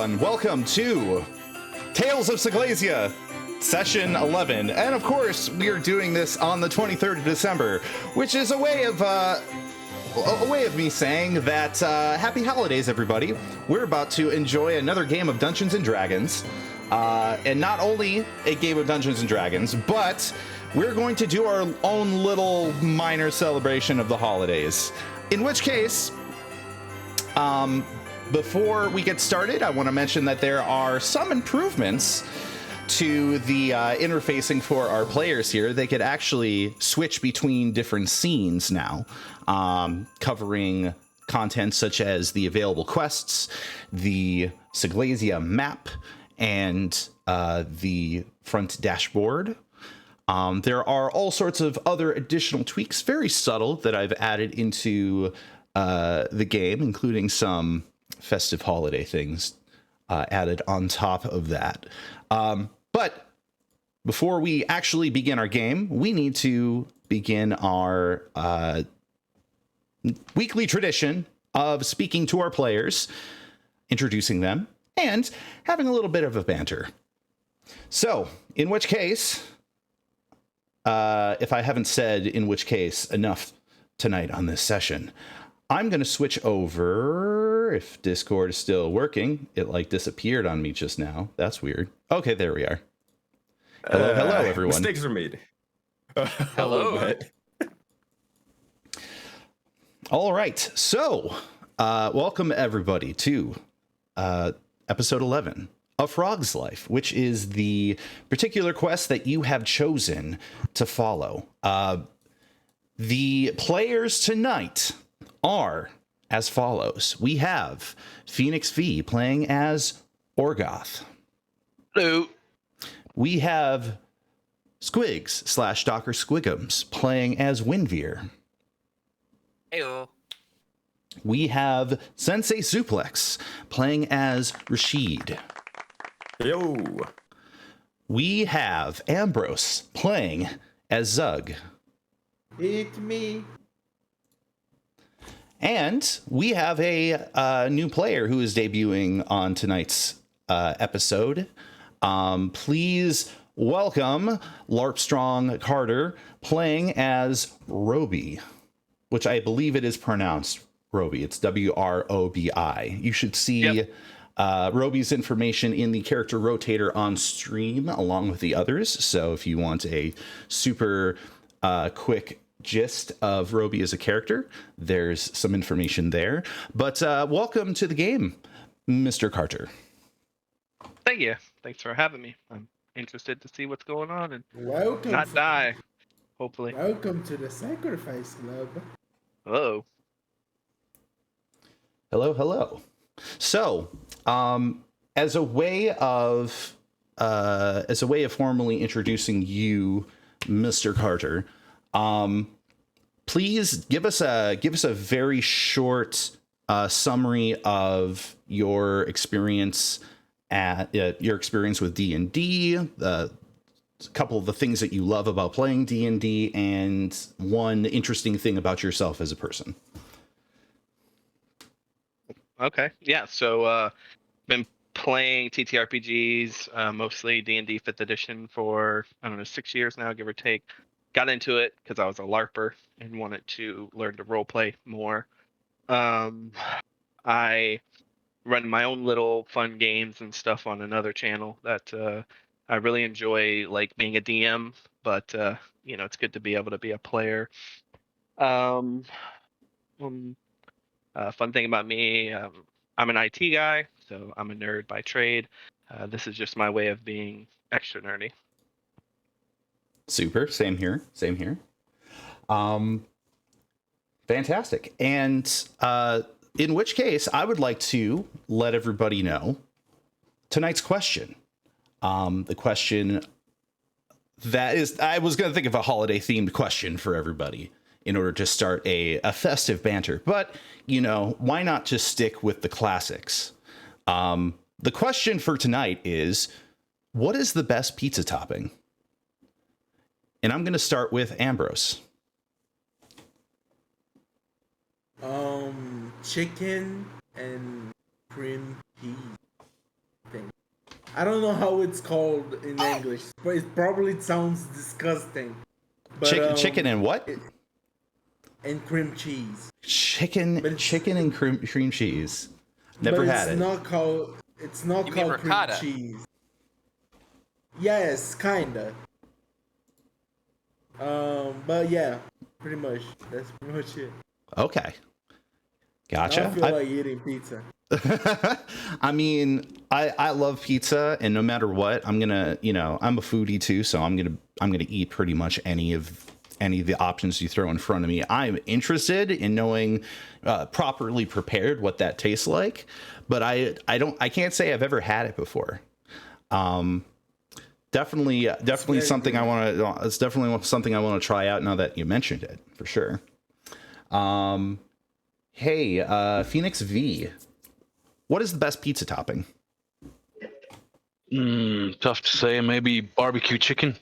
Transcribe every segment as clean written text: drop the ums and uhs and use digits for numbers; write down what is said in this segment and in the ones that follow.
everyone. Welcome to Tales of SEGLESIA, Session 11. And of course, we are doing this on the 23rd of December, which is a way of me saying that happy holidays, everybody. We're about to enjoy another game of Dungeons & Dragons. And not only a game of Dungeons & Dragons, but we're going to do our own little minor celebration of the holidays. In which case, before we get started, I want to mention that there are some improvements to the interfacing for our players here. They could actually switch between different scenes now, covering content such as the available quests, the SEGLESIA map, and the front dashboard. There are all sorts of other additional tweaks, very subtle, that I've added into the game, including some festive holiday things added on top of that. But before we actually begin our game, we need to begin our weekly tradition of speaking to our players, introducing them, and having a little bit of a banter. So, in which case, if I haven't said in which case enough tonight on this session, I'm going to switch over, if Discord is still working. It like disappeared on me just now. That's weird. Okay, there we are. Hello, everyone. Mistakes are made. Hello. All right. So, welcome everybody to episode 11 of Frog's Life, which is the particular quest that you have chosen to follow. The players tonight are as follows. We have Phoenix V playing as Orgoth. Hello. We have Squigs / Docker Squigums playing as Windveer. Heyo. We have Sensei Suplex playing as Rashid. Yo. We have Ambrose playing as Zug. It's me. And we have a new player who is debuting on tonight's episode. Please welcome Larpstrong Carter playing as Roby, which I believe it is pronounced Roby. It's W-R-O-B-I. You should see Roby's information in the character rotator on stream along with the others. So if you want a super quick gist of Roby as a character, there's some information there. But welcome to the game, Mr. Carter. Thank you. Thanks for having me. I'm interested to see what's going on and Welcome. not die, hopefully. Welcome to the Sacrifice Club. Hello. Hello. So, as a way of formally introducing you, Mr. Carter, please give us a very short summary of your experience with D&D, a couple of the things that you love about playing D&D, and one interesting thing about yourself as a person. Okay. Yeah. So, been playing TTRPGs, mostly D&D 5th edition for, 6 years now, give or take. Got into it because I was a LARPer and wanted to learn to roleplay more. I run my own little fun games and stuff on another channel that I really enjoy, like being a DM, but it's good to be able to be a player. Fun thing about me, I'm an IT guy, so I'm a nerd by trade. This is just my way of being extra nerdy. Super. Same here. Fantastic. And in which case, I would like to let everybody know tonight's question. The question that is, I was going to think of a holiday themed question for everybody in order to start a festive banter. But, why not just stick with the classics? The question for tonight is, what is the best pizza topping? And I'm going to start with Ambrose. Chicken and cream cheese. I don't know how it's called in English, but it probably sounds disgusting. But, Chicken and what? And cream cheese. Chicken and cream cheese. Never but had it's it. Not called. It's not You mean called cream ricotta? cheese. Yes, kinda. But yeah, pretty much. That's pretty much it. Okay. Gotcha. Now I feel like eating pizza. I mean, I love pizza, and no matter what, I'm gonna, I'm a foodie too, so I'm gonna eat pretty much any of the options you throw in front of me. I'm interested in knowing properly prepared what that tastes like, but I can't say I've ever had it before. Definitely something I want to. It's definitely something I want to try out now that you mentioned it, for sure. Hey, Phoenix V, what is the best pizza topping? Tough to say. Maybe barbecue chicken.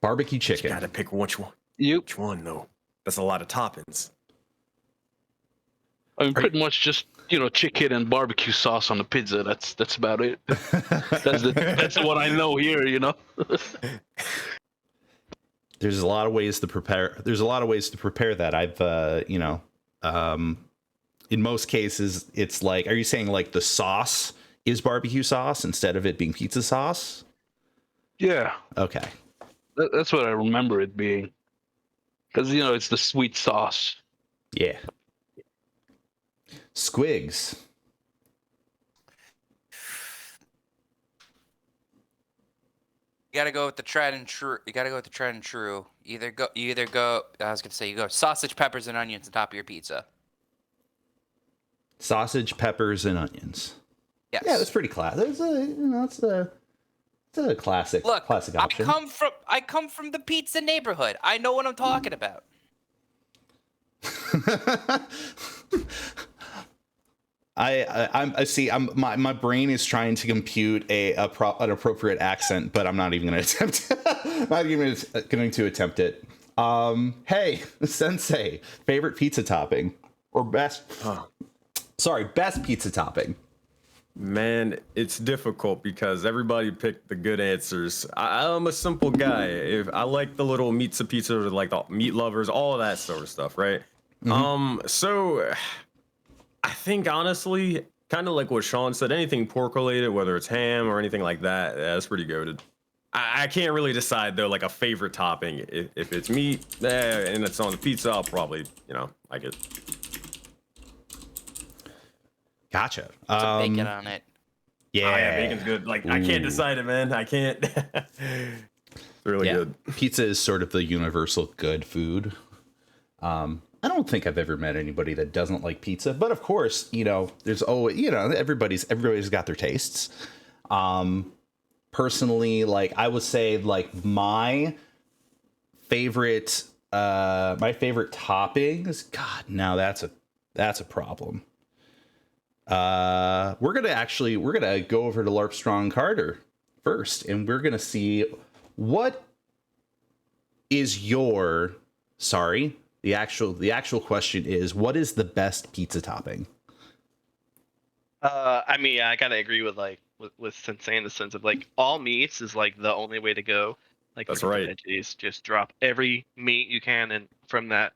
Barbecue You chicken. gotta pick which one. Yep. Which one though? That's a lot of toppings. I mean, pretty much just chicken and barbecue sauce on the pizza. That's about it. That's what I know here. There's a lot of ways to prepare. That. I've, in most cases, it's like, are you saying like the sauce is barbecue sauce instead of it being pizza sauce? Yeah. Okay. That's what I remember it being. Because, it's the sweet sauce. Yeah. Squigs. You gotta go with the tried and true. You either go. I was gonna say you go sausage, peppers, and onions on top of your pizza. Sausage, peppers, and onions. Yes. Yeah, that's pretty classic. It's a classic. Look, classic option. I come from the pizza neighborhood. I know what I'm talking about. I see. My brain is trying to compute an appropriate accent, but I'm not even going to attempt. Not even going to attempt it. Hey, Sensei, favorite pizza topping or best? Sorry, best pizza topping. Man, it's difficult because everybody picked the good answers. I'm a simple guy. If I like the little pizza, like the meat lovers, all of that sort of stuff, right? Mm-hmm. So I think honestly, kind of like what Sean said, anything pork related, whether it's ham or anything like that, that's pretty goated. I can't really decide though, like a favorite topping. If it's meat and it's on the pizza, I'll probably, like it. Gotcha. Bacon on it. Yeah. Oh, yeah, bacon's good. Like, I can't decide it, man. I can't. It's really good. Pizza is sort of the universal good food. I don't think I've ever met anybody that doesn't like pizza, but of course, there's always, everybody's got their tastes. Personally, like I would say, like my favorite toppings. God, now that's a problem. We're gonna go over to LARP Strong Carter first, and we're gonna see what is your. Sorry, the actual question is, what is the best pizza topping? I mean, I gotta agree with with Sensei in the sense of like all meats is like the only way to go. Like That's for the right. Veggies, just drop every meat you can and from that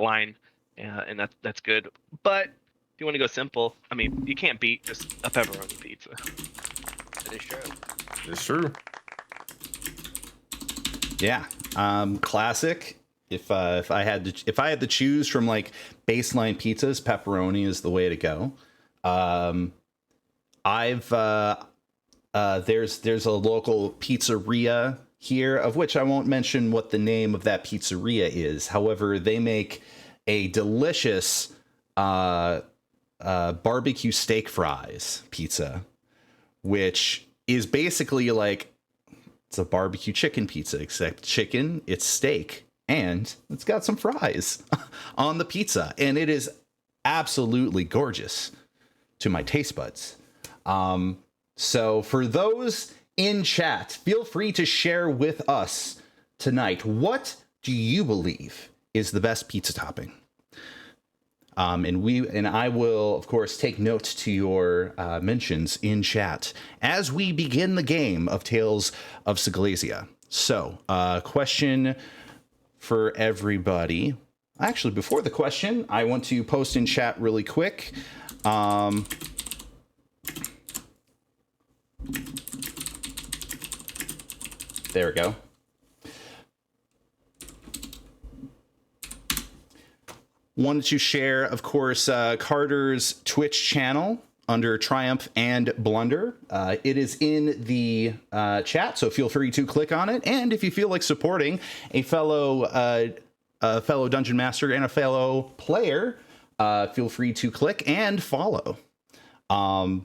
line, and that's good. But if you want to go simple, I mean, you can't beat just a pepperoni pizza. It is true. It's true. Yeah, classic. If I had to choose from like baseline pizzas, pepperoni is the way to go. There's a local pizzeria here, of which I won't mention what the name of that pizzeria is. However, they make a delicious barbecue steak fries pizza, which is basically like it's a barbecue chicken pizza, except chicken, it's steak, and it's got some fries on the pizza, and it is absolutely gorgeous to my taste buds. So for those in chat, feel free to share with us tonight, what do you believe is the best pizza topping? And I will, of course, take note to your mentions in chat as we begin the game of Tales of SEGLESIA. So, question for everybody. Actually, before the question, I want to post in chat really quick. There we go. Wanted to share, of course, Carter's Twitch channel under Triumph and Blunder. It is in the chat, so feel free to click on it. And if you feel like supporting a fellow dungeon master and a fellow player, feel free to click and follow. And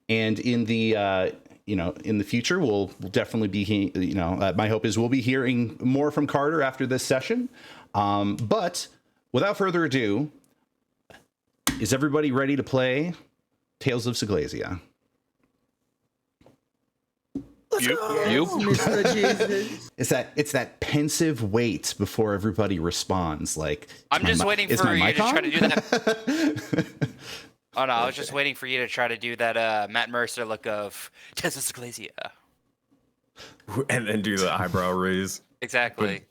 in the in the future, we'll definitely be, my hope is we'll be hearing more from Carter after this session. But without further ado, is everybody ready to play Tales of SEGLESIA? Yes, Mr. Jesus. It's that pensive wait before everybody responds. Like, I'm just waiting for you to try to do that. Oh no, I was just waiting for you to try to do that Matt Mercer look of Tales of SEGLESIA. And then do the eyebrow raise. Exactly.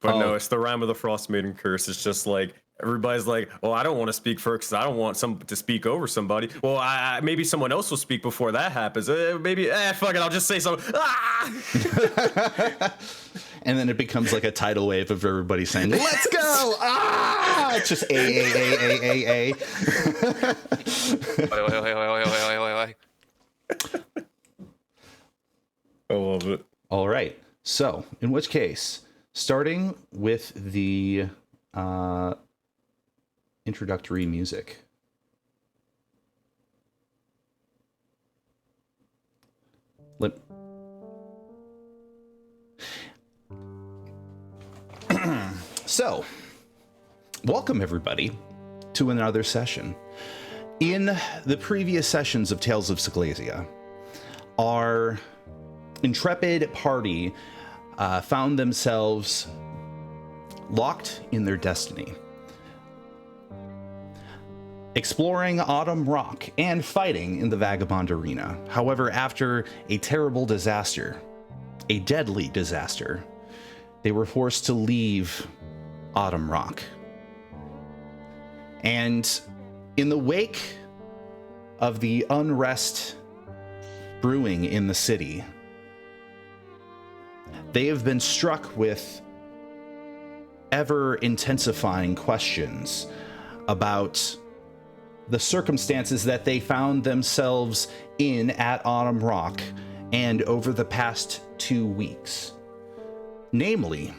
But no, it's the Rime of the Frost Maiden curse. It's just like everybody's like, "Oh, I don't want to speak first because I don't want to speak over somebody." Well, maybe someone else will speak before that happens. Fuck it, I'll just say something. Ah! And then it becomes like a tidal wave of everybody saying, "Let's go!" Ah! It's just a. Wait. I love it. All right. So, in which case, starting with the introductory music. So, welcome everybody to another session. In the previous sessions of Tales of SEGLESIA, our intrepid party found themselves locked in their destiny, exploring Autumn Rock and fighting in the Vagabond Arena. However, after a terrible disaster, a deadly disaster, they were forced to leave Autumn Rock. And in the wake of the unrest brewing in the city, they have been struck with ever intensifying questions about the circumstances that they found themselves in at Autumn Rock and over the past 2 weeks. Namely,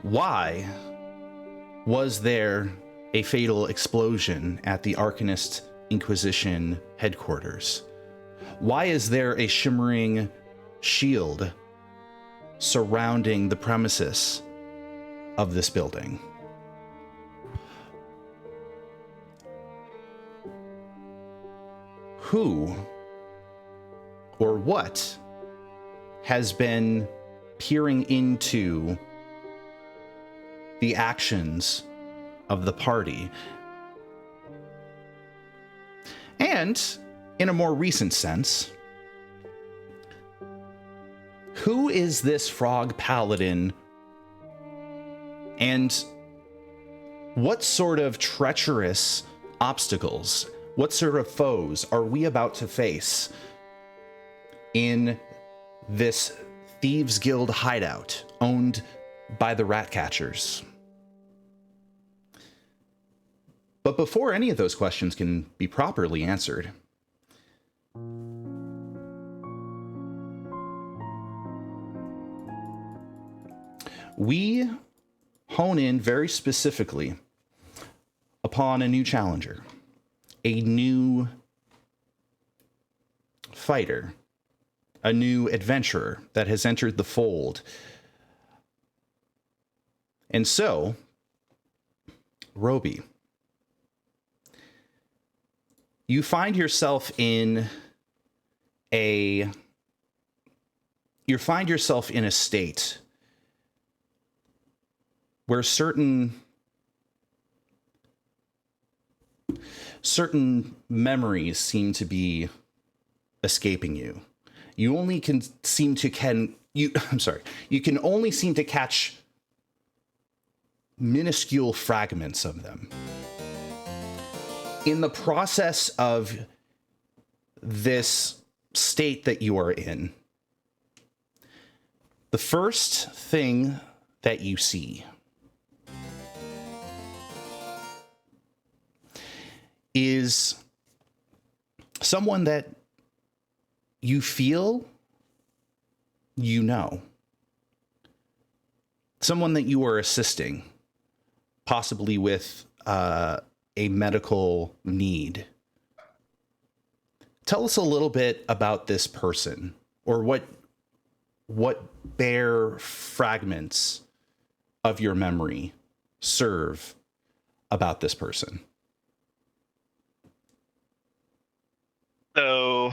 why was there a fatal explosion at the Arcanist Inquisition headquarters? Why is there a shimmering shield surrounding the premises of this building? Who or what has been peering into the actions of the party? And in a more recent sense, who is this frog paladin, and what sort of treacherous obstacles, what sort of foes are we about to face in this Thieves Guild hideout owned by the Ratcatchers? But before any of those questions can be properly answered, we hone in very specifically upon a new challenger, a new fighter, a new adventurer that has entered the fold. And so, Roby, you find yourself in a state where certain certain memories seem to be escaping you. You only can seem to you can only seem to catch minuscule fragments of them. In the process of this state that you are in, the first thing that you see is someone that you feel you know. Someone that you are assisting, possibly with a medical need. Tell us a little bit about this person, or what bare fragments of your memory serve about this person. So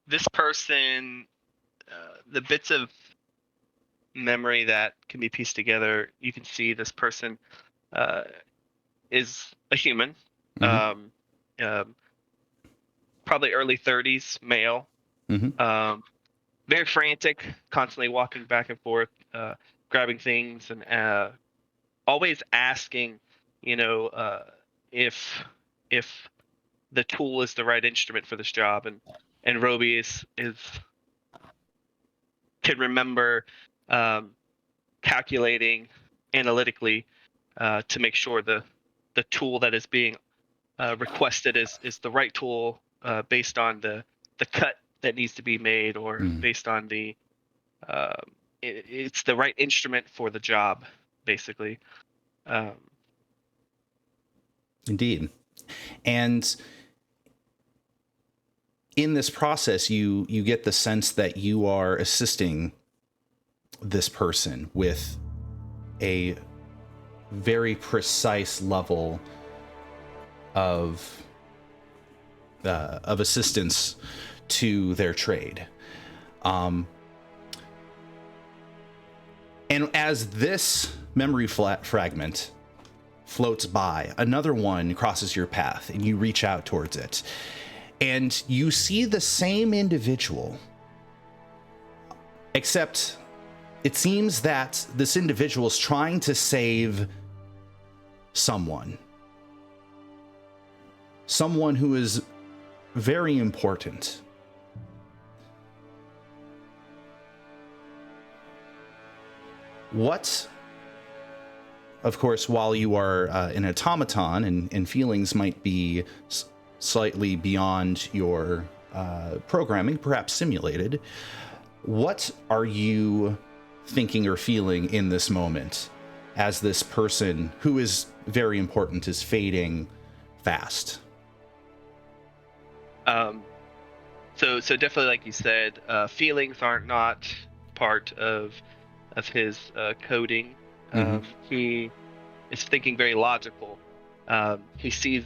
this person, the bits of memory that can be pieced together, you can see this person is a human, probably early 30s, male, very frantic, constantly walking back and forth, grabbing things, and always asking, if the tool is the right instrument for this job. And Roby is can remember calculating analytically to make sure the tool that is being requested is the right tool based on the cut that needs to be made, or based on the it's the right instrument for the job, basically. Indeed. And in this process, you get the sense that you are assisting this person with a very precise level of assistance to their trade. And as this memory fragment floats by, another one crosses your path, and you reach out towards it. And you see the same individual, except it seems that this individual is trying to save someone who is very important. What, of course, while you are an automaton and feelings might be slightly beyond your programming, perhaps simulated, what are you thinking or feeling in this moment as this person who is very important is fading fast? So definitely, like you said, feelings aren't not part of his coding. He is thinking very logical. He sees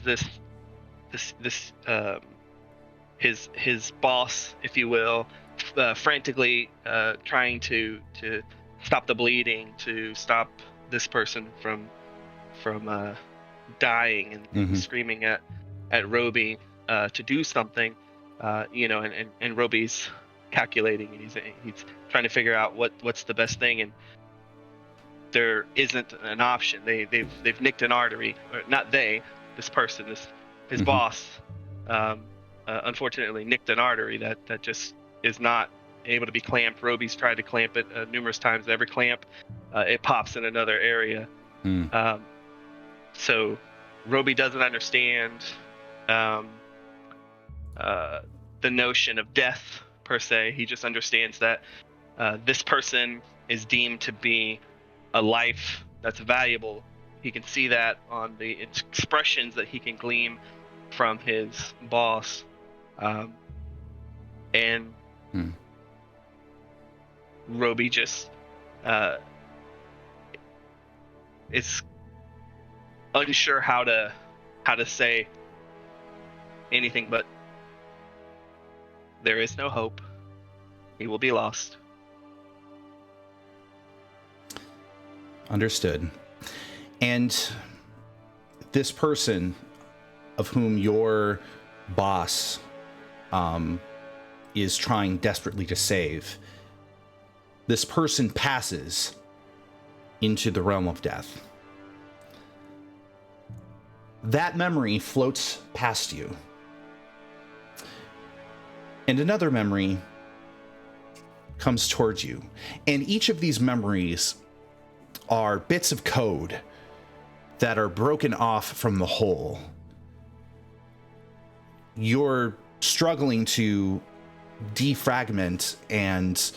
his boss, if you will, frantically trying to stop the bleeding, to stop this person from dying, and screaming at Roby to do something, and Roby's calculating, and he's trying to figure out what's the best thing, and there isn't an option. They've nicked an artery, or not they, this person, his boss, unfortunately nicked an artery that just is not able to be clamped. Roby's tried to clamp it numerous times. Every clamp, it pops in another area. So Roby doesn't understand the notion of death per se. He just understands that this person is deemed to be a life that's valuable. He can see that on the expressions that he can glean from his boss, and Roby just is unsure how to say anything but there is no hope. He will be lost. Understood. And this person of whom your boss is trying desperately to save, this person passes into the realm of death. That memory floats past you. And another memory comes towards you. And each of these memories are bits of code that are broken off from the whole. You're struggling to defragment and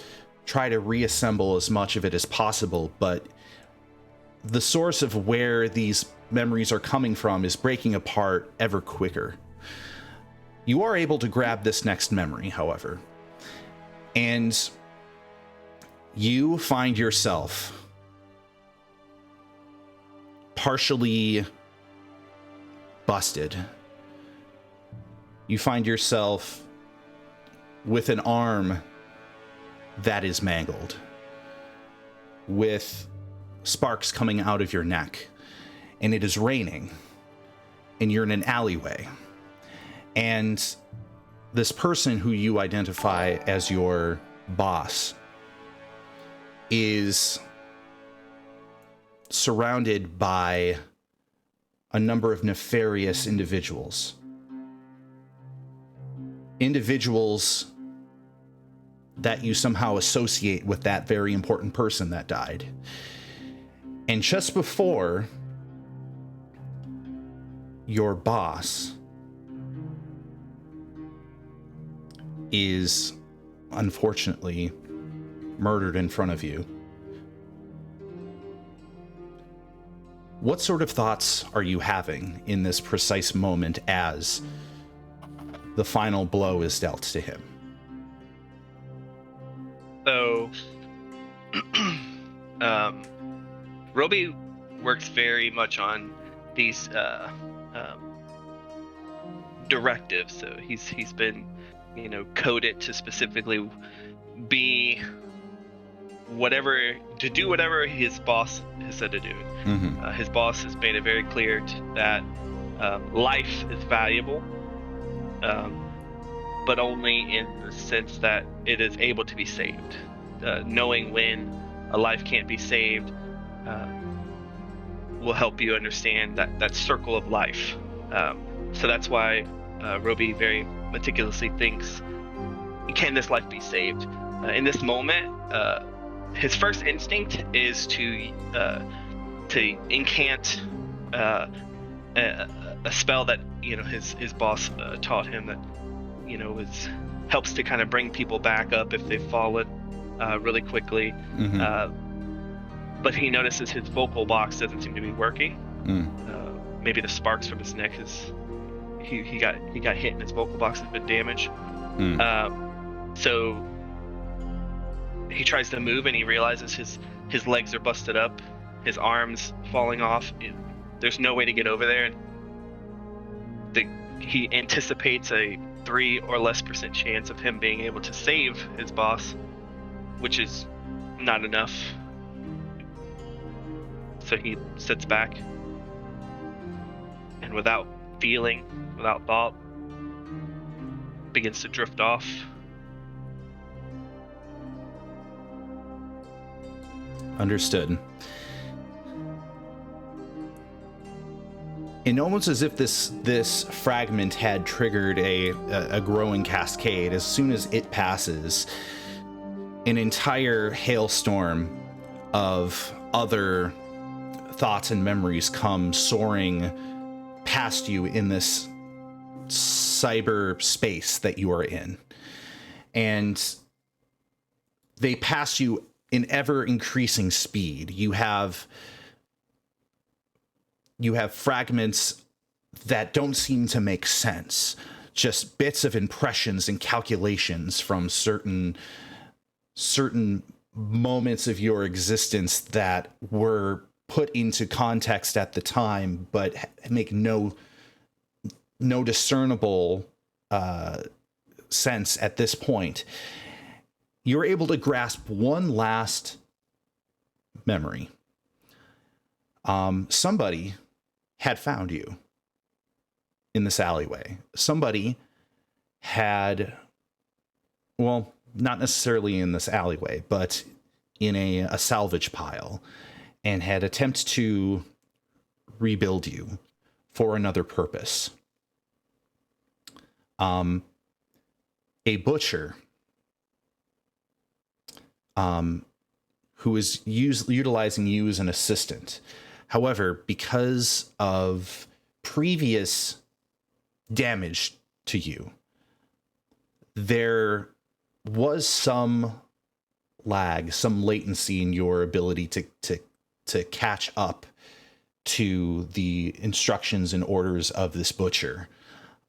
try to reassemble as much of it as possible, but the source of where these memories are coming from is breaking apart ever quicker. You are able to grab this next memory, however, and you find yourself partially busted. You find yourself with an arm that is mangled, with sparks coming out of your neck, and it is raining, and you're in an alleyway. And this person who you identify as your boss is surrounded by a number of nefarious individuals. Individuals that you somehow associate with that very important person that died. And just before your boss is unfortunately murdered in front of you, what sort of thoughts are you having in this precise moment as the final blow is dealt to him? So, Roby works very much on these directives. So he's been, coded to specifically be to do whatever his boss has said to do. Mm-hmm. His boss has made it very clear that life is valuable, but only in the sense that it is able to be saved. Knowing when a life can't be saved will help you understand that circle of life. So that's why Roby very meticulously thinks, can this life be saved? In this moment, his first instinct is to incant a spell that his boss taught him that helps to kind of bring people back up if they've fallen really quickly. Mm-hmm. But he notices his vocal box doesn't seem to be working. Maybe the sparks from his neck he got hit and his vocal box has been damaged. So he tries to move and he realizes his legs are busted up, his arms falling off. There's no way to get over there. He anticipates a 3 or less % chance of him being able to save his boss, which is not enough. So he sits back and without feeling, without thought, begins to drift off. Understood. And almost as if this fragment had triggered a growing cascade, as soon as it passes, an entire hailstorm of other thoughts and memories come soaring past you in this cyber space that you are in. And they pass you in ever increasing speed. You have fragments that don't seem to make sense, just bits of impressions and calculations from certain moments of your existence that were put into context at the time, but make no discernible sense at this point. You're able to grasp one last memory. Somebody had found you in this alleyway. Somebody had, well, not necessarily in this alleyway, but in a salvage pile, and had attempted to rebuild you for another purpose. A butcher who is utilizing you as an assistant. However, because of previous damage to you, there was some lag, some latency in your ability to catch up to the instructions and orders of this butcher.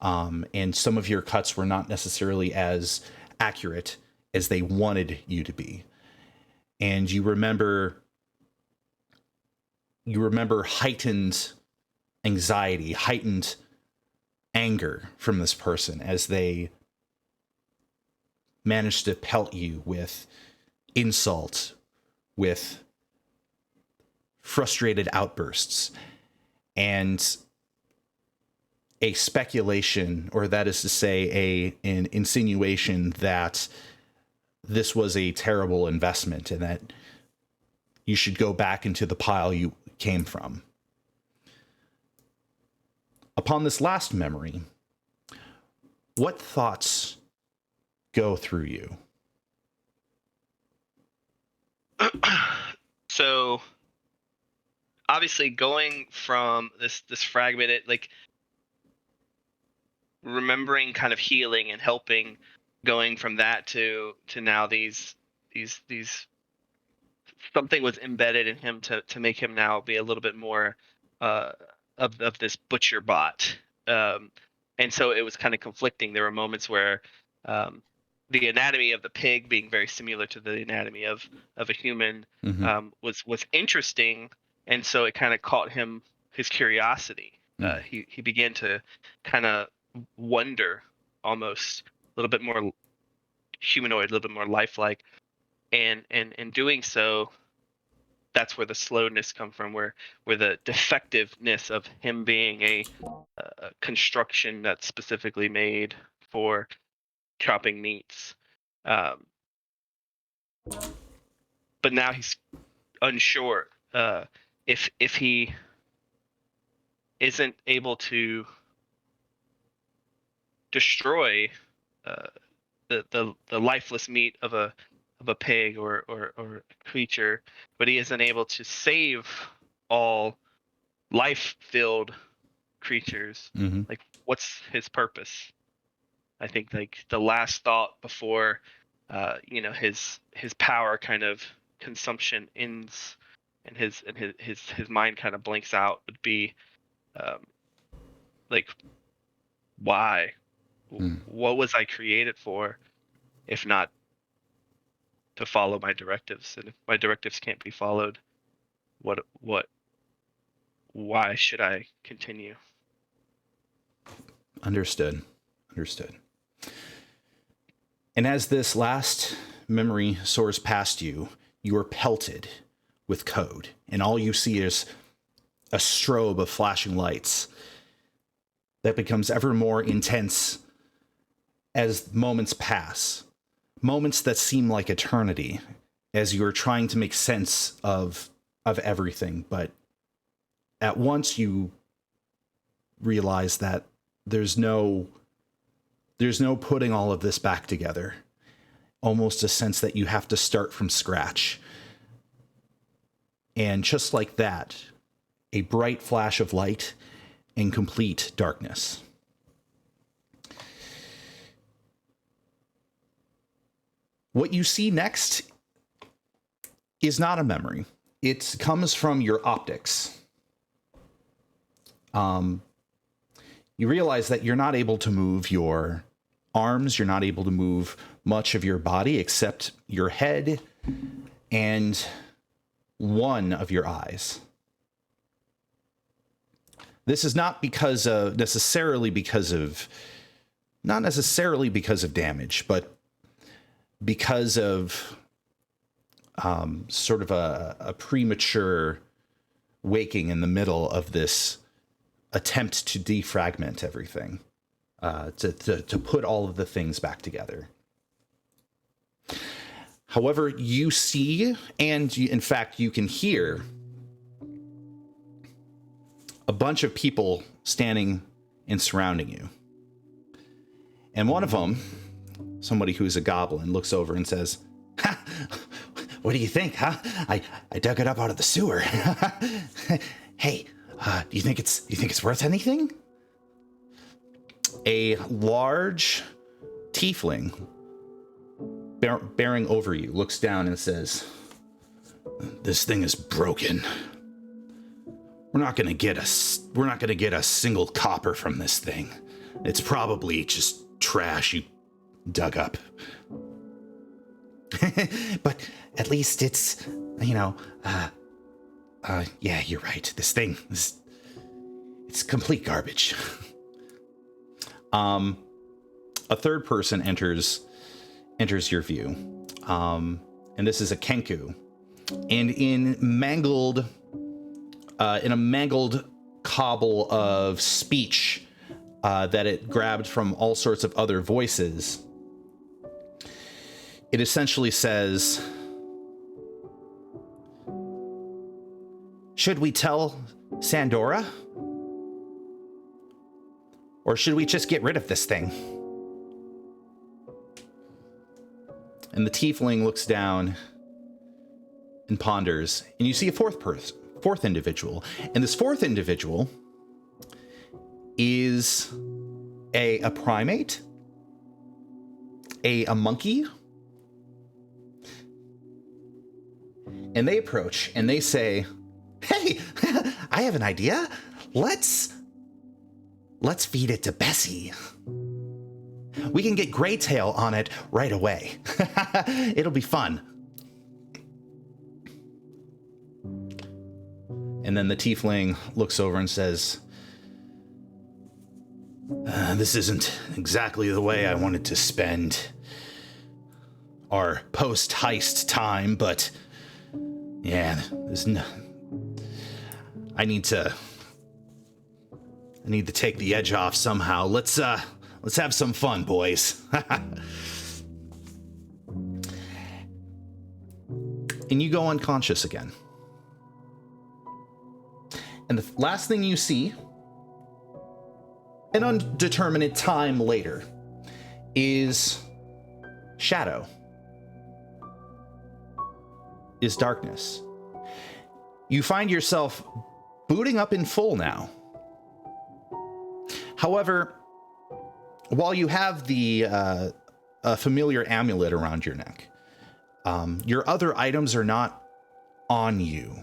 And some of your cuts were not necessarily as accurate as they wanted you to be. And you remember heightened anxiety, heightened anger from this person as they managed to pelt you with insult, with frustrated outbursts, and a speculation, or that is to say, an insinuation that this was a terrible investment and that you should go back into the pile you came from. Upon this last memory, what thoughts go through you? So obviously going from this fragmented, like, remembering kind of healing and helping, going from that to now these something was embedded in him to make him now be a little bit more of this butcher bot. And so it was kind of conflicting. There were moments where the anatomy of the pig being very similar to the anatomy of a human was interesting, and so it kind of caught his curiosity. He began to kind of wonder, almost a little bit more humanoid, a little bit more lifelike, and in doing so, that's where the slowness come from, where the defectiveness of him being a construction that's specifically made for chopping meats. But now he's unsure if he isn't able to destroy the lifeless meat of a pig or a creature, but he isn't able to save all life-filled creatures. Like, what's his purpose? I think, like, the last thought before his power kind of consumption ends and his mind kind of blanks out would be like, why? What was I created for, if not to follow my directives? And if my directives can't be followed, why should I continue? Understood. And as this last memory soars past you, you are pelted with code, and all you see is a strobe of flashing lights that becomes ever more intense as moments pass. Moments that seem like eternity as you're trying to make sense of everything, but at once you realize that there's no putting all of this back together. Almost a sense that you have to start from scratch. And just like that, a bright flash of light and complete darkness. What you see next is not a memory. It comes from your optics. You realize that you're not able to move your arms. You're not able to move much of your body except your head and one of your eyes. This is not necessarily because of damage, but because of sort of a premature waking in the middle of this attempt to defragment everything, to put all of the things back together. However, you see, and in fact, you can hear a bunch of people standing and surrounding you. And one of them, somebody who's a goblin, looks over and says, "Ha! What do you think, huh? I dug it up out of the sewer. Hey, do you think it's worth anything?" A large tiefling bearing over you looks down and says, "This thing is broken. We're not gonna get a single copper from this thing. It's probably just trash you dug up." "But at least it's, yeah, you're right. This thing it's complete garbage." A third person enters your view, and this is a Kenku, and in a mangled cobble of speech that it grabbed from all sorts of other voices, it essentially says, "Should we tell Sandora? Or should we just get rid of this thing?" And the tiefling looks down and ponders, and you see a fourth individual. And this fourth individual is a primate, a monkey. And they approach and they say, "Hey, I have an idea. Let's feed it to Bessie. We can get Greytail on it right away. It'll be fun." And then the tiefling looks over and says, "This isn't exactly the way I wanted to spend our post-heist time, but yeah, I need to take the edge off somehow. Let's have some fun, boys." And you go unconscious again. And the last thing you see, an undeterminate time later, is shadow, is darkness. You find yourself booting up in full now. However, while you have the a familiar amulet around your neck, your other items are not on you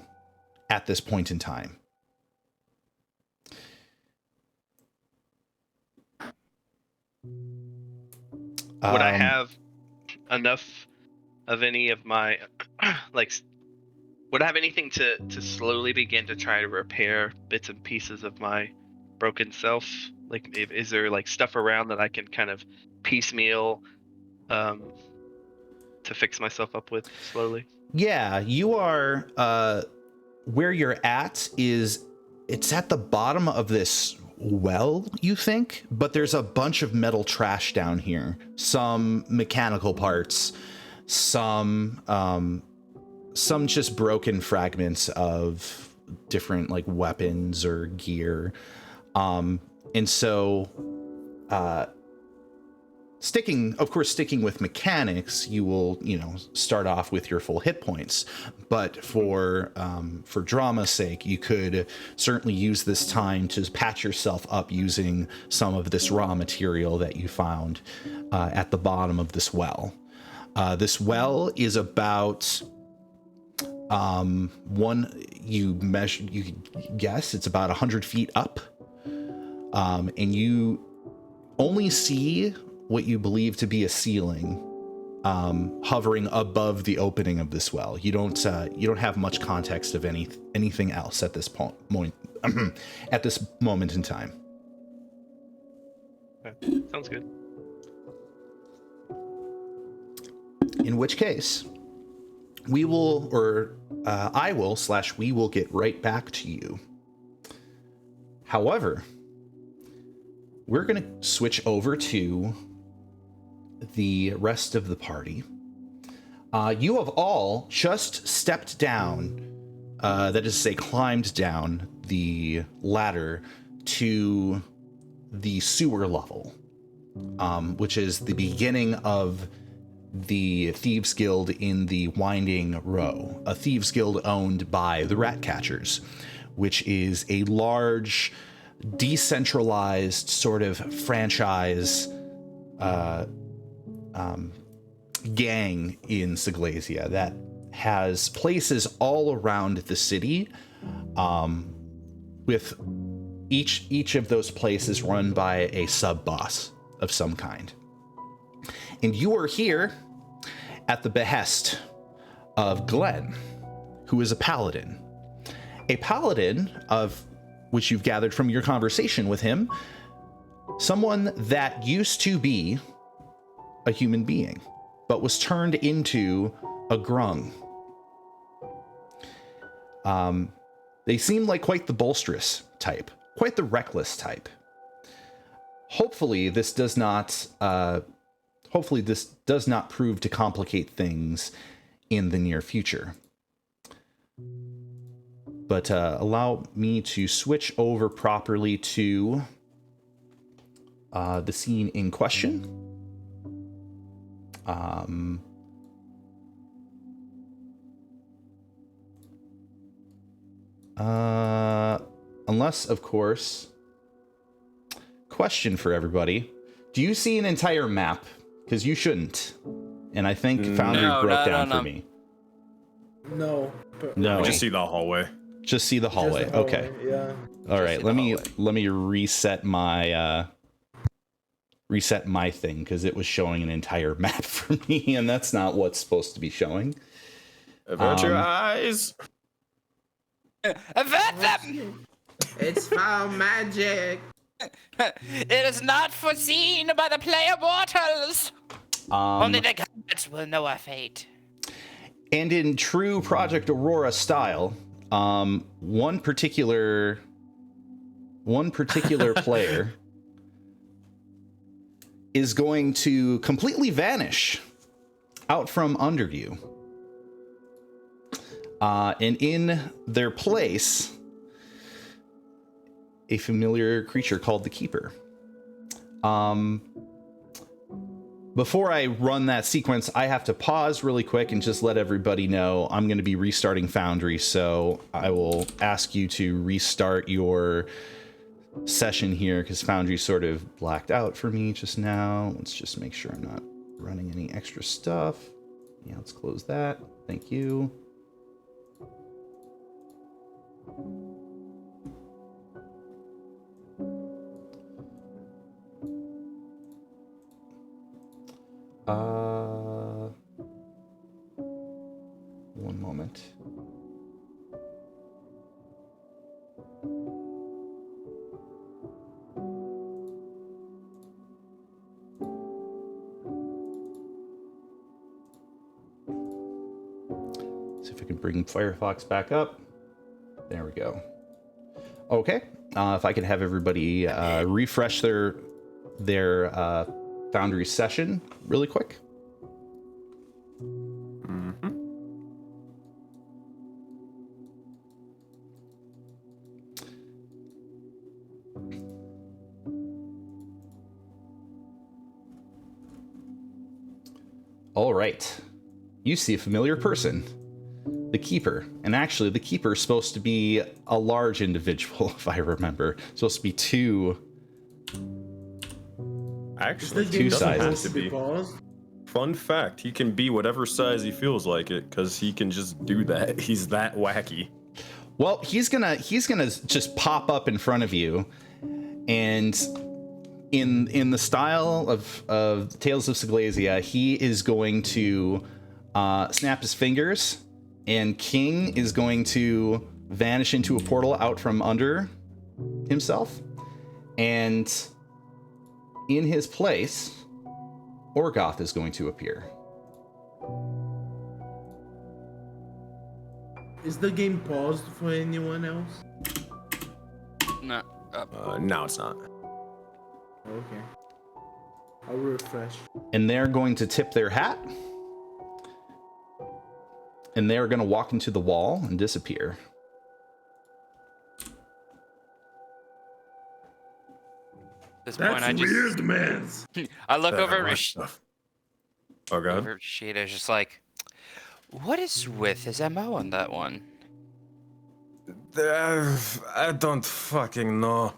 at this point in time. Would I have enough of any of my would I have anything to slowly begin to try to repair bits and pieces of my broken self? Like, is there like stuff around that I can kind of piecemeal to fix myself up with slowly? Yeah, you are where you're at it's at the bottom of this well, you think, but there's a bunch of metal trash down here. Some mechanical parts, some just broken fragments of different like weapons or gear. And so sticking with mechanics, you will, start off with your full hit points. But for drama's sake, you could certainly use this time to patch yourself up using some of this raw material that you found at the bottom of this well. This well is about you guess it's about 100 feet up, and you only see what you believe to be a ceiling hovering above the opening of this well. You don't have much context of anything else at this point at this moment in time. Okay. Sounds good. In which case, we will get right back to you. However, we're going to switch over to the rest of the party. You have all just stepped down, that is to say, climbed down the ladder to the sewer level, which is the beginning of the Thieves Guild in the Winding Row, a Thieves Guild owned by the Ratcatchers, which is a large, decentralized sort of franchise gang in SEGLESIA that has places all around the city, with each of those places run by a sub-boss of some kind. And you are here at the behest of Glenn, who is a paladin. A paladin of which you've gathered from your conversation with him, someone that used to be a human being, but was turned into a grung. They seem like quite the bolsterous type, quite the reckless type. Hopefully this does not prove to complicate things in the near future. But allow me to switch over properly to the scene in question. Unless, of course, question for everybody. Do you see an entire map? Because you shouldn't. And I think Foundry broke down for me. No. No. I just see the hallway. Just see the hallway. Just the hallway, Okay. Yeah. All right. Let me reset my thing, because it was showing an entire map for me, and that's not what's supposed to be showing. Avert your eyes. Avert them! It's foul magic. It is not foreseen by the player mortals. Only the gods will know our fate. And in true Project Aurora style, one particular player is going to completely vanish out from under you. And in their place, a familiar creature called the Keeper. Before I run that sequence, I have to pause really quick and just let everybody know I'm going to be restarting Foundry, so I will ask you to restart your session here, because Foundry sort of blacked out for me just now. Let's just make sure I'm not running any extra stuff. Yeah, let's close that. Thank you. One moment. See if I can bring Firefox back up. There we go. Okay. If I could have everybody refresh their Foundry session really quick. All right. You see a familiar person, the Keeper. And actually, the Keeper is supposed to be a large individual, if I remember. It's supposed to be two. Actually, Two sizes. Has to be. Fun fact, he can be whatever size he feels like it, because he can just do that. He's that wacky. Well, he's gonna just pop up in front of you, and in the style of Tales of SEGLESIA, he is going to snap his fingers, and King is going to vanish into a portal out from under himself, and in his place, Orgoth is going to appear. Is the game paused for anyone else? No, No, it's not. Okay. I'll refresh. And they're going to tip their hat. And they're going to walk into the wall and disappear. At this point, That's weird, man. I look over at Oh, God. over at Rashida, just like, what is with his MO on that one? I don't fucking know.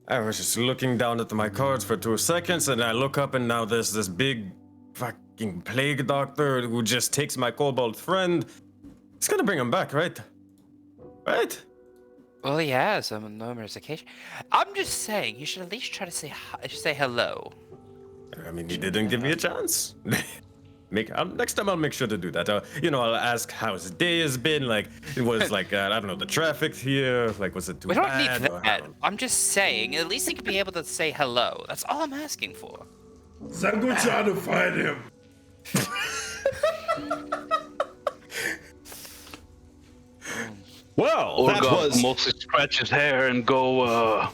I was just looking down at my cards for 2 seconds, and I look up, and now there's this big fucking plague doctor who just takes my kobold friend. It's gonna bring him back, right? Right? Well, he has on numerous occasions. I'm just saying, you should at least try to say hello. I mean, he didn't give me a chance. Next time I'll make sure to do that. I'll ask how his day has been. Like, it was like, I don't know, the traffic here. Like, was it too We don't bad? need that. I'm just saying, at least he could be able to say hello. That's all I'm asking for. So I'm gonna try to find him. Well, that Orgoth was... mostly scratch his hair and go,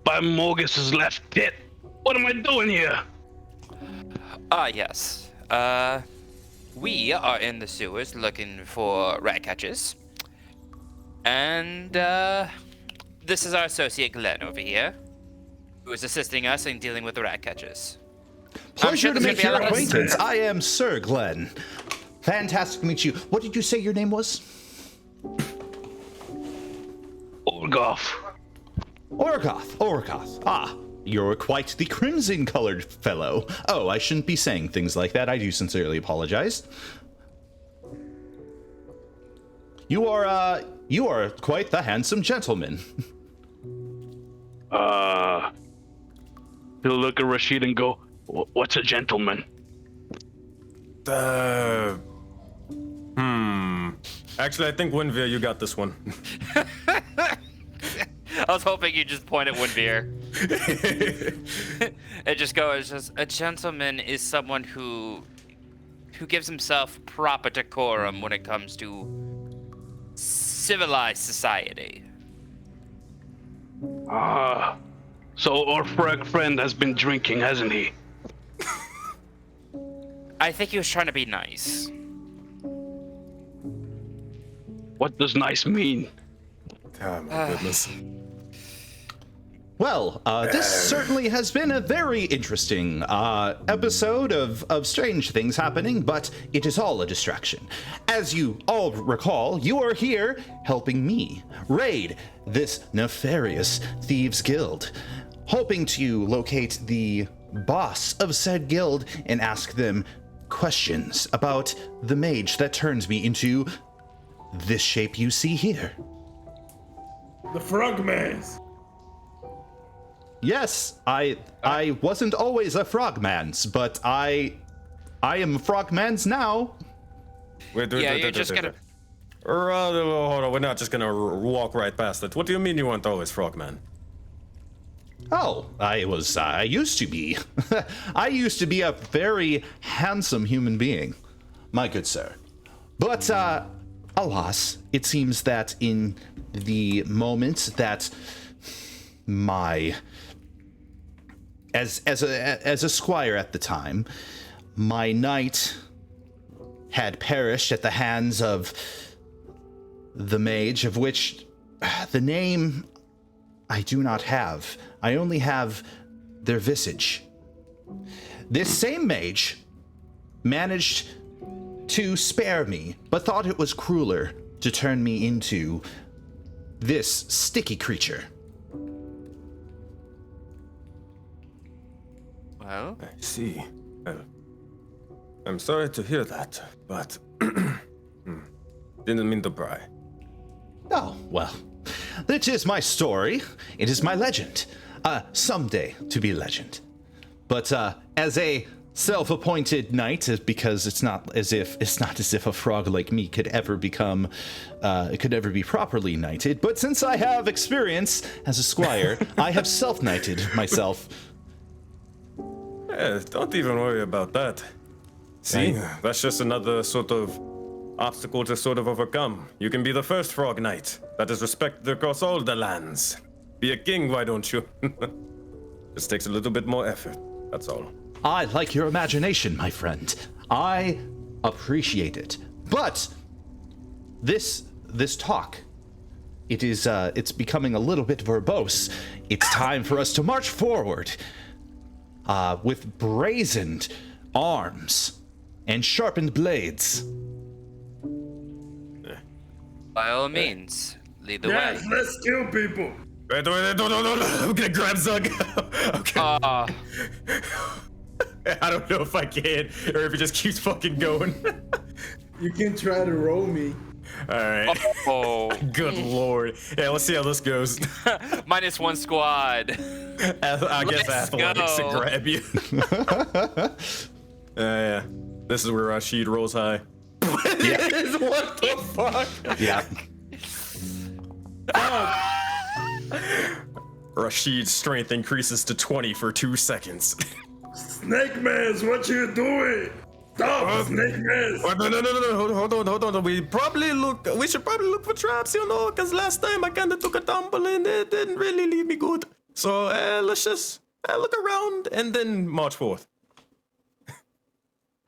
by Morgus's left tit. What am I doing here? Yes. We are in the sewers looking for rat catchers. And, this is our associate Glenn over here, who is assisting us in dealing with the rat catchers. Pleasure to there's make gonna your be a lot of- acquaintance. I am Sir Glenn. Fantastic to meet you. What did you say your name was? Orgoth. Orgoth. Ah, you're quite the crimson-colored fellow. Oh, I shouldn't be saying things like that. I do sincerely apologize. You are quite the handsome gentleman. He'll look at Rashid and go, what's a gentleman? Actually, I think Winvia, you got this one. I was hoping you'd just point at Winveer. It just goes, a gentleman is someone who gives himself proper decorum when it comes to civilized society. So our friend has been drinking, hasn't he? I think he was trying to be nice. What does nice mean? Oh, my goodness. Well, this certainly has been a very interesting episode of strange things happening, but it is all a distraction. As you all recall, you are here helping me raid this nefarious Thieves Guild, hoping to locate the boss of said guild and ask them questions about the mage that turns me into this shape you see here. The frogman. Yes, I wasn't always a frogman's, but I am a frogman's now. Wait, You're just gonna... Hold on, we're not just gonna walk right past it. What do you mean you weren't always Frogman? Oh, I used to be. I used to be a very handsome human being, my good sir. But, alas, it seems that in the moment that as a squire at the time, my knight had perished at the hands of the mage, of which the name I do not have. I only have their visage. This same mage managed to spare me, but thought it was crueler to turn me into this sticky creature. Well, I see. I'm sorry to hear that, but didn't mean to pry. Oh, well, it is my story. It is my legend. Someday to be legend. But as a self-appointed knight, because it's not as if a frog like me could ever be properly knighted. But since I have experience as a squire, I have self-knighted myself. Don't even worry about that. See, that's just another sort of obstacle to sort of overcome. You can be the first frog knight that is respected across all the lands. be a king, why don't you? Just takes a little bit more effort. That's all. I like your imagination, my friend. I appreciate it. But this talk, it's becoming a little bit verbose. It's time for us to march forward with brazened arms and sharpened blades. By all means, lead the way. Yes, let's kill people. Wait, no. I'm gonna grab Zug. Okay. I don't know if I can, or if it just keeps fucking going. You can try to roll me. Alright. Oh. Good lord. Yeah, let's see how this goes. -1 squad. I guess Let's athletics to go. grab you. Yeah. This is where Rashid rolls high. Yeah. What the fuck? Yeah. Rashid's strength increases to 20 for 2 seconds. Snake Mask, what you doing? Stop, Snake Mask. Oh, no. Hold on. We should probably look for traps, because last time I kind of took a tumble and it didn't really leave me good. So let's just look around and then march forth.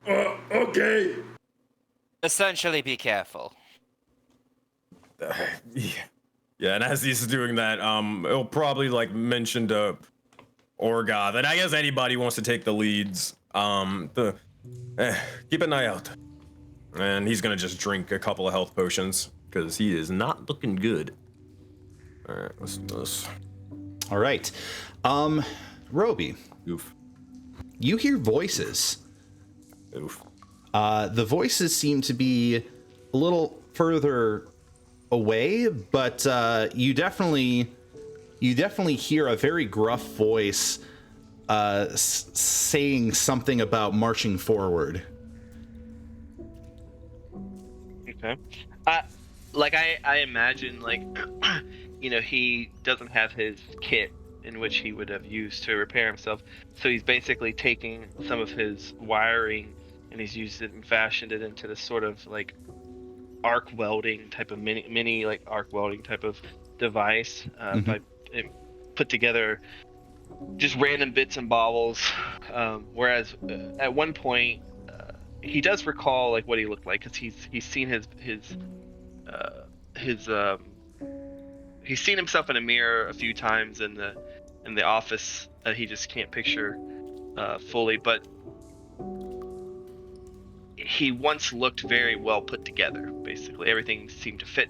Okay. Essentially, be careful. Yeah, and as he's doing that, it'll probably mention to Orgoth, and I guess anybody wants to take the leads. Keep an eye out, and he's gonna just drink a couple of health potions because he is not looking good. All right, let's do this. All right. Roby, Oof. you hear voices. Oof. The voices seem to be a little further away, but you definitely hear a very gruff voice saying something about marching forward. Okay. I imagine, he doesn't have his kit in which he would have used to repair himself, so he's basically taking some of his wiring and he's used it and fashioned it into this sort of arc welding type of mini arc welding type of device by put together just random bits and bobbles. Whereas at one point he does recall what he looked like, because he's seen he's seen himself in a mirror a few times in the office that he just can't picture fully, but he once looked very well put together. Basically everything seemed to fit.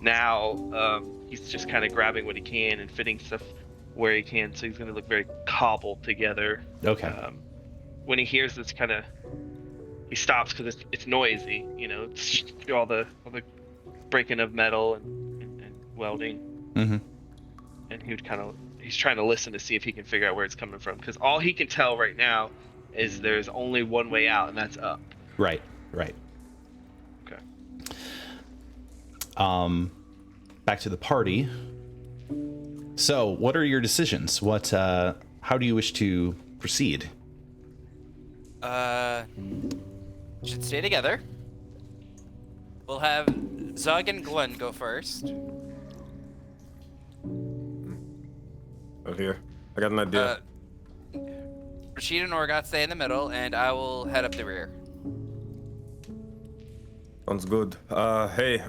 Now he's just kind of grabbing what he can and fitting stuff where he can, so he's going to look very cobbled together. Okay. When he hears this he stops because it's noisy, it's all the breaking of metal and welding. Mm-hmm. And he's trying to listen to see if he can figure out where it's coming from, because all he can tell right now is there's only one way out, and that's up. Right. Okay. Back to the party. So, what are your decisions? How do you wish to proceed? Should stay together. We'll have Zug and Glenn go first. Over here. I got an idea. Rashid and Orgoth stay in the middle, and I will head up the rear. Sounds good. Hey,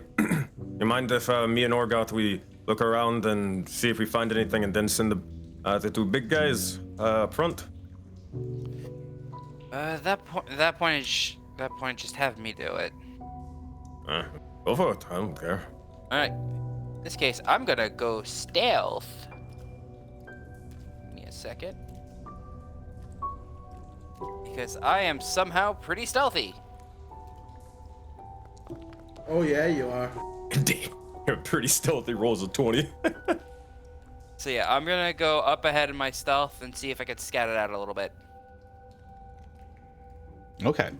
you mind if me and Orgoth, we look around and see if we find anything, and then send the two big guys up front? That point, just have me do it. Go for it. I don't care. All right. In this case, I'm gonna go stealth. Give me a second. Because I am somehow pretty stealthy. Oh yeah, you are. Damn, you're pretty stealthy. Rolls a 20. So yeah, I'm gonna go up ahead in my stealth and see if I can scout it out a little bit. Okay.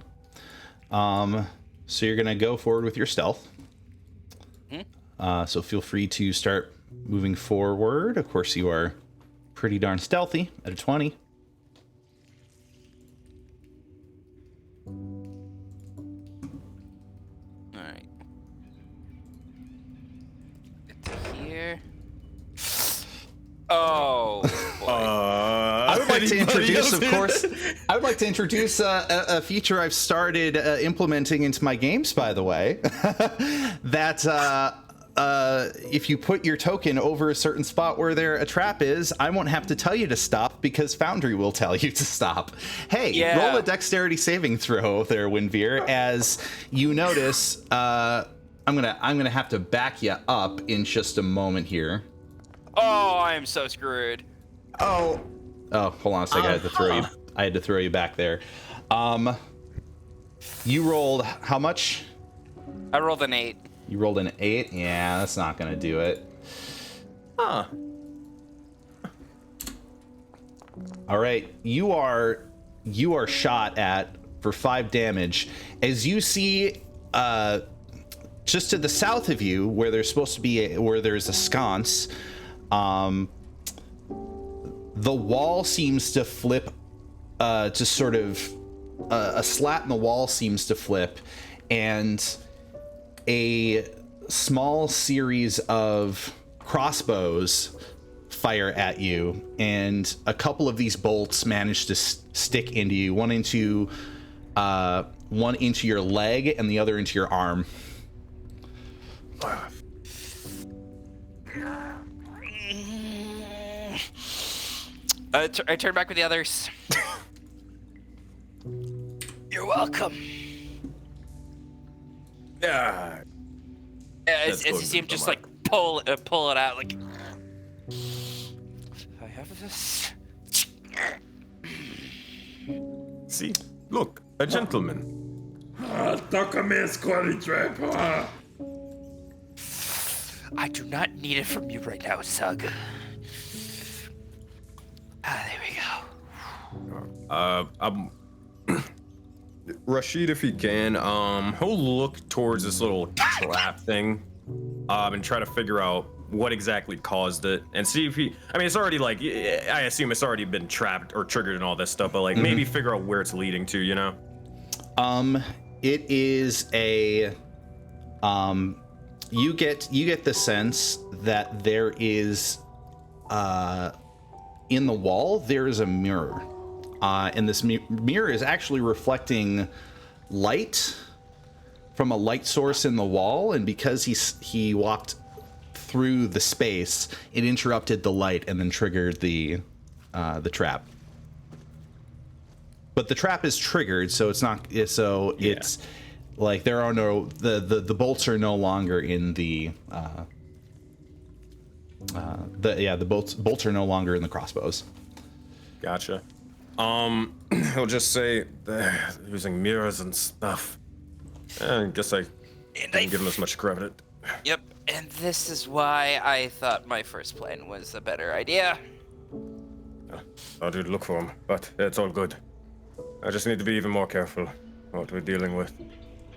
So you're gonna go forward with your stealth. So feel free to start moving forward. Of course, you are pretty darn stealthy at a 20. All right. Get to here. Oh, boy. I would like to introduce, of course, I would like to introduce a feature I've started implementing into my games, by the way, that if you put your token over a certain spot where a trap is, I won't have to tell you to stop because Foundry will tell you to stop. Hey, roll a dexterity saving throw there, Winveer, as you notice, I'm gonna have to back you up in just a moment here. Oh, I am so screwed. Oh, hold on a second. I had to throw you back there. You rolled how much? I rolled an 8. You rolled an 8? Yeah, that's not gonna do it. Huh. All right, you are shot at for 5 damage as you see just to the south of you where there's supposed to be where there's a sconce. The wall seems to flip, to sort of a slat in the wall seems to flip, and a small series of crossbows fire at you, and a couple of these bolts manage to stick into you, one into your leg and the other into your arm. I turn back with the others. You're welcome. Yeah. As you see him just like pull it out, like I have this. See, look, a gentleman. Toca me squatty trap. I do not need it from you right now, Sug. There we go. Rashid, if he can, he'll look towards this little trap thing, and try to figure out what exactly caused it, and see if I mean, it's already like, I assume it's already been trapped or triggered and all this stuff, but like maybe figure out where it's leading to, you know? It is a, you get the sense that there is, in the wall, there is a mirror. And this mirror is actually reflecting light from a light source in the wall, and because he walked through the space, it interrupted the light and then triggered the trap. But the trap is triggered, so it's not. So it's like there are no the bolts are no longer in the bolts are no longer in the crossbows. Gotcha. He'll just say they're using mirrors and stuff. I guess I didn't give him as much credit. Yep, and this is why I thought my first plan was a better idea. I did look for him, but it's all good. I just need to be even more careful what we're dealing with.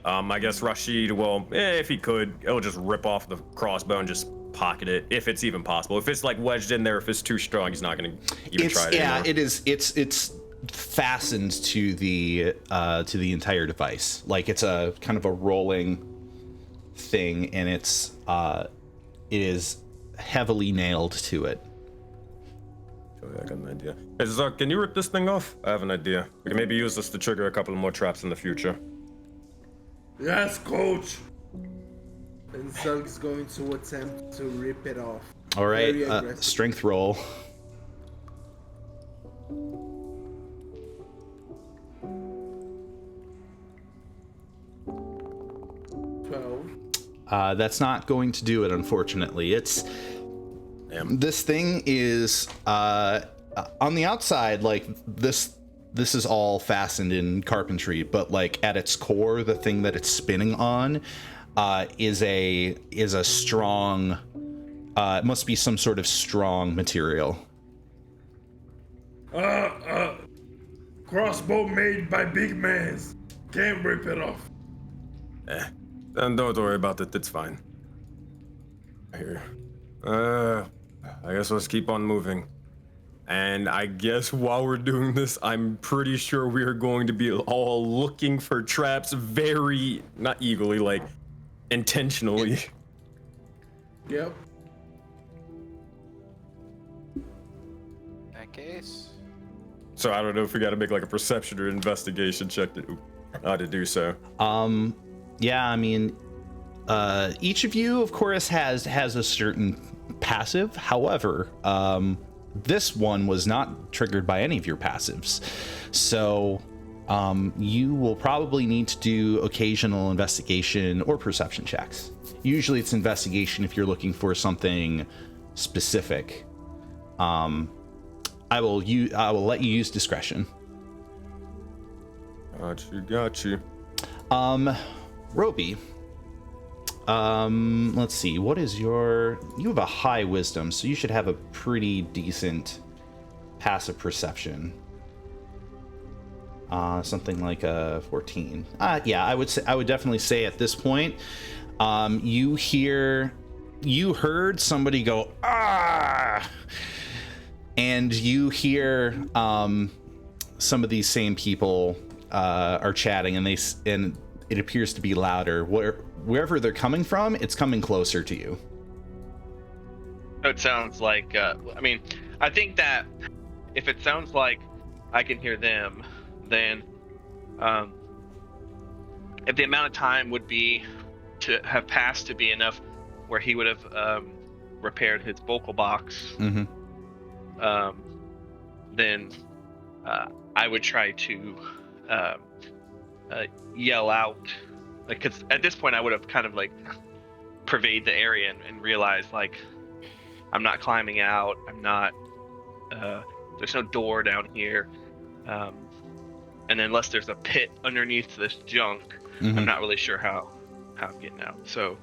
I guess Rashid, well, if he could, he'll just rip off the crossbow and just pocket it, if it's even possible. If it's like wedged in there, if it's too strong, he's not gonna even try it anymore. It is. It's fastened to the entire device. Like it's a kind of a rolling thing, and it is heavily nailed to it. I got an idea. Hey, Zuck, can you rip this thing off? I have an idea. We can maybe use this to trigger a couple more traps in the future. Yes, coach. And Zug's going to attempt to rip it off. All right, strength roll. That's not going to do it, unfortunately. This thing is on the outside, like this is all fastened in carpentry, but like at its core, the thing that it's spinning on is a strong. It must be some sort of strong material. Crossbow made by big mans. Can't rip it off. Then don't worry about it. It's fine. Here. I guess let's keep on moving. And I guess while we're doing this, I'm pretty sure we are going to be all looking for traps very, not eagerly, like intentionally. Yep. case. So I don't know if we got to make like a perception or investigation check to do so. Yeah, I mean, each of you, of course, has a certain passive. However, this one was not triggered by any of your passives. So you will probably need to do occasional investigation or perception checks. Usually it's investigation if you're looking for something specific. I will let you use discretion. Got you. Roby. Let's see. What is you have a high wisdom, so you should have a pretty decent passive perception. Something like a 14. Yeah, I would definitely say at this point, you heard somebody go, ah, and you hear some of these same people are chatting, and it appears to be louder. Wherever they're coming from, it's coming closer to you. It sounds like, I mean, I think that if it sounds like I can hear them, then if the amount of time would be to have passed to be enough where he would have repaired his vocal box, Mm-hmm. then I would try to yell out, like, because at this point I would have kind of like pervade the area and realized like I'm not climbing out, I'm not, there's no door down here, and unless there's a pit underneath this junk, Mm-hmm. I'm not really sure how I'm getting out. So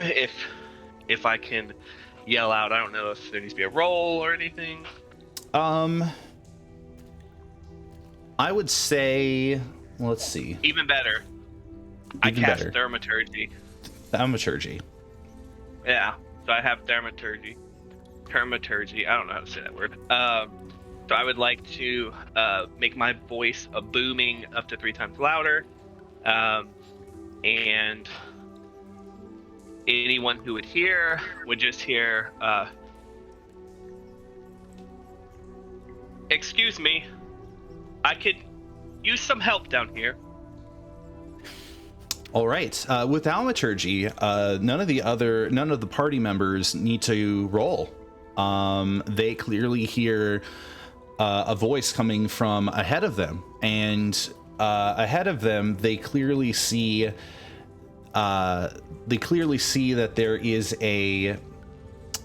if I can yell out, I don't know if there needs to be a roll or anything. I would say, let's see. Even better, I Even cast better. Thaumaturgy. Thaumaturgy. Yeah, so I have Thaumaturgy. I don't know how to say that word. So I would like to make my voice a booming up to 3 times louder, and anyone who would hear would just hear, excuse me, I could use some help down here. All right. With Thaumaturgy, none of the party members need to roll. They clearly hear a voice coming from ahead of them, and ahead of them, they clearly see that there is a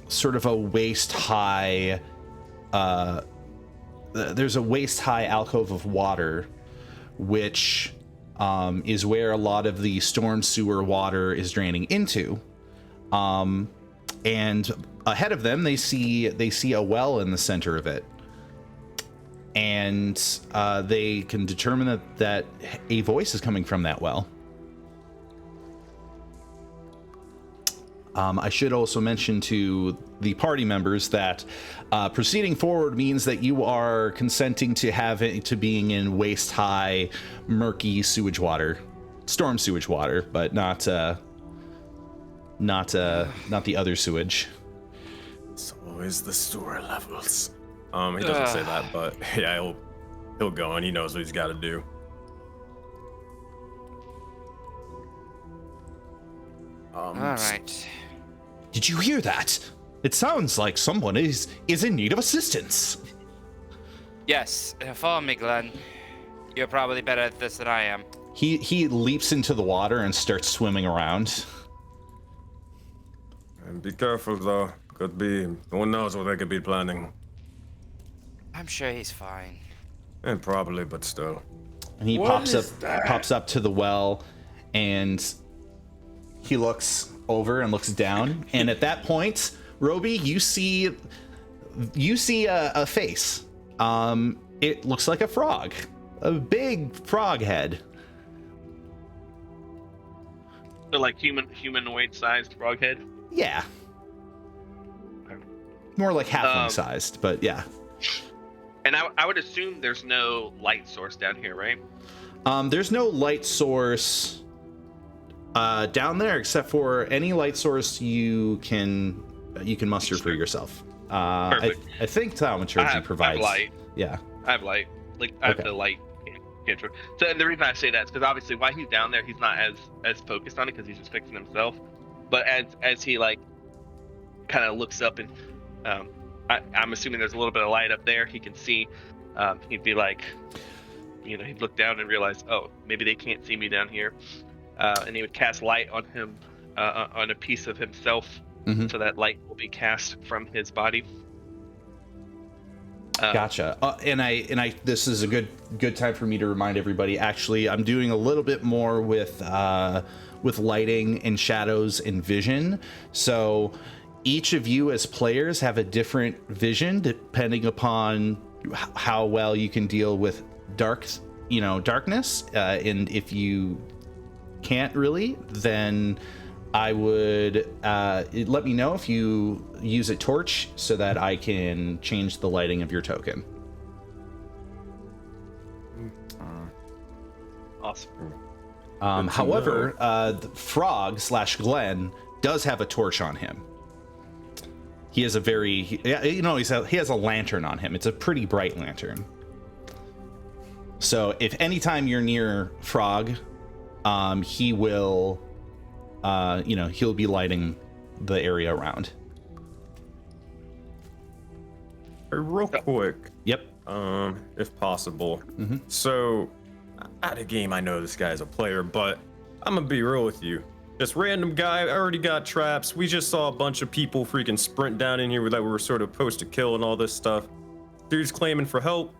sort of a waist high. There's a waist high alcove of water, which is where a lot of the storm sewer water is draining into. And ahead of them, they see a well in the center of it, and they can determine that a voice is coming from that well. I should also mention to the party members that proceeding forward means that you are consenting to being in waist high, murky sewage water, storm sewage water, but not the other sewage. It's always the sewer levels. He doesn't say that, but yeah, he'll go and he knows what he's got to do. All right. Did you hear that? It sounds like someone is in need of assistance. Yes, follow me, Glenn. You're probably better at this than I am. He leaps into the water and starts swimming around. And be careful, though. Could be. No one knows what they could be planning. I'm sure he's fine. And probably, but still. And he What pops is that? up to the well, and he looks over and looks down. And at that point, Roby, you see a face. It looks like a frog, a big frog head. So like humanoid-sized frog head. Yeah, more like halfling sized, but yeah. And I would assume there's no light source down here, right? There's no light source down there, except for any light source you can muster for yourself. I think thaumaturgy I have provides. light. Yeah. I have light. Like I have Okay. the light cantrip. So and the reason I say that is because obviously while he's down there, he's not as focused on it because he's just fixing himself. But as he like kind of looks up and I'm assuming there's a little bit of light up there. He can see. He'd be like, he'd look down and realize, oh, maybe they can't see me down here, and he would cast light on him, on a piece of himself, so that light will be cast from his body. Gotcha. And I this is a good time for me to remind everybody. Actually, I'm doing a little bit more with lighting and shadows and vision. So each of you as players have a different vision depending upon how well you can deal with darkness. And if you can't really, then I would let me know if you use a torch so that I can change the lighting of your token. Awesome. However, the Frog / Glenn does have a torch on him. He has he has a lantern on him. It's a pretty bright lantern. So if anytime you're near Frog, he will, he'll be lighting the area around. Real quick. Yep. If possible. So, at a game, I know this guy's a player, but I'm gonna be real with you. This random guy already got traps. We just saw a bunch of people freaking sprint down in here that we were sort of supposed to kill and all this stuff. Dude's claiming for help.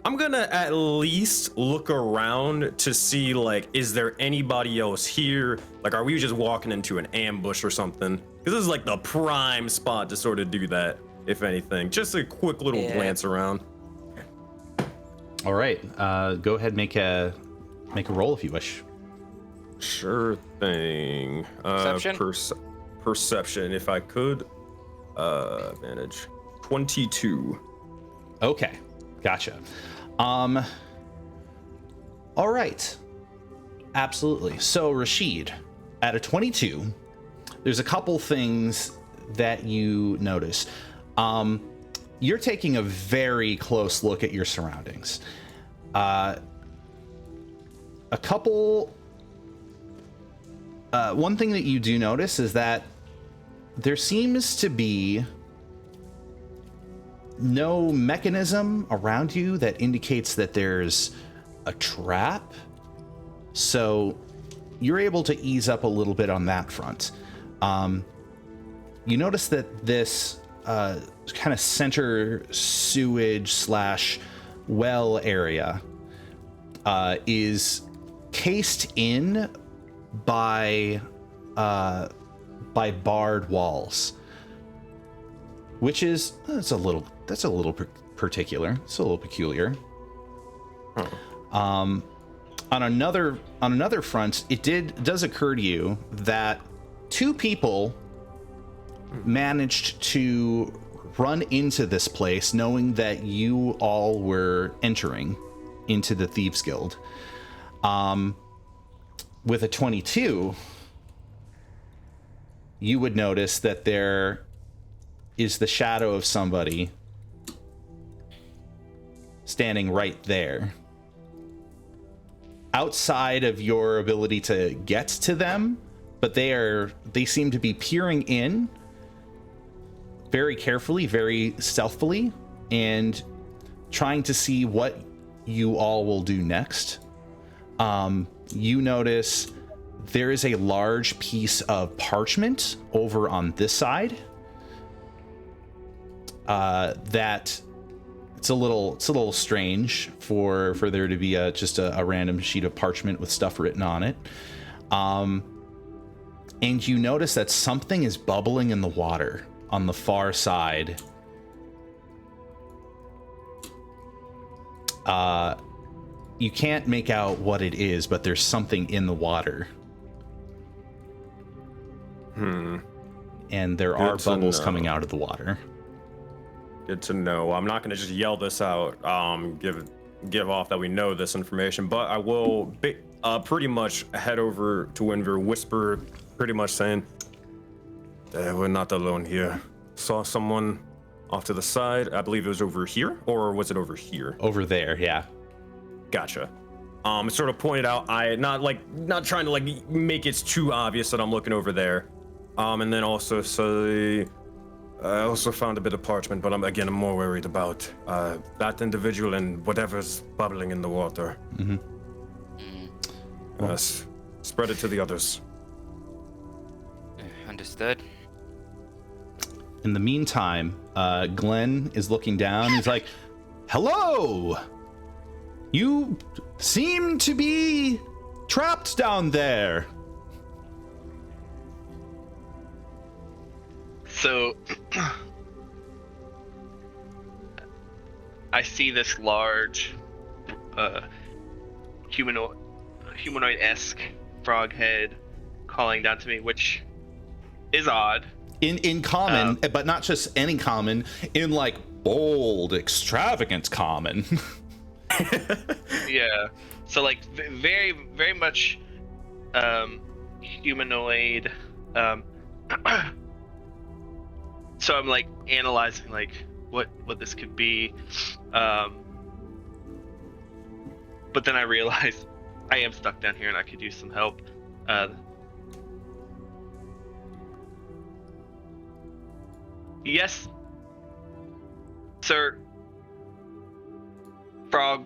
I'm gonna at least look around to see, like, is there anybody else here? Like, are we just walking into an ambush or something? Because this is like the prime spot to sort of do that, if anything. Just a quick little glance around. All right. Go ahead and make a roll if you wish. Sure thing. Perception? Perception, if I could. Advantage. 22. Okay. Gotcha. All right. Absolutely. So Rashid, at a 22, there's a couple things that you notice. You're taking a very close look at your surroundings. One thing that you do notice is that there seems to be no mechanism around you that indicates that there's a trap. So you're able to ease up a little bit on that front. You notice that this kind of center sewage / well area is cased in by barred walls, which is that's a little particular. It's a little peculiar. On another front, it does occur to you that two people managed to run into this place knowing that you all were entering into the Thieves Guild. With a 22, you would notice that there is the shadow of somebody standing right there. Outside of your ability to get to them, but they seem to be peering in very carefully, very stealthily, and trying to see what you all will do next. You notice there is a large piece of parchment over on this side. That it's a little strange for there to be just a random sheet of parchment with stuff written on it. And you notice that something is bubbling in the water on the far side. You can't make out what it is, but there's something in the water. And there are bubbles coming out of the water. Good to know. I'm not going to just yell this out, give off that we know this information, but I will pretty much head over to Winver, whisper, pretty much saying, we're not alone here. Saw someone off to the side. I believe it was over here, or was it over here? Over there, yeah. Gotcha. Sort of pointed out. Not trying to like make it too obvious that I'm looking over there. And then also say, I also found a bit of parchment, but I'm more worried about that individual and whatever's bubbling in the water. Mm-hmm. Spread it to the others. Understood. In the meantime, Glenn is looking down. He's like, "Hello! You seem to be trapped down there." So I see this large humanoid-esque frog head calling down to me, which is odd. In common, but not just any common, in like bold, extravagant common. Yeah. So like very, very much humanoid. So I'm like analyzing like what this could be. But then I realize I am stuck down here and I could use some help. Yes, sir. Frog.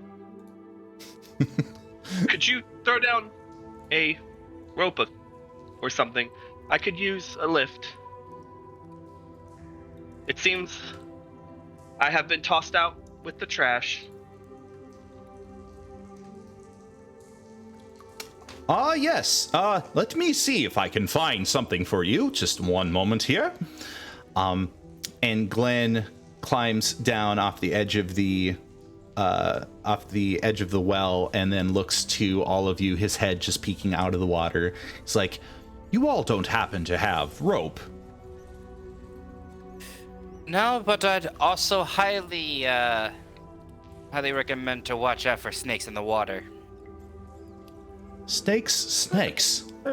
Could you throw down a rope or something? I could use a lift. It seems I have been tossed out with the trash. Yes. Let me see if I can find something for you. Just one moment here. And Glenn climbs down off the edge of the well and then looks to all of you, his head just peeking out of the water. It's like, "You all don't happen to have rope?" No, but I'd also highly recommend to watch out for snakes in the water. Snakes. Hey,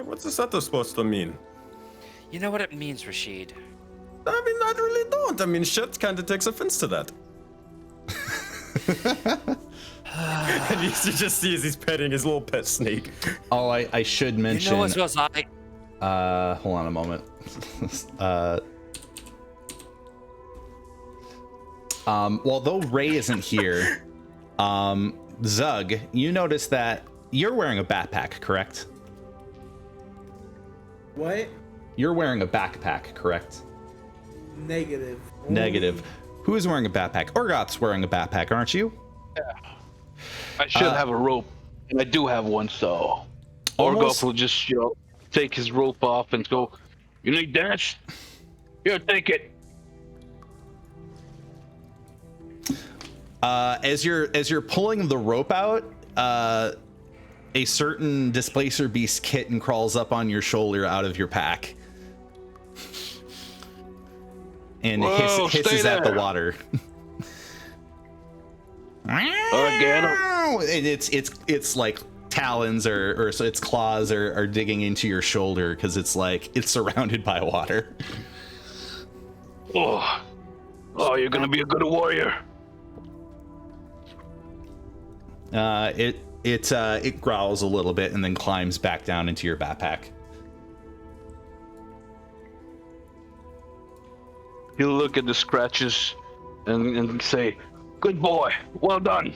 what's this other supposed to mean? You know what it means, Rashid. I mean, I really don't. I mean, Shet kind of takes offense to that. And you just see as he's petting his little pet snake. Oh, I should mention. You know as well as I. Hold on a moment. Well, though Ray isn't here, Zug, you notice that you're wearing a backpack, correct? What? You're wearing a backpack, correct? Negative. Negative. Who is wearing a backpack? Orgoth's wearing a backpack, aren't you? I should have a rope, and I do have one, so Almost- Orgoth will just, take his rope off and go, "You need dance? Here, take it." As you're pulling the rope out, a certain Displacer Beast kitten crawls up on your shoulder out of your pack. And Whoa, hisses stay at the there. water. Again. And it's like talons or so its claws are digging into your shoulder because it's surrounded by water. Oh, you're gonna be a good warrior. It growls a little bit and then climbs back down into your backpack. He'll look at the scratches and say, "Good boy, well done."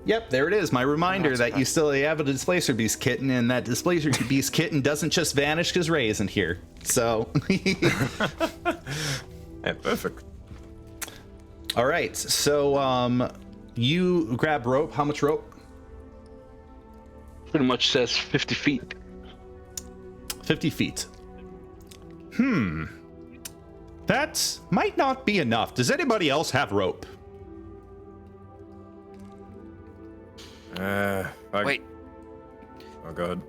Yep, there it is. My reminder that you still have a Displacer Beast kitten, and that Displacer Beast kitten doesn't just vanish because Ray isn't here. So, Yeah, perfect. all right. So, you grab rope. How much rope? Pretty much says 50 feet. 50 feet. That might not be enough. Does anybody else have rope? Wait, Oh, God.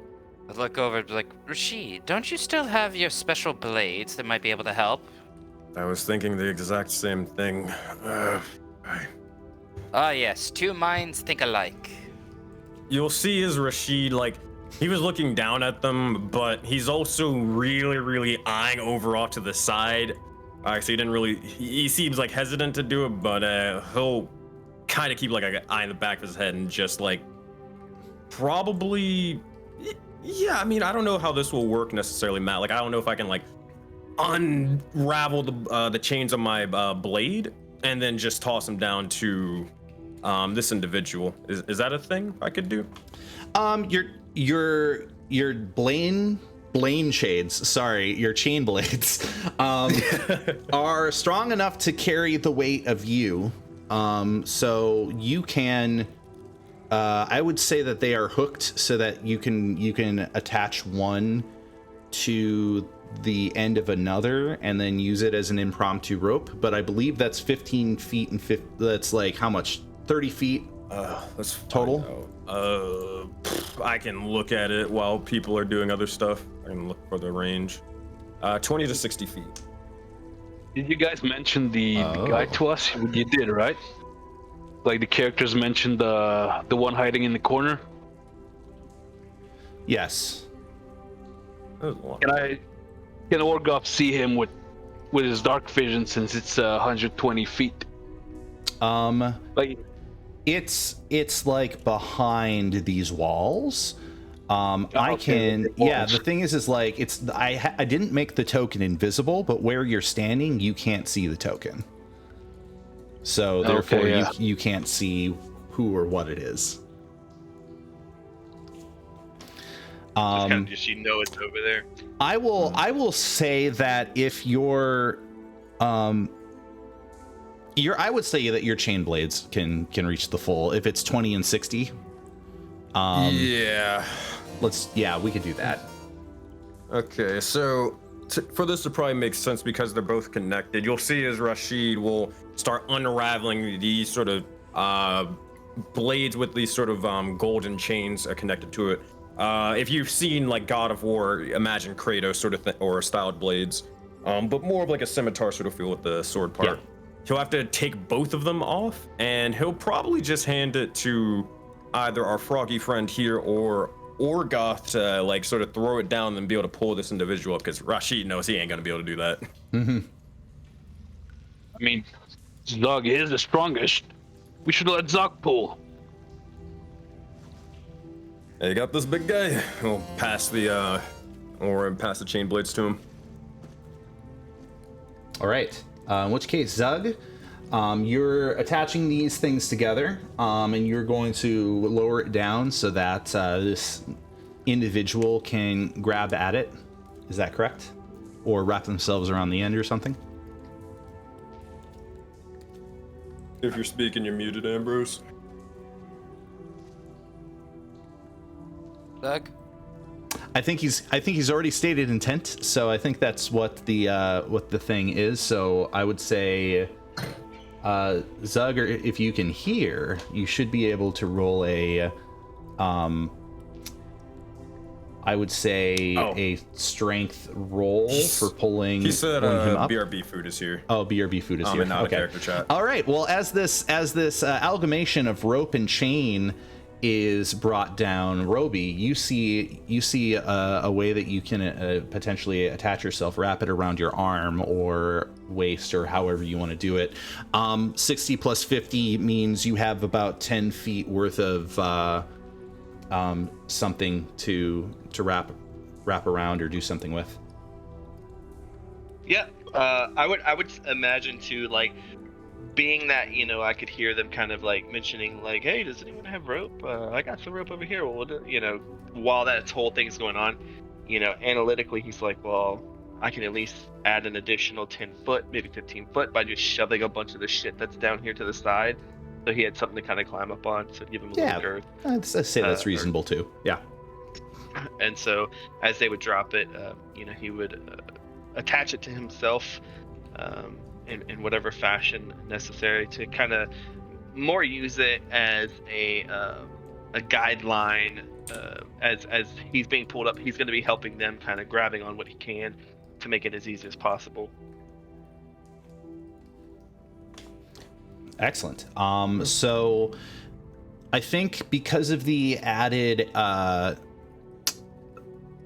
I look over and be like, Rashid, don't you still have your special blades that might be able to help? I was thinking the exact same thing. Ah, yes, two minds think alike. You'll see as Rashid, like, he was looking down at them, but he's also really eyeing over off to the side. So he didn't really. He seems like hesitant to do it, but he'll kind of keep like an eye in the back of his head and just like probably. Yeah, I mean, I don't know how this will work necessarily, Matt. Like, I don't know if I can like unravel the chains on my blade and then just toss him down to this individual. Is that a thing I could do? Your blade shades, sorry, your chain blades, are strong enough to carry the weight of you. So you can. I would say that they are hooked so that you can attach one to the end of another and then use it as an impromptu rope. But I believe that's 15 feet and that's like how much? 30 feet Let's total. I can look at it while people are doing other stuff. I can look for the range. 20 to 60 feet. Did you guys mention the guy to us? You did, right? Like the characters mentioned the one hiding in the corner. Yes. Can Orgoff see him with his dark vision since it's 120 feet? Like it's like behind these walls. I can, yeah, the thing is like I didn't make the token invisible, but where you're standing you can't see the token, so therefore you can't see who or what it is. Just kind of just it's over there. I will say that if I would say that your chain blades can reach the full if it's 20 and 60. Yeah. We could do that. Okay, so for this to probably make sense because they're both connected, you'll see as Rashid will start unraveling these sort of blades with these sort of golden chains connected to it. If you've seen like God of War, imagine Kratos sort of or styled blades, but more of like a scimitar sort of feel with the sword part. Yeah. He'll have to take both of them off, and he'll probably just hand it to either our froggy friend here or Orgoth to like sort of throw it down and be able to pull this individual up, because Rashid knows he ain't gonna be able to do that. Mm-hmm. I mean, Zog is the strongest. We should let Zog pull. Hey, you got this big guy. We'll pass the chain blades to him. All right. In which case, Zug, you're attaching these things together, and you're going to lower it down so that this individual can grab at it. Is that correct? Or wrap themselves around the end or something? If you're speaking, you're muted, Ambrose. Doug? I think he's already stated intent, so I think that's what the thing is. So I would say, Zug, or if you can hear, you should be able to roll a, I would say a strength roll for pulling. He said him up. BRB food is here. Oh, BRB food is here. Not okay. a character chat. All right. Well, as this amalgamation of rope and chain is brought down, Roby, you see a way that you can potentially attach yourself, wrap it around your arm or waist or however you want to do it. 60 plus 50 means you have about 10 feet worth of something to wrap around or do something with. Yeah, I would imagine too, like, being that, I could hear them kind of like mentioning like, hey, does anyone have rope? I got some rope over here. Well, while that whole thing's going on, analytically, he's like, well, I can at least add an additional 10 foot, maybe 15 foot by just shoving a bunch of the shit that's down here to the side. So he had something to kind of climb up on, so give him a little girth. I'd say that's reasonable too. Yeah. And so as they would drop it, he would attach it to himself, in whatever fashion necessary to kind of more use it as a guideline. As he's being pulled up, he's going to be helping them, kind of grabbing on what he can to make it as easy as possible. Excellent. So I think because of the added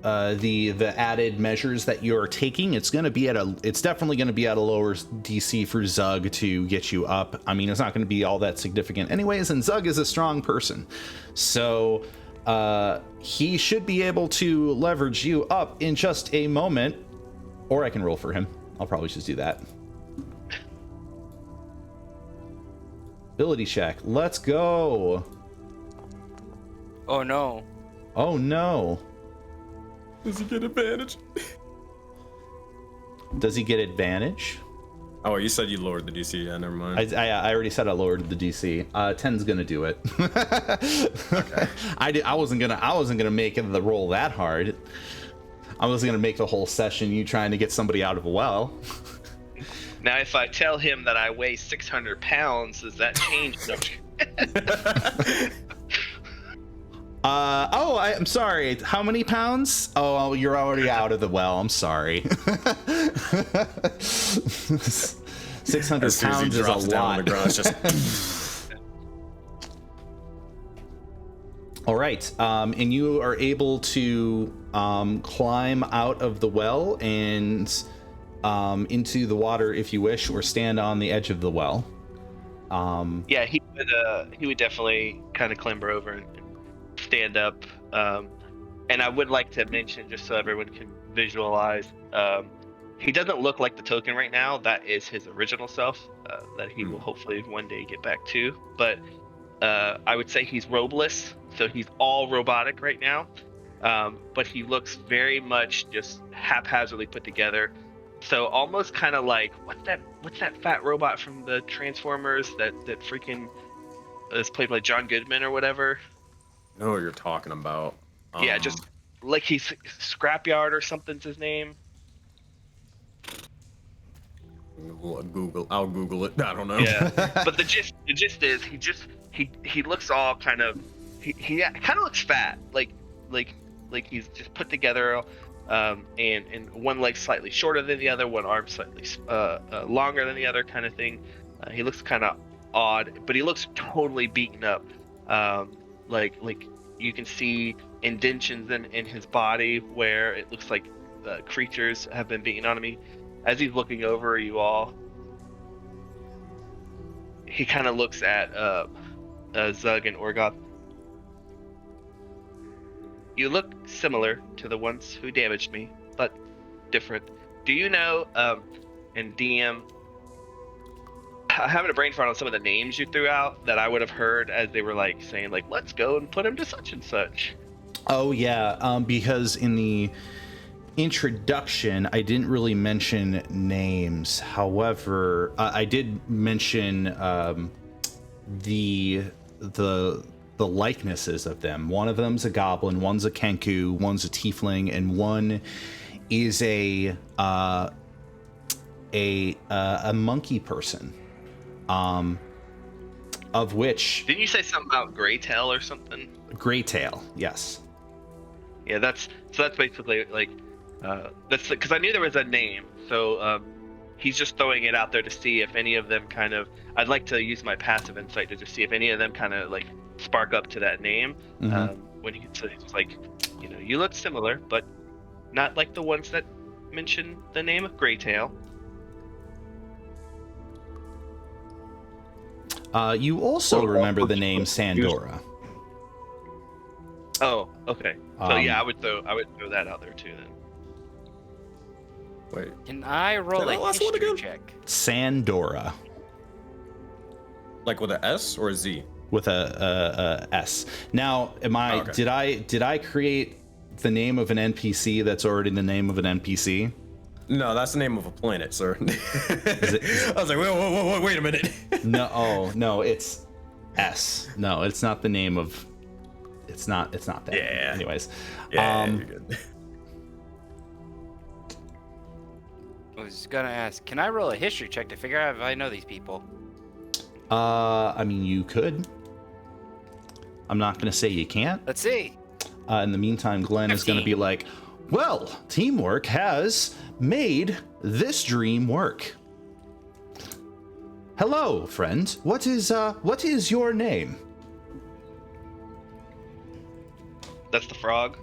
the added measures that you're taking, it's definitely going to be at a lower DC for Zug to get you up. I mean, it's not going to be all that significant anyways, and Zug is a strong person, so he should be able to leverage you up in just a moment. Or I can roll for him. I'll probably just do that. Ability check. Let's go. Oh no. Oh no. Does he get advantage? Does he get advantage? Oh, you said you lowered the DC. Yeah, never mind. I already said I lowered the DC. 10's gonna do it. Okay. I wasn't gonna make the roll that hard. I wasn't gonna make the whole session you trying to get somebody out of a well. Now, if I tell him that I weigh 600 pounds, does that change? No. I'm sorry. How many pounds? Oh, you're already out of the well. I'm sorry. 600 pounds is a lot. All right, and you are able to climb out of the well and into the water if you wish, or stand on the edge of the well. Yeah, he would definitely kind of clamber over and stand up. And I would like to mention, just so everyone can visualize, he doesn't look like the token right now. That is his original self that he will hopefully one day get back to. But I would say he's robeless, so he's all robotic right now. But he looks very much just haphazardly put together. So almost kind of like, what's that fat robot from the Transformers that freaking is played by John Goodman or whatever? I know what you're talking about. Yeah, just like he's Scrapyard or something's his name. I'll Google it. I don't know. Yeah, but the gist is he looks all kind of he kind of looks fat, like he's just put together, and one leg slightly shorter than the other, one arm slightly longer than the other, kind of thing. He looks kind of odd, but he looks totally beaten up. Like you can see indentions in his body where it looks like creatures have been beating on him. As he's looking over you all, he kind of looks at Zug and Orgoth. You look similar to the ones who damaged me, but different. Do you know, and DM, having a brain fart on some of the names you threw out that I would have heard as they were like saying like, let's go and put him to such and such. Oh yeah, because in the introduction I didn't really mention names. However, I did mention the likenesses of them. One of them's a goblin, one's a kenku, one's a tiefling, and one is a monkey person. Of which, didn't you say something about Greytail or something? Greytail, yes. Yeah, that's basically like that's because I knew there was a name, so he's just throwing it out there to see if any of them kind of. I'd like to use my passive insight to just see if any of them kind of like spark up to that name. When you get to it's like, you look similar, but not like the ones that mention the name of Greytail. You also remember the name Sandora. Oh, okay. So yeah, I would throw that out there too then. Wait. Can I roll a history check? Sandora. Like with an S or a Z? With a S. Now, okay. Did I create the name of an NPC that's already the name of an NPC? No, that's the name of a planet, sir. I was like, wait a minute. No, it's S. No, it's not the name of. It's not that. Yeah. Anyways. Yeah, you're good. I was gonna ask, can I roll a history check to figure out if I know these people? I mean, you could. I'm not gonna say you can't. Let's see. In the meantime, Glenn 15. is gonna be like, well, teamwork has made this dream work. Hello, friend. What is your name? That's the frog.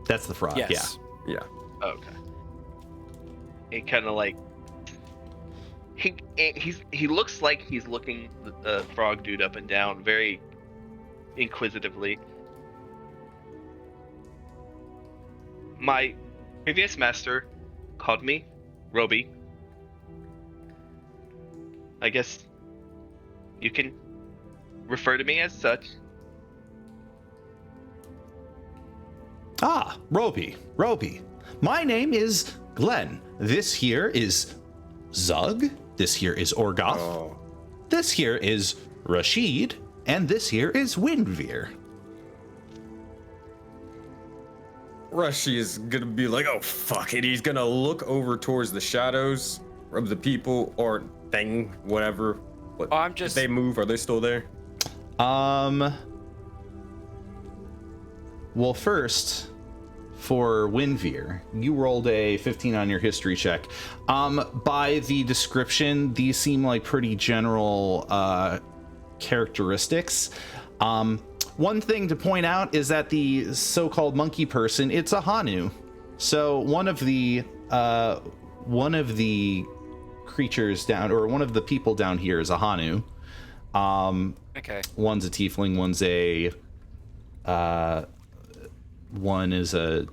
That's the frog. Yes. Yeah. Okay. He kind of like he looks like he's looking the frog dude up and down very inquisitively. My previous master called me Roby. I guess you can refer to me as such. Ah, Roby. My name is Glenn. This here is Zug. This here is Orgoth. Oh. This here is Rashid. And this here is Windveer. Rushy is gonna be like, oh fuck it. He's gonna look over towards the shadows of the people or thing, whatever. What, Oh, I'm just- If they move, are they still there? Well, first, for Windveer, you rolled a 15 on your history check. By the description, these seem like pretty general characteristics. One thing to point out is that the so-called monkey person, it's a Hanu. So one of the creatures down, or one of the people down here is a Hanu. Okay. One's a tiefling, one is a,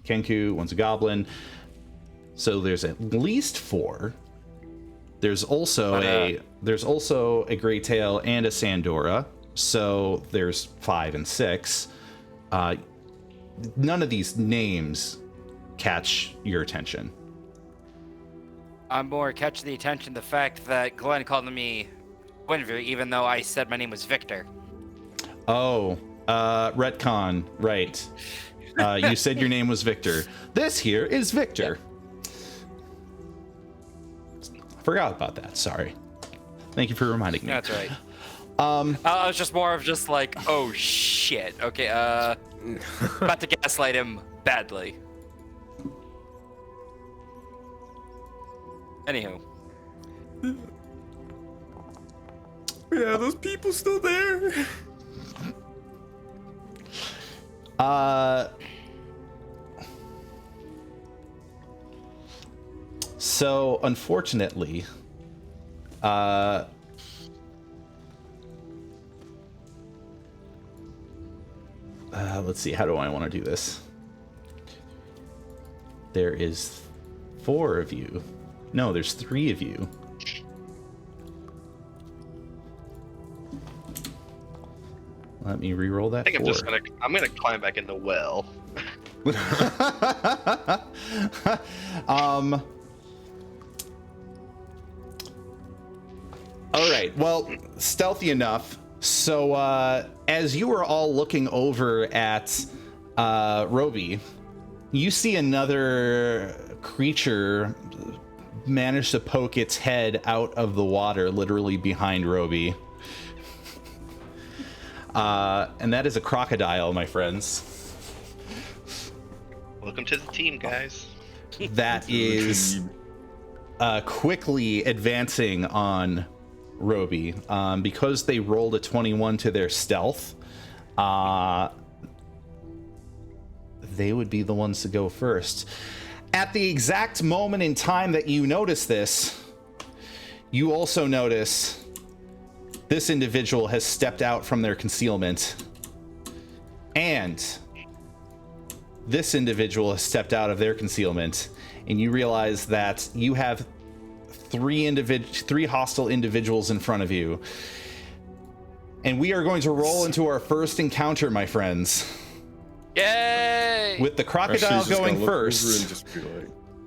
Kenku, one's a goblin. So there's at least 4. There's also a Grey Tail and a Sandora. So there's 5 and 6. None of these names catch your attention. I'm more catching the attention the fact that Glenn called me Winver, even though I said my name was Victor. Oh, retcon, right. You said your name was Victor. This here is Victor. I forgot about that, sorry. Thank you for reminding me. That's right. I was just more of just like, oh shit. Okay, about to gaslight him badly. Anywho. Yeah, those people still there. So unfortunately, let's see, how do I want to do this? There is 4 of you. No, there's 3 of you. Let me re-roll that. I think 4. I'm gonna climb back in the well. All right. Well, stealthy enough. So, as you were all looking over at Roby, you see another creature manage to poke its head out of the water, literally behind Roby. And that is a crocodile, my friends. Welcome to the team, guys. That is quickly advancing on Roby. Because they rolled a 21 to their stealth, they would be the ones to go first. At the exact moment in time that you notice this, you also notice this individual has stepped out from their concealment, and this individual has stepped out of their concealment, and you realize that you have 3 hostile individuals in front of you. And we are going to roll into our first encounter, my friends. Yay! With the crocodile going first.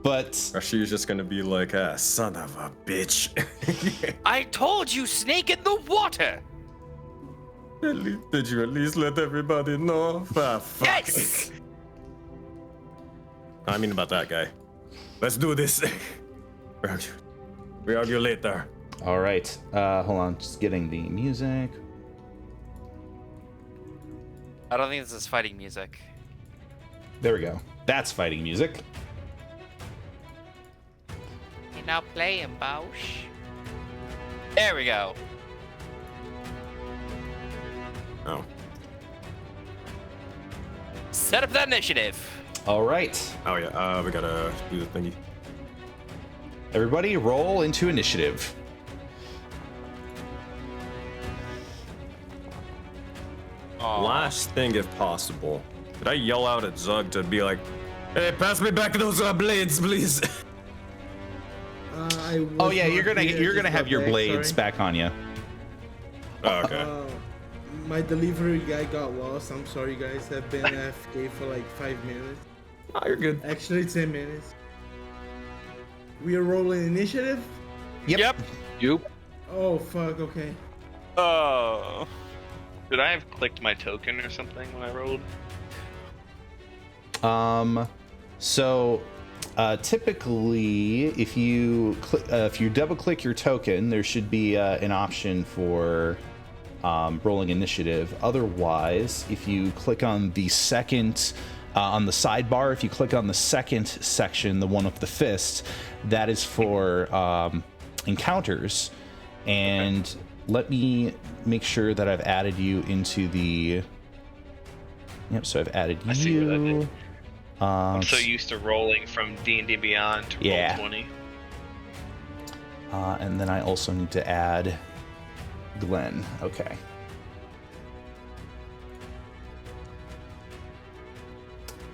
But She's just gonna be like, ah, son of a bitch. I told you, snake in the water! Did you at least let everybody know? Ah, fuck. Yes! I mean about that guy. Let's do this. We argue later. all right, hold on, just getting the music. I don't think this is fighting music. There we go. That's fighting music. You're now playing, Bausch. There we go. Oh. Set up that initiative. All right. Oh yeah, we gotta do the thingy. Everybody roll into initiative. Last thing, if possible, could I yell out at Zug to be like, "Hey, pass me back those blades, please"? Oh yeah, you're gonna have your blades back on you. Oh, okay. My delivery guy got lost. I'm sorry, guys. I've been AFK for like 5 minutes. Oh, you're good. Actually, 10 minutes. We are rolling initiative? Yep. You. Oh, fuck, okay. Oh. Did I have clicked my token or something when I rolled? So typically, if you double click your token, there should be an option for rolling initiative. Otherwise, if you click on the second on the sidebar, if you click on the second section, the one with the fist, that is for encounters. And let me make sure that I've added you into the. Yep. So I've added you. I see what I did. I'm so used to rolling from D&D Beyond to Yeah. Roll20. And then I also need to add Glenn. Okay.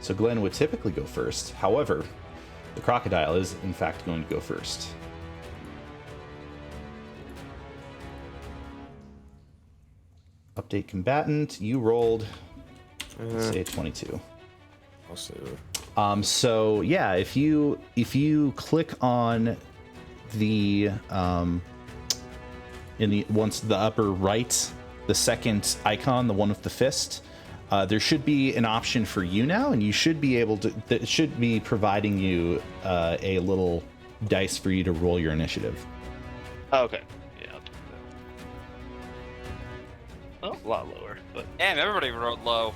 So Glenn would typically go first. However, the crocodile is in fact going to go first. Update combatant. You rolled, say, 22. I'll save it. So yeah, if you click on the once the upper right, the second icon, the one with the fist, there should be an option for you now, and you should be able to. That should be providing you a little dice for you to roll your initiative. Oh, okay. Yeah, I'll do that. Oh, a lot lower, but Damn, everybody rolled low.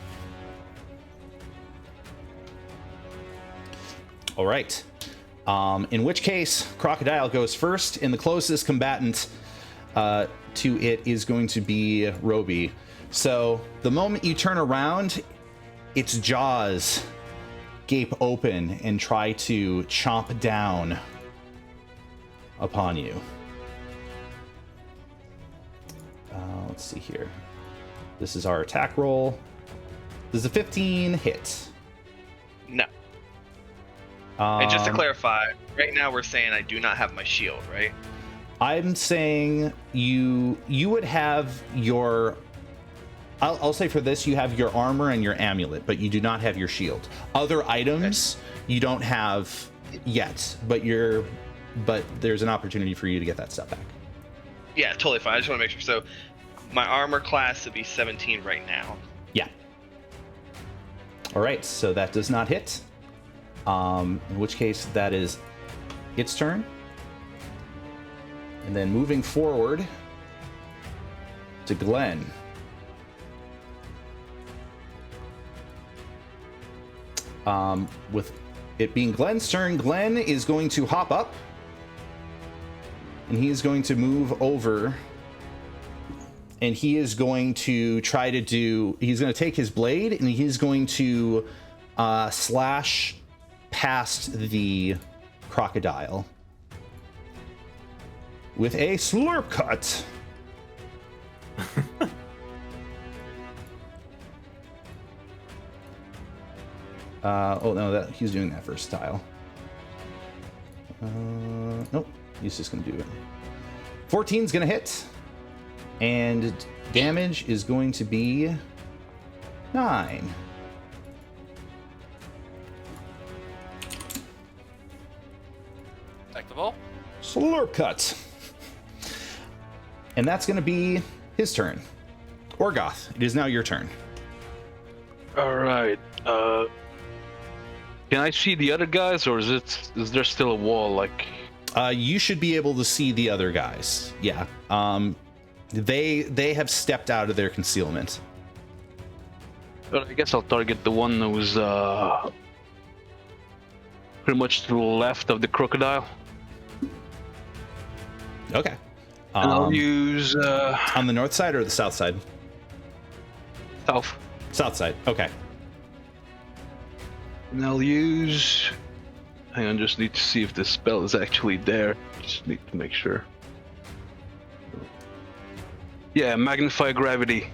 All right. In which case, Crocodile goes first, and the closest combatant to it is going to be Roby. So the moment you turn around, its jaws gape open and try to chomp down upon you. Let's see here. This is our attack roll. Does a 15 hit? no. And just to clarify, right now we're saying I do not have my shield, right? I'm saying you would have your. I'll say for this, you have your armor and your amulet, but you do not have your shield. Other items you don't have yet, but there's an opportunity for you to get that stuff back. Yeah, totally fine. I just want to make sure. So, my armor class would be 17 right now. Yeah. All right, so that does not hit. In which case, that is its turn. And then moving forward to Glenn. With it being Glenn's turn, Glenn is going to hop up. And he is going to move over. And he is going to try to do. He's going to take his blade and he's going to slash past the crocodile with a slurp cut. Oh no, that he's doing that first style. Nope, he's just gonna do it. 14's gonna hit, and damage is going to be 9. Actable. Slurp cut. And that's going to be his turn. Orgoth, it is now your turn. All right. Can I see the other guys, or is there still a wall? Like, You should be able to see the other guys. Yeah. They have stepped out of their concealment. well, I guess I'll target the one who's pretty much to the left of the crocodile. Okay. And I'll use On the north side or the south side? south. South side. Okay. And I'll use. Hang on, just need to see if this spell is actually there. Just need to make sure. Yeah, magnify gravity.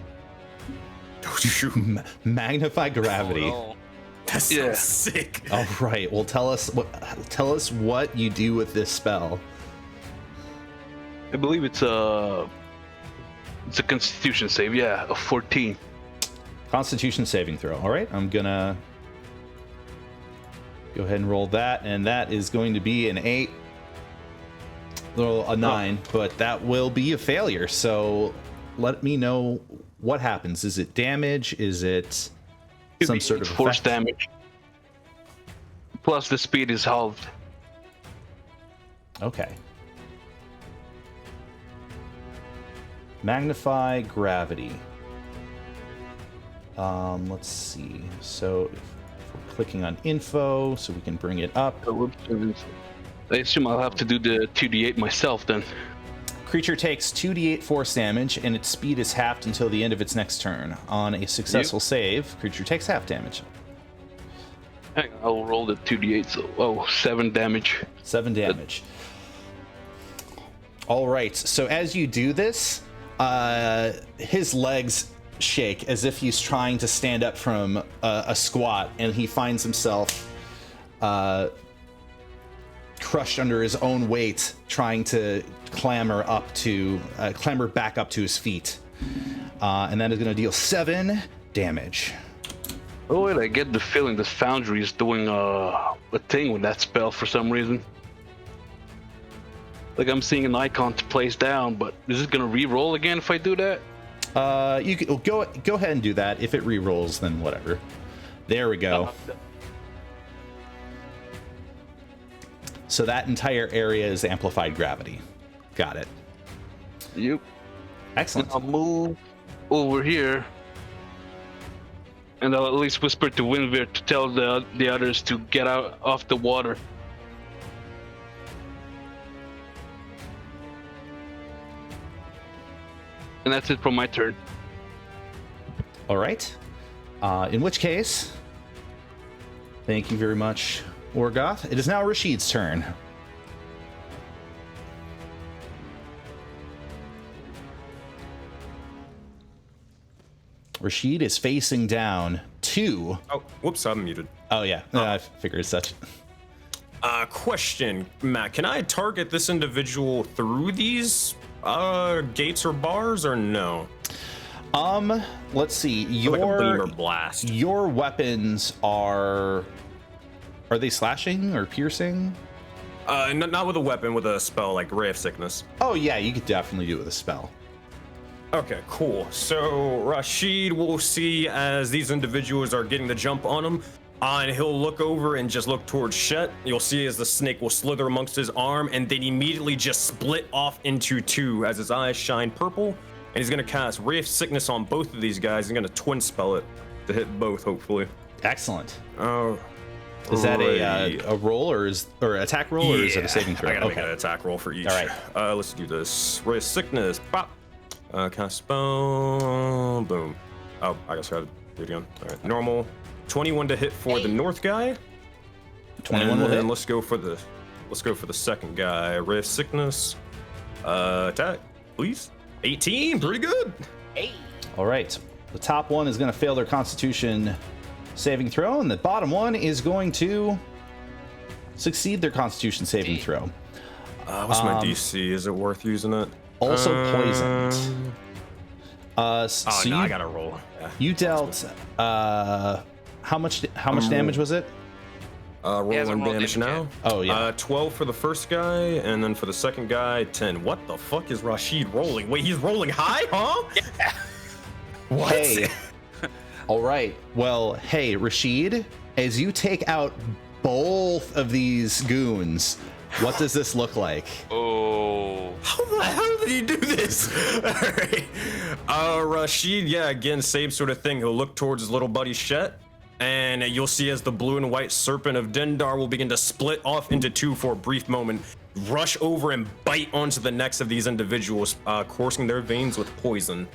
Magnify gravity. Oh, That's Yeah. so sick. All right. Well, tell us what you do with this spell. I believe it's a Constitution save. Yeah, a 14. Constitution saving throw. All right. I'm gonna go ahead and roll that, and that is going to be an 8. Well, a 9, but that will be a failure. So let me know what happens. Is it damage? Is it some sort of force effect? damage? Plus the speed is halved. Okay. Magnify gravity. Let's see. So if we're clicking on info, so we can bring it up. I assume I'll have to do the 2d8 myself then. Creature takes 2d8 force damage, and its speed is halved until the end of its next turn. On a successful save, creature takes half damage. Hang on, I'll roll the 2d8, so 7 damage. 7 damage. All right. So as you do this, his legs shake as if he's trying to stand up from a squat, and he finds himself crushed under his own weight, trying to clamber back up to his feet, and that is going to deal 7 damage. Oh wait, I get the feeling that Foundry is doing a thing with that spell for some reason. Like I'm seeing an icon to place down, but is it gonna re-roll again if I do that? You can go ahead and do that. If it re-rolls, then whatever. There we go. So that entire area is amplified gravity. Got it. Yep. Excellent. I'll move over here, and I'll at least whisper to Winvir to tell the others to get out off the water. And that's it for my turn. All right. In which case, thank you very much, Orgoth. It is now Rashid's turn. Rashid is facing down to... Oh, whoops, I'm muted. Oh, yeah. I figured as such. Question, Matt, can I target this individual through these gates or bars, or no? Let's see. Like a beam or blast. Your weapons are they slashing or piercing? Not with a weapon, with a spell like Ray of Sickness. Oh, yeah, you could definitely do it with a spell. Okay, cool. So Rashid will see as these individuals are getting the jump on him, and he'll look over and just look towards Shet. You'll see as the snake will slither amongst his arm and then immediately just split off into 2 as his eyes shine purple. And he's gonna cast Ray of Sickness on both of these guys. He's gonna twin spell it to hit both, hopefully. Excellent. Oh. Is that a roll or attack roll, or is it a saving throw? I gotta make an attack roll for each. All right. Let's do this. Ray of Sickness. Pop. Cast spell. Boom. Oh, I guess I gotta do it again. All right. Normal. 21 to hit for the north guy. 21 will hit. And let's go for the second guy. Ray of Sickness. Attack, please. 18. Pretty good. hey. All right. The top one is going to fail their Constitution saving throw, and the bottom one is going to succeed their Constitution saving throw. What's my DC? Is it worth using it? Also poisoned. So no, you, I gotta roll. Yeah. you dealt how much damage was it? Rolling hasn't rolled damage damage now. Oh yeah. 12 for the first guy, and then for the second guy, 10. What the fuck is Rashid rolling? Wait, he's rolling high, huh? Yeah. What? Hey. All right. Well, hey, Rashid, as you take out both of these goons, what does this look like? Oh. How the hell did he do this? All right. Rashid, yeah, again, same sort of thing. He'll look towards his little buddy Shet, and you'll see as the blue and white serpent of Dendar will begin to split off into 2 for a brief moment, rush over and bite onto the necks of these individuals, coursing their veins with poison.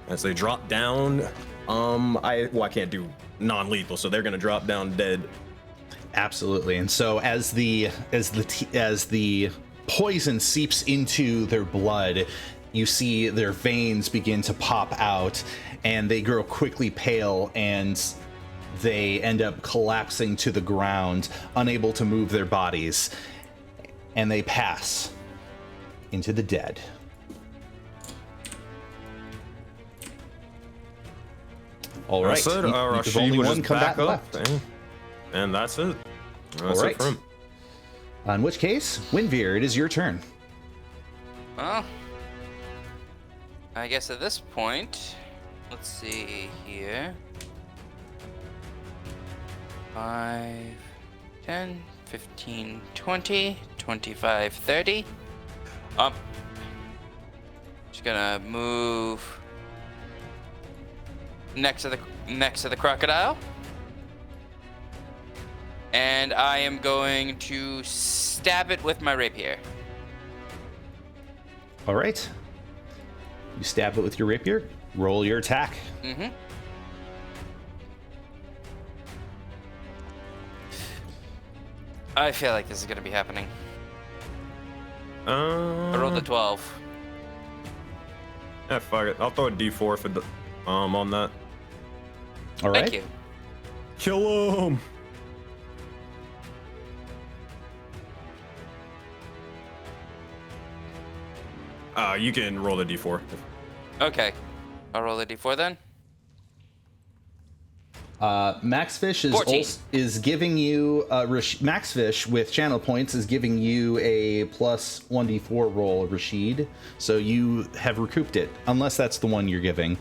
As they drop down, I can't do non-lethal, so they're gonna drop down dead. Absolutely. And so as the poison seeps into their blood, you see their veins begin to pop out, and they grow quickly pale, and they end up collapsing to the ground, unable to move their bodies, and they pass into the dead. All right. That's it. There's Rashid only will one just combatant back left. up, and that's it. That's All right. it for him. In which case, Windveer, it is your turn. Well, I guess at this point, let's see here. 5, 10, 15, 20, 25, 30. Just gonna move next to the crocodile. And I am going to stab it with my rapier. All right. You stab it with your rapier. Roll your attack. Mm-hmm. I feel like this is gonna be happening. I rolled a 12. Yeah, fuck it. I'll throw a D4 for the on that. All right. Thank you. Kill him. You can roll the D4. Okay. I'll roll a d4 then. Maxfish 14. is giving you Maxfish with channel points is giving you a plus 1d4 roll, Rashid. So you have recouped it, unless that's the one you're giving.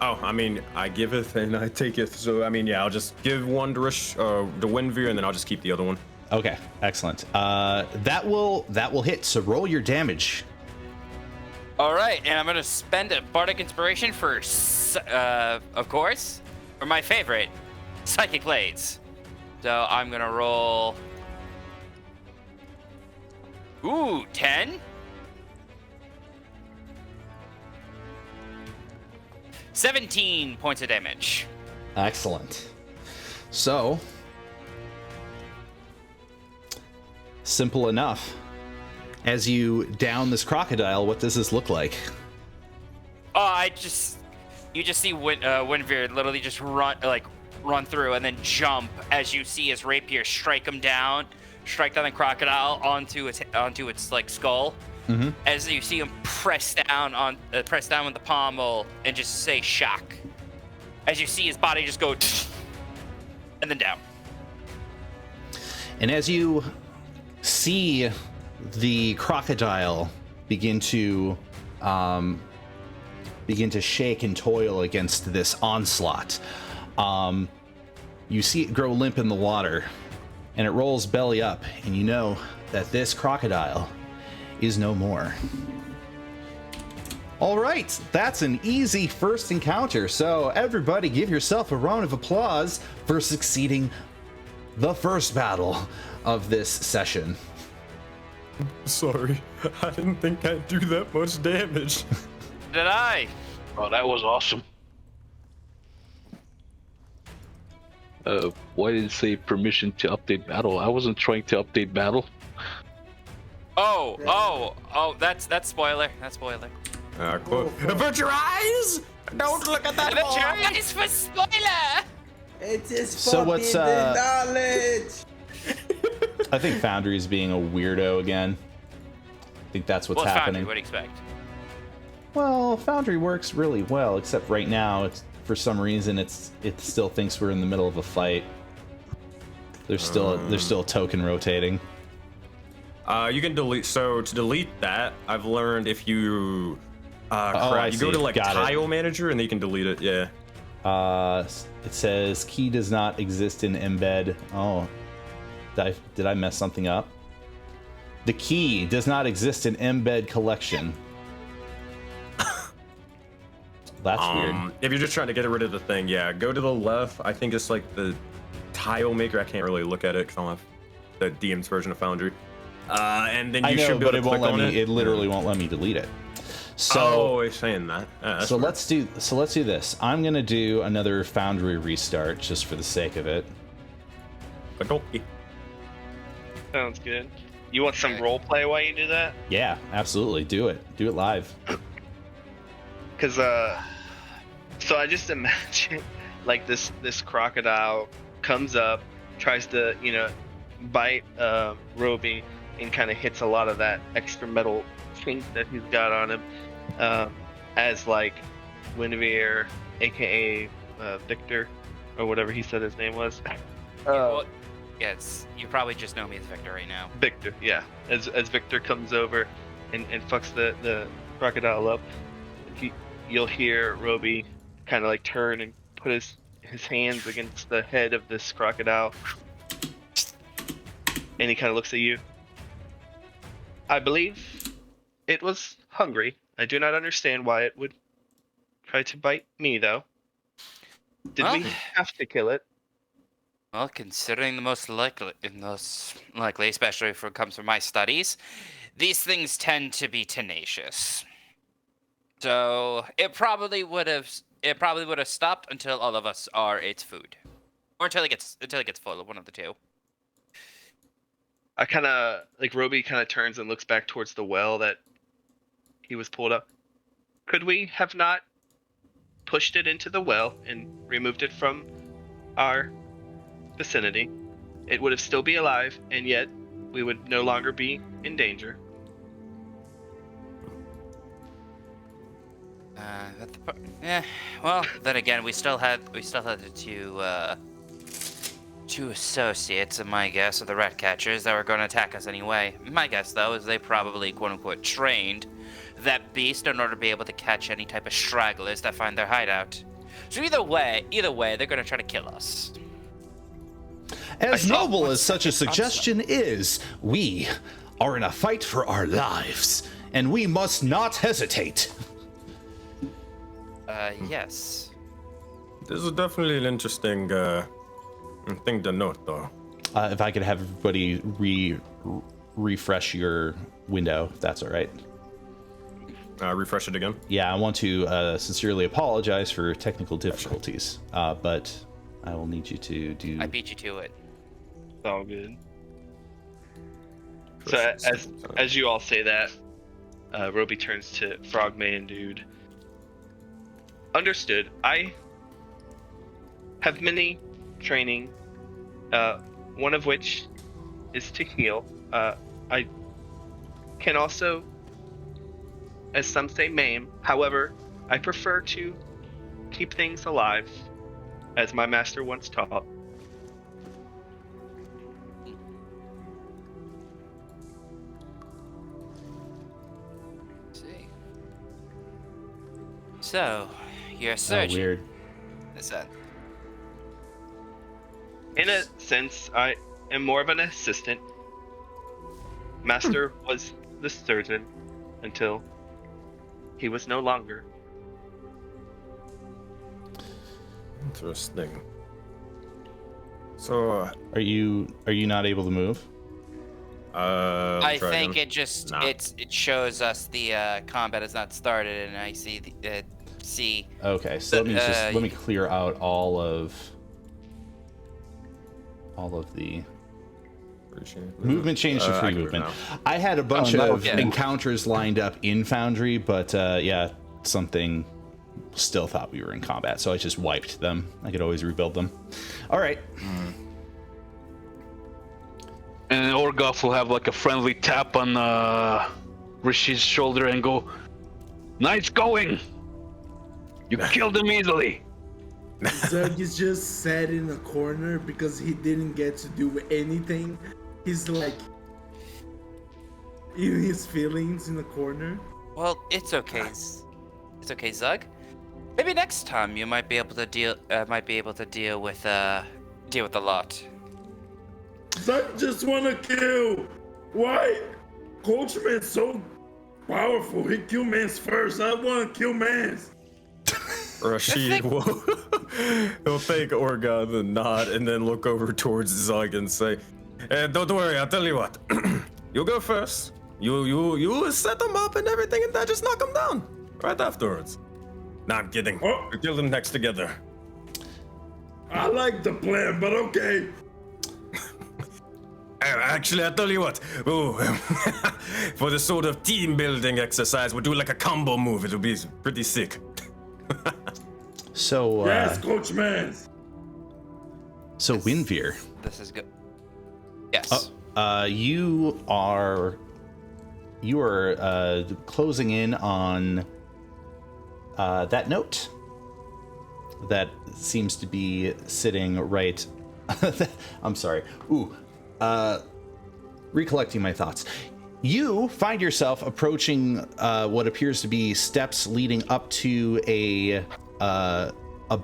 Oh, I mean, I giveth and I taketh. So I mean, yeah, I'll just give one to Windveer, and then I'll just keep the other one. Okay, excellent. That will hit. So roll your damage. All right, and I'm gonna spend a bardic inspiration for, of course, for my favorite, psychic blades. So I'm gonna roll. Ooh, 10. 17 points of damage. Excellent. So simple enough. As you down this crocodile, what does this look like? Oh, you just see Windveer literally just run through and then jump as you see his rapier strike down the crocodile onto its like skull. Mm-hmm. As you see him press down with the pommel and just say shock. As you see his body just go and then down. And as you see the crocodile begin to shake and toil against this onslaught, you see it grow limp in the water, and it rolls belly up, and you know that this crocodile is no more. All right, that's an easy first encounter. So everybody give yourself a round of applause for succeeding the first battle of this session. Sorry, I didn't think I'd do that much damage. Did I? Oh, that was awesome. Why did it say permission to update battle? I wasn't trying to update battle. Oh, that's spoiler. That's spoiler. Quote. Avert your eyes! Don't look at that Avert ball! your eyes for spoiler! It is So what's, the knowledge. I think Foundry is being a weirdo again. I think that's what's happening. Foundry, what do you expect? Well, Foundry works really well, except right now, for some reason, it still thinks we're in the middle of a fight. There's still a token rotating. You can delete. So to delete that, I've learned if you you go to like tile manager and then you can delete it. Yeah. It says key does not exist in embed. Oh, did I mess something up? The key does not exist in embed collection. That's weird. If you're just trying to get rid of the thing, yeah, go to the left. I think it's like the tile maker. I can't really look at it because I don't have the DM's version of Foundry. And then you should be able to click on it. It literally won't let me delete it. So he's saying that. So let's do this. I'm gonna do another Foundry restart just for the sake of it. Okay. Sounds good. You want some role play while you do that? Yeah, absolutely. Do it live. Because so I just imagine like this crocodile comes up, tries to bite Roby, and kind of hits a lot of that extra metal chink that he's got on him, as like Guinevere, aka Victor, or whatever he said his name was. Yes, you probably just know me as Victor right now. Victor, yeah. As Victor comes over and fucks the crocodile up, you'll hear Roby kind of like turn and put his hands against the head of this crocodile, and he kind of looks at you. I believe it was hungry. I do not understand why it would try to bite me, though. Did we have to kill it? Well, considering the most likely, especially if it comes from my studies, these things tend to be tenacious. So it probably would have stopped until all of us are its food, or until it gets full. One of the two. I kind of Roby kind of turns and looks back towards the well that he was pulled up. Could we have not pushed it into the well and removed it from our vicinity? It would have still be alive, and yet we would no longer be in danger. Well, then again, we still had the two associates, in my guess, of the rat catchers that were going to attack us anyway. My guess, though, is they probably quote unquote trained that beast in order to be able to catch any type of stragglers that find their hideout. So either way, they're going to try to kill us. As noble as such a suggestion is, we are in a fight for our lives, and we must not hesitate. Yes. This is definitely an interesting thing to note, though. If I could have everybody refresh your window, if that's all right. Refresh it again. Yeah, I want to sincerely apologize for technical difficulties, but I will need you to do. I beat you to it. It's all good. So as you all say that, Roby turns to Frogman Dude. Understood. I have many training, one of which is to heal. I can also, as some say, maim. However, I prefer to keep things alive, as my master once taught. See. So, you're a surgeon. Weird. Is that? In a sense, I am more of an assistant. Master was the surgeon until he was no longer. Interesting. So, Are you not able to move? I think again. it just Nah. it shows us the combat has not started, and I see see. Okay, so let me clear out all of the movement change to free movement. I had a bunch of encounters lined up in Foundry, but yeah, something still thought we were in combat, so I just wiped them. I could always rebuild them. All right. And Orgoff will have like a friendly tap on Rishi's shoulder and go, "Nice going! You killed him easily." Zug is just sat in a corner because he didn't get to do anything. He's like in his feelings in the corner. Well, it's okay. It's okay, Zug. Maybe next time you might be able to deal with the lot. Zug just wanna kill. Why? Coachman's so powerful. He kill mans first. I wanna kill mans. Rashid will he'll take Orga the nod and then look over towards Zug and say, "Don't worry, I'll tell you what. You go first. You set them up and everything, and then just knock them down right afterwards. Nah, I'm kidding. Oh. We kill them next together. I like the plan, but okay. Actually, I'll tell you what. Ooh, for the sort of team building exercise, we'll do like a combo move. It'll be pretty sick. So, Yes, Coach Man. so Winveer, This is good. Yes. you are closing in on that note that seems to be sitting right. I'm sorry. Recollecting my thoughts. You find yourself approaching what appears to be steps leading up to a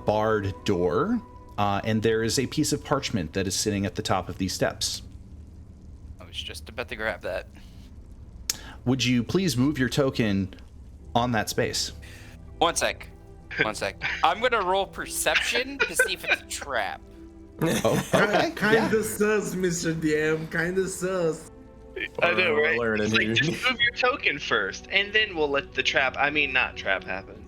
barred door, and there is a piece of parchment that is sitting at the top of these steps. I was just about to grab that. Would you please move your token on that space? One sec. I'm gonna roll perception to see if it's a trap. Oh, okay. Kinda sus, Mr. DM. Kinda sus. I know, right? learning It's like, here. just move your token first, and then we'll let the not trap happen.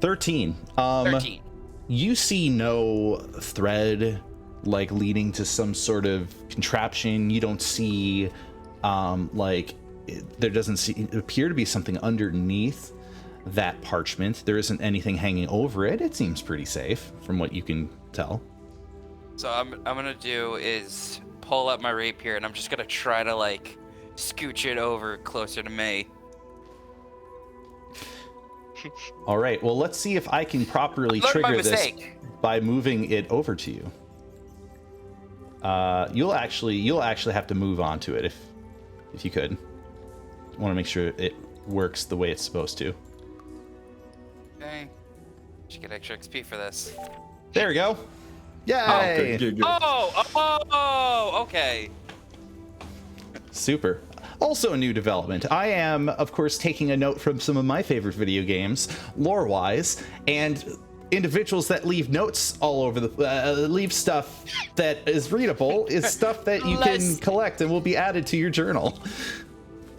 13. 13. You see no thread like leading to some sort of contraption. You don't see there doesn't appear to be something underneath that parchment. There isn't anything hanging over it. It seems pretty safe from what you can tell. So I'm gonna do is pull up my rapier and I'm just gonna try to like scooch it over closer to me. All right. Well, let's see if I can properly Learned my trigger this mistake. by moving it over to you. You'll actually have to move onto it if you could. Want to make sure it works the way it's supposed to. Okay. Should get extra XP for this. There we go. Yay! Good. Oh, okay. Super. Also a new development. I am, of course, taking a note from some of my favorite video games, lore-wise, and individuals that leave notes all over the leave stuff that is readable is stuff that you can collect and will be added to your journal.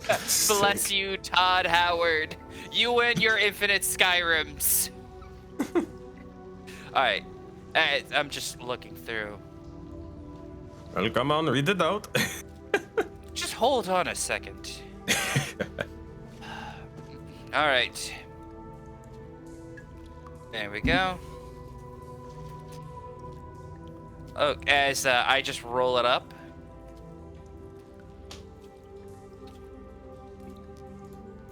Bless you, Todd Howard. You and your infinite Skyrims. All right. I'm just looking through. Well, come on, read it out. Just hold on a second. All right. There we go. Oh, as I just roll it up.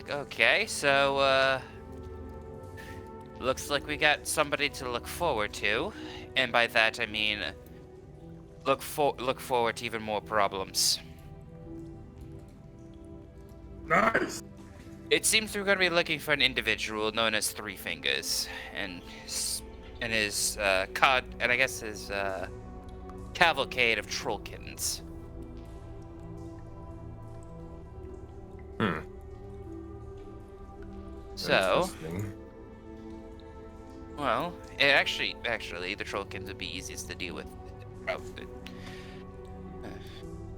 Okay, so looks like we got somebody to look forward to, and by that I mean look forward to even more problems. Nice. It seems we're going to be looking for an individual known as Three Fingers, and his cavalcade of trollkins. So, well, actually, the trollkins would be easiest to deal with. Probably.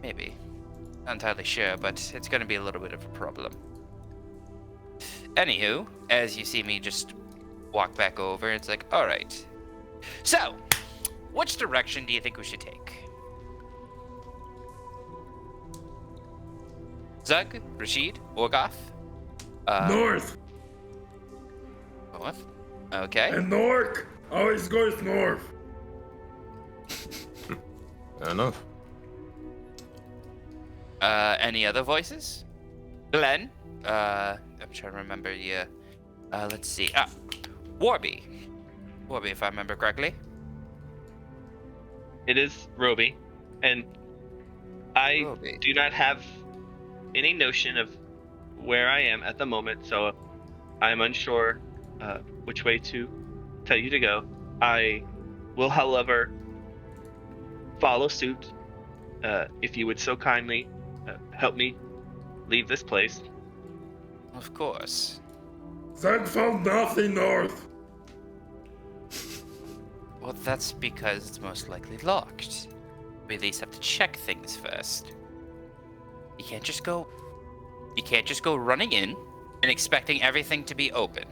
Maybe. Not entirely sure, but it's going to be a little bit of a problem. Anywho, as you see me just walk back over, it's like, all right. So, which direction do you think we should take? Zug, Rashid, Orgoth? North. North? Okay. And Nork always goes north. Fair enough. Any other voices? Glenn? I'm trying to remember you. Let's see. Warby. Warby, if I remember correctly. It is Roby, and I Roby. do not have any notion of where I am at the moment, so I'm unsure which way to tell you to go. I will, however, follow suit if you would so kindly help me leave this place. Of course. Zach found nothing north. Well, that's because it's most likely locked. We at least have to check things first. You can't just go running in and expecting everything to be open.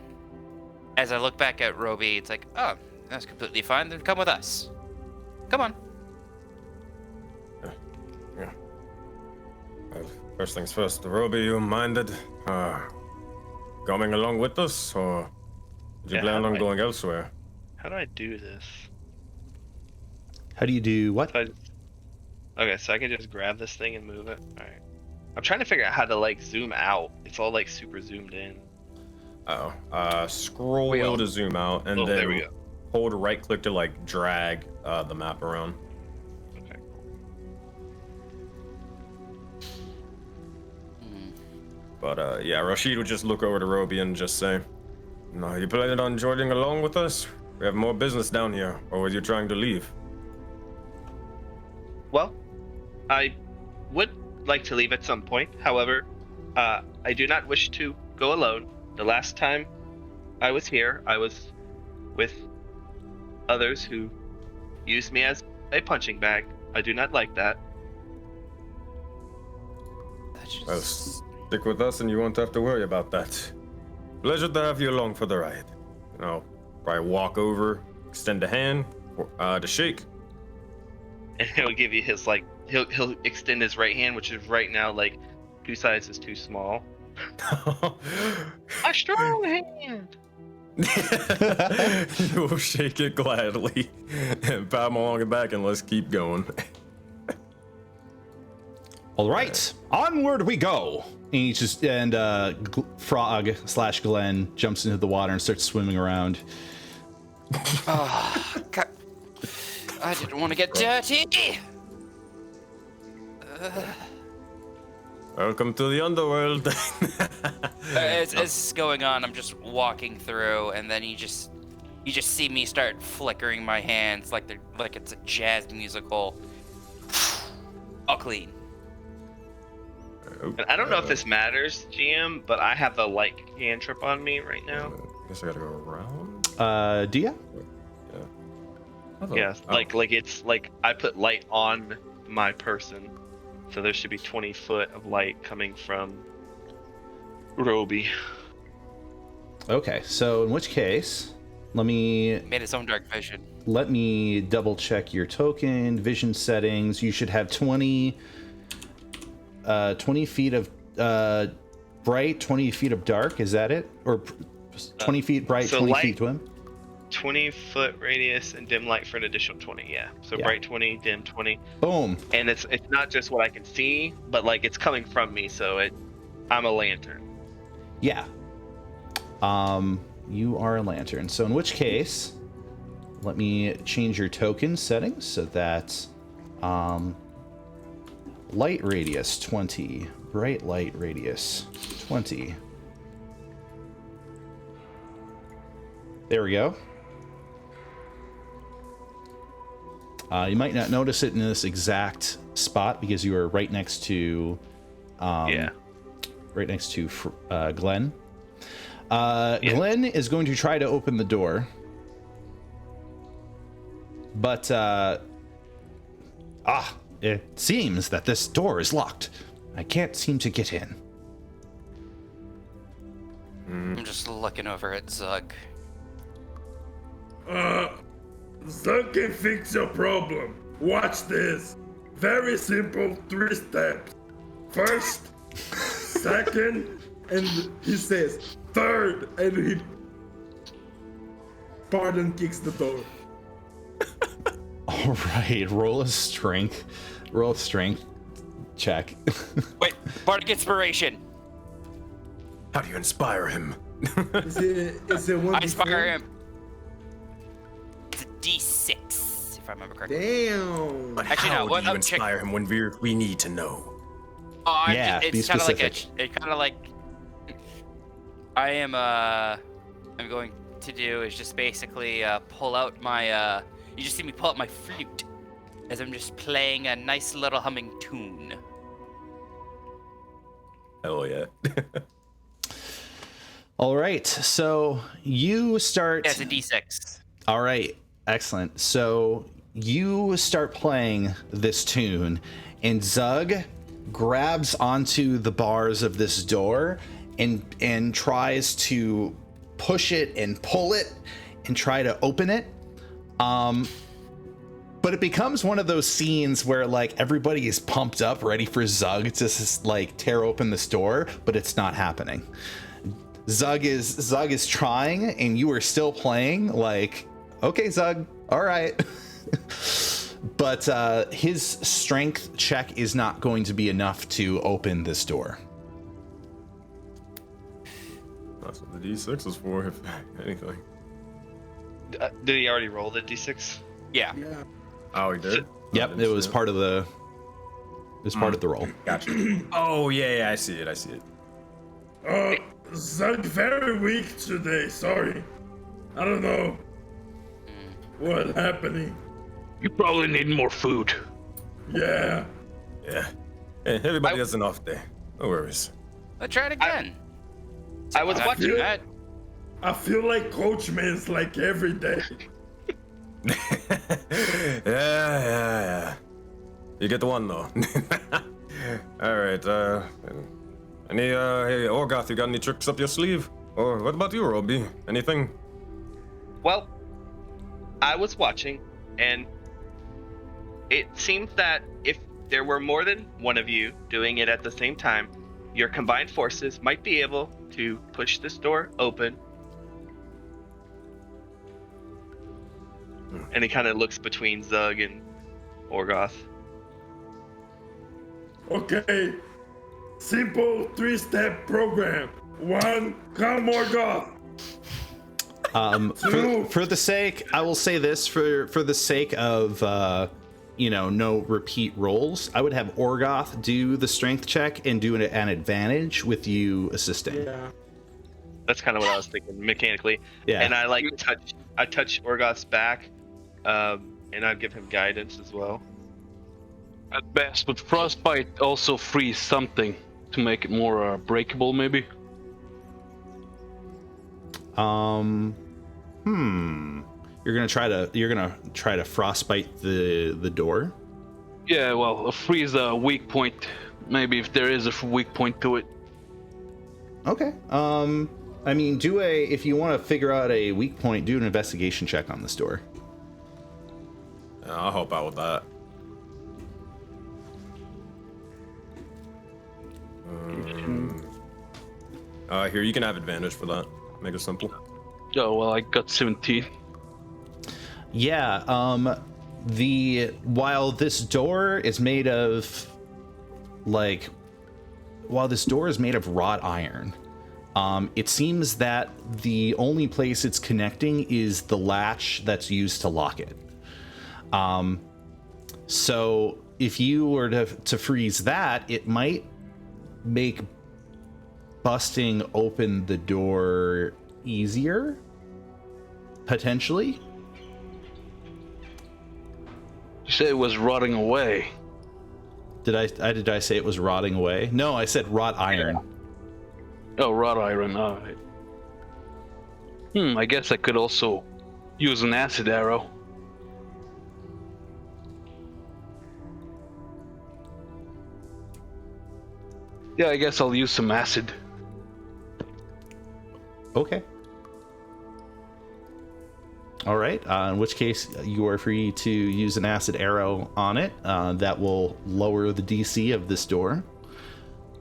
As I look back at Roby, it's like, oh, that's completely fine. Then come with us. Come on. Yeah. First things first, Roby, you minded coming along with us, or did you plan on going elsewhere? How do I do this? How do you do what? Okay, so I can just grab this thing and move it. All right. I'm trying to figure out how to like zoom out. It's all like super zoomed in. Scroll wheel to zoom out, and there we then go. hold right click to like drag the map around. Okay. But yeah, Rashid would just look over to Roby and just say, "No, you planning on joining along with us? We have more business down here, or were you trying to leave?" Well, I would like to leave at some point. However, I do not wish to go alone. The last time I was here, I was with others who used me as a punching bag. I do not like that. Well, stick with us and you won't have to worry about that. Pleasure to have you along for the ride. I'll probably walk over, extend a hand to shake. And he'll give you his like he'll extend his right hand, which is right now like 2 sizes too small. A strong hand. You will shake it gladly and pat him along the back, and let's keep going. All right, onward we go. And Frog / Glenn jumps into the water and starts swimming around. Oh, God. I didn't want to get dirty. Welcome to the underworld. As this is going on, I'm just walking through, and then you just see me start flickering my hands like it's a jazz musical. All clean. And I don't know if this matters, GM, but I have the light cantrip on me right now. Guess I gotta go around. Do you? Yeah, like it's like I put light on my person, so there should be 20 foot of light coming from Roby. Okay, so in which case, let me Made its own dark vision. double check your token vision settings. You should have 20 feet of bright, 20 feet of dark. Is that it? Or 20 feet bright, so 20 light, feet dim? 20 foot radius and dim light for an additional 20. Yeah. So Yeah. bright 20, dim 20. Boom. And it's not just what I can see, but like it's coming from me, so I'm a lantern. Yeah. You are a lantern. So in which case, let me change your token settings so that light radius 20, bright light radius 20. There we go. You might not notice it in this exact spot because you are right next to right next to Glenn. Glenn is going to try to open the door, but it seems that this door is locked. I can't seem to get in. I'm just looking over at Zug. Zug can fix your problem. Watch this. Very simple 3 steps. First, second, and he says third, and he pardon kicks the door. All right, roll a strength check. Wait, bardic inspiration. How do you inspire him? Is it 1d4? I inspire him. It's a D6, if I remember correctly. Damn. But Actually, how no, what- do you I'm check- inspire him when we need to know? Oh, Yeah, be it's kind of like specific. I'm going to do is just basically pull out my you just see me pull out my flute as I'm just playing a nice little humming tune. Hell yeah. All right, so you start. Yeah, it's a D6. All right, excellent. So you start playing this tune, and Zug, grabs onto the bars of this door and tries to push it and pull it and try to open it. But it becomes one of those scenes where like everybody is pumped up, ready for Zug to like tear open this door, but it's not happening. Zug is trying, and you are still playing. Like, okay, Zug, all right. But his strength check is not going to be enough to open this door. That's what the D6 is for, if anything. Did he already roll the d6? Yeah. Yeah. Oh, he did? Yep, it was part of the. It was part of the roll. Gotcha. Oh, yeah, I see it. Zug very weak today, sorry. I don't know what happening. You probably need more food. Yeah. Yeah. Hey, everybody has an off day. No worries. Let's try it again. I was Not watching too bad. I feel like Coach Man's like every day. Yeah. You get the one though. All right. Hey, Orgoth, you got any tricks up your sleeve? Or what about you, Roby? Anything? Well, I was watching, and it seems that if there were more than one of you doing it at the same time, your combined forces might be able to push this door open. And he kind of looks between Zug and Orgoth. Okay. Simple 3-step program. 1, come Morgoth. For the sake, I will say this for the sake of no repeat rolls, I would have Orgoth do the strength check and do an advantage with you assisting. Yeah. That's kind of what I was thinking mechanically. Yeah. And I touch Orgoth's back, and I'd give him guidance as well. At best, but frostbite also frees something to make it more breakable, maybe. You're gonna try to frostbite the door. Yeah, well, freeze a weak point. Maybe if there is a weak point to it. Okay. I mean, if you want to figure out a weak point, do an investigation check on this door. I'll help out with that. Here, you can have advantage for that. Make it simple. Oh, well, I got 17. Yeah, while this door is made of wrought iron, it seems that the only place it's connecting is the latch that's used to lock it. So if you were to freeze that, it might make busting open the door easier, potentially. You say it was rotting away. Did I say it was rotting away? No, I said wrought iron. Oh, wrought iron. All right. I guess I could also use an acid arrow. Yeah, I guess I'll use some acid. Okay. All right. In which case, you are free to use an acid arrow on it. That will lower the DC of this door.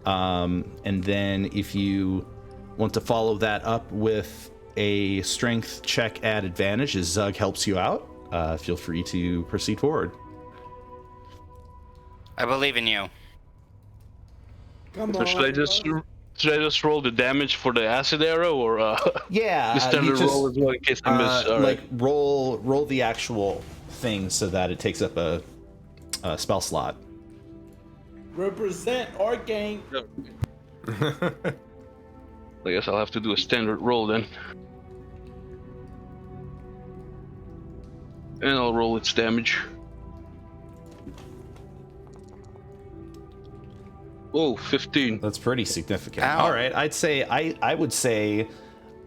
And then if you want to follow that up with a strength check at advantage as Zug helps you out, feel free to proceed forward. I believe in you. Come So on. should I just roll the damage for the acid arrow, or Yeah, the standard roll as well in case I miss? All right. roll the actual thing so that it takes up a spell slot. Represent Arcane. I guess I'll have to do a standard roll then. And I'll roll its damage. Oh, 15. That's pretty significant. Ow. All right, I would say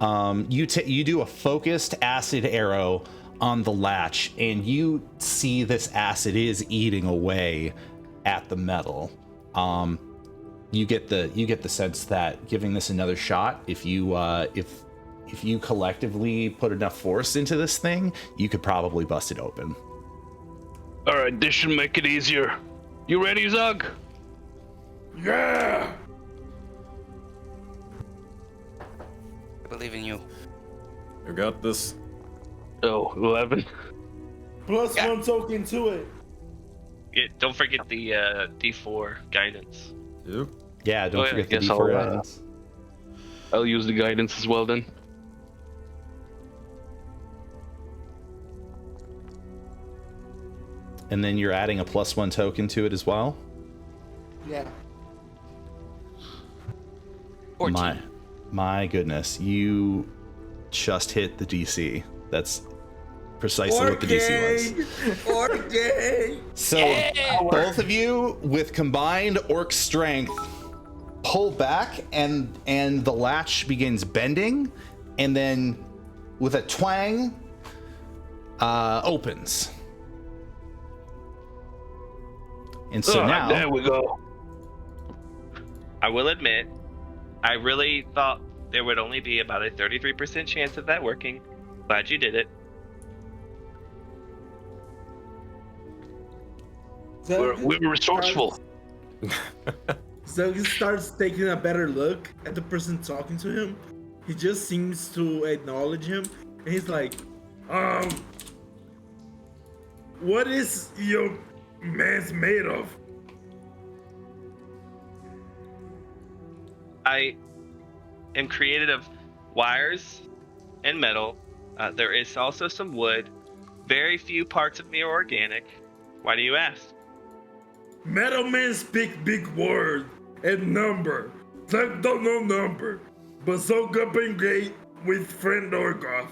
you do a focused acid arrow on the latch, and you see this acid is eating away at the metal. you get the sense that giving this another shot, if you collectively put enough force into this thing, you could probably bust it open. All right, this should make it easier. You ready, Zug? Yeah! I believe in you. You got this. Oh, 11. +1 token to it. Don't forget the D4 guidance. Yep. Yeah, don't Oh, yeah, forget I the guess D4 I'll, guidance. I'll use the guidance as well then. And then you're adding a +1 token to it as well. Yeah. 14. My goodness, you just hit the DC. That's precisely what the DC was. Okay. So both of you, with combined orc strength, pull back, and the latch begins bending, and then with a twang, opens. And so now, there we go. I will admit, I really thought there would only be about a 33% chance of that working. Glad you did it. We're resourceful. So he starts taking a better look at the person talking to him. He just seems to acknowledge him, and he's like, what is your man's made of? I am created of wires and metal. There is also some wood. Very few parts of me are organic. Why do you ask? Metal men speak big word and number. Zug don't know number, but Zug up and great with friend Orgoth.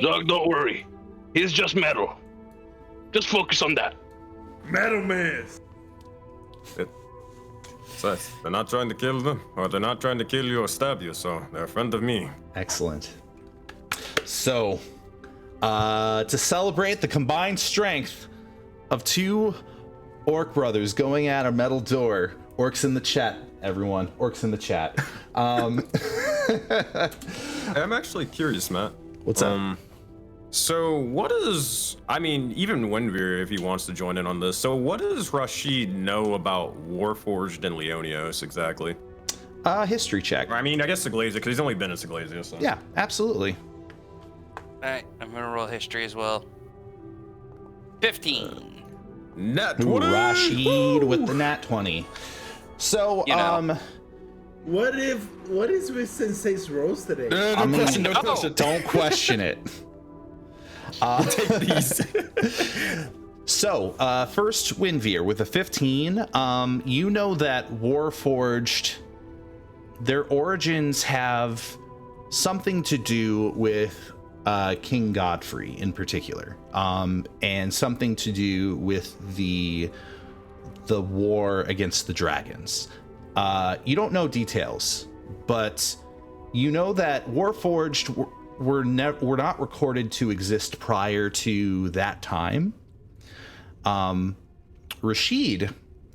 Zug, don't worry. He's just metal. Just focus on that. Metal man. So they're not trying to kill them, or they're not trying to kill you or stab you, so they're a friend of me. excellent. So, to celebrate the combined strength of two orc brothers going at a metal door, orcs in the chat, everyone, orcs in the chat. I'm actually curious, Matt. What's up? So what is, I mean, even Winveer, if he wants to join in on this, so what does Rashid know about Warforged and Leonios exactly? History check. I mean, I guess Seglesia, because he's only been in Seglesia, so. Yeah, absolutely. Alright, I'm gonna roll history as well. 15. Nat Ooh, 20! Rashid with the nat 20. So, You know. What is with Sensei's rose today? I mean, don't question it. Take these. So, first, Winveer with a 15. You know that Warforged, their origins have something to do with King Godfrey in particular, and something to do with the war against the dragons. You don't know details, but you know that Warforged were not recorded to exist prior to that time. Rashid,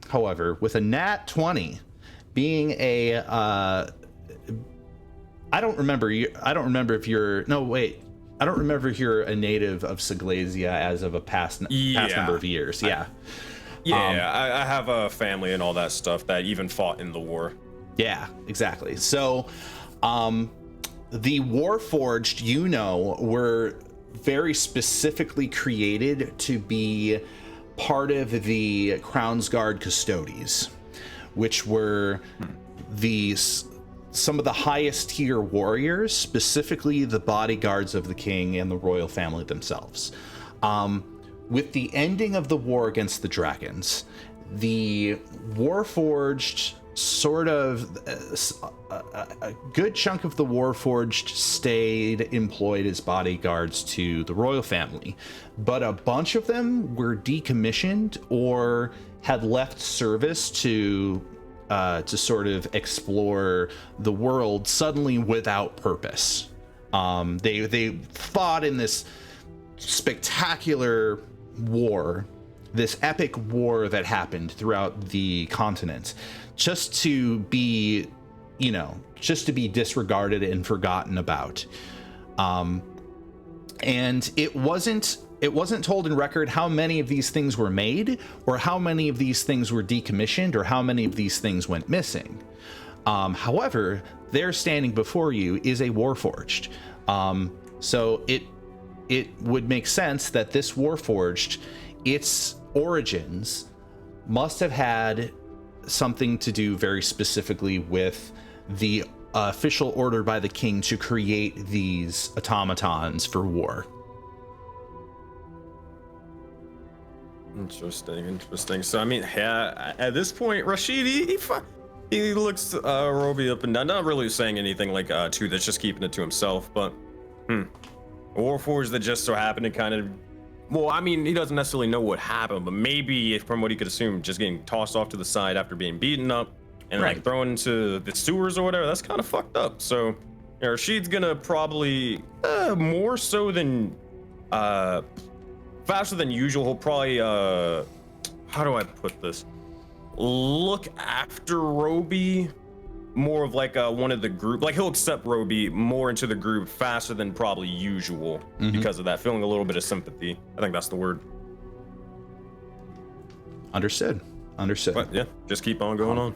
however, with a nat 20, being a I don't remember if you're a native of Seglesia as of a past number of years. Yeah. I have a family and all that stuff that even fought in the war. Yeah, exactly. So, the Warforged, were very specifically created to be part of the Crownsguard Custodes, which were some of the highest tier warriors, specifically the bodyguards of the king and the royal family themselves. With the ending of the war against the dragons, the Warforged sort of a good chunk of the Warforged stayed employed as bodyguards to the royal family, but a bunch of them were decommissioned or had left service to sort of explore the world suddenly without purpose. They fought in this spectacular war this epic war that happened throughout the continent, just to be, just to be disregarded and forgotten about. And it wasn't told in record how many of these things were made, or how many of these things were decommissioned, or how many of these things went missing. However, there standing before you is a Warforged. So it would make sense that this Warforged, its origins must have had something to do very specifically with the official order by the king to create these automatons for war. Interesting. So, I mean, yeah, at this point, Rashid, he looks Roby up and down, not really saying anything like to that's just keeping it to himself, but Warforged that just so happened to kind of, well, I mean, he doesn't necessarily know what happened, but maybe from what he could assume, just getting tossed off to the side after being beaten up and like thrown into the sewers or whatever, that's kind of fucked up. So, Rashid's gonna probably more so than faster than usual, he'll probably how do I put this, look after Roby more of like one of the group, like he'll accept Roby more into the group faster than probably usual because of that, feeling a little bit of sympathy. I think that's the word. Understood. But yeah, just keep on going on.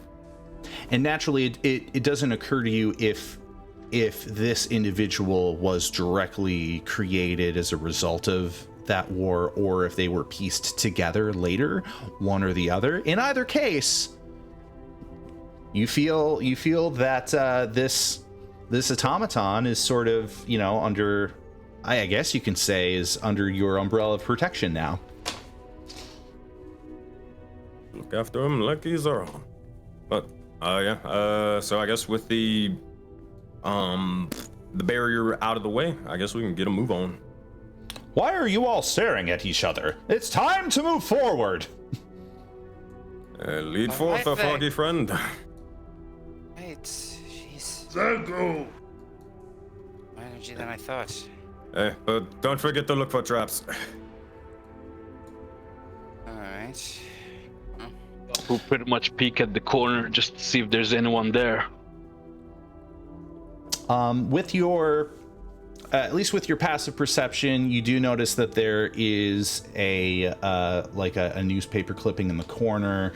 And naturally, it doesn't occur to you if this individual was directly created as a result of that war, or if they were pieced together later, one or the other. In either case, you feel that this automaton is sort of, under, I guess you can say, is under your umbrella of protection now. Look after him like he's our own. But so I guess with the barrier out of the way, I guess we can get a move on. Why are you all staring at each other? It's time to move forward. Lead forth, a foggy friend. Right, jeez. Zago! More energy than I thought. But don't forget to look for traps. Alright. We'll pretty much peek at the corner just to see if there's anyone there. With your, at least with your passive perception, you do notice that there is a newspaper clipping in the corner.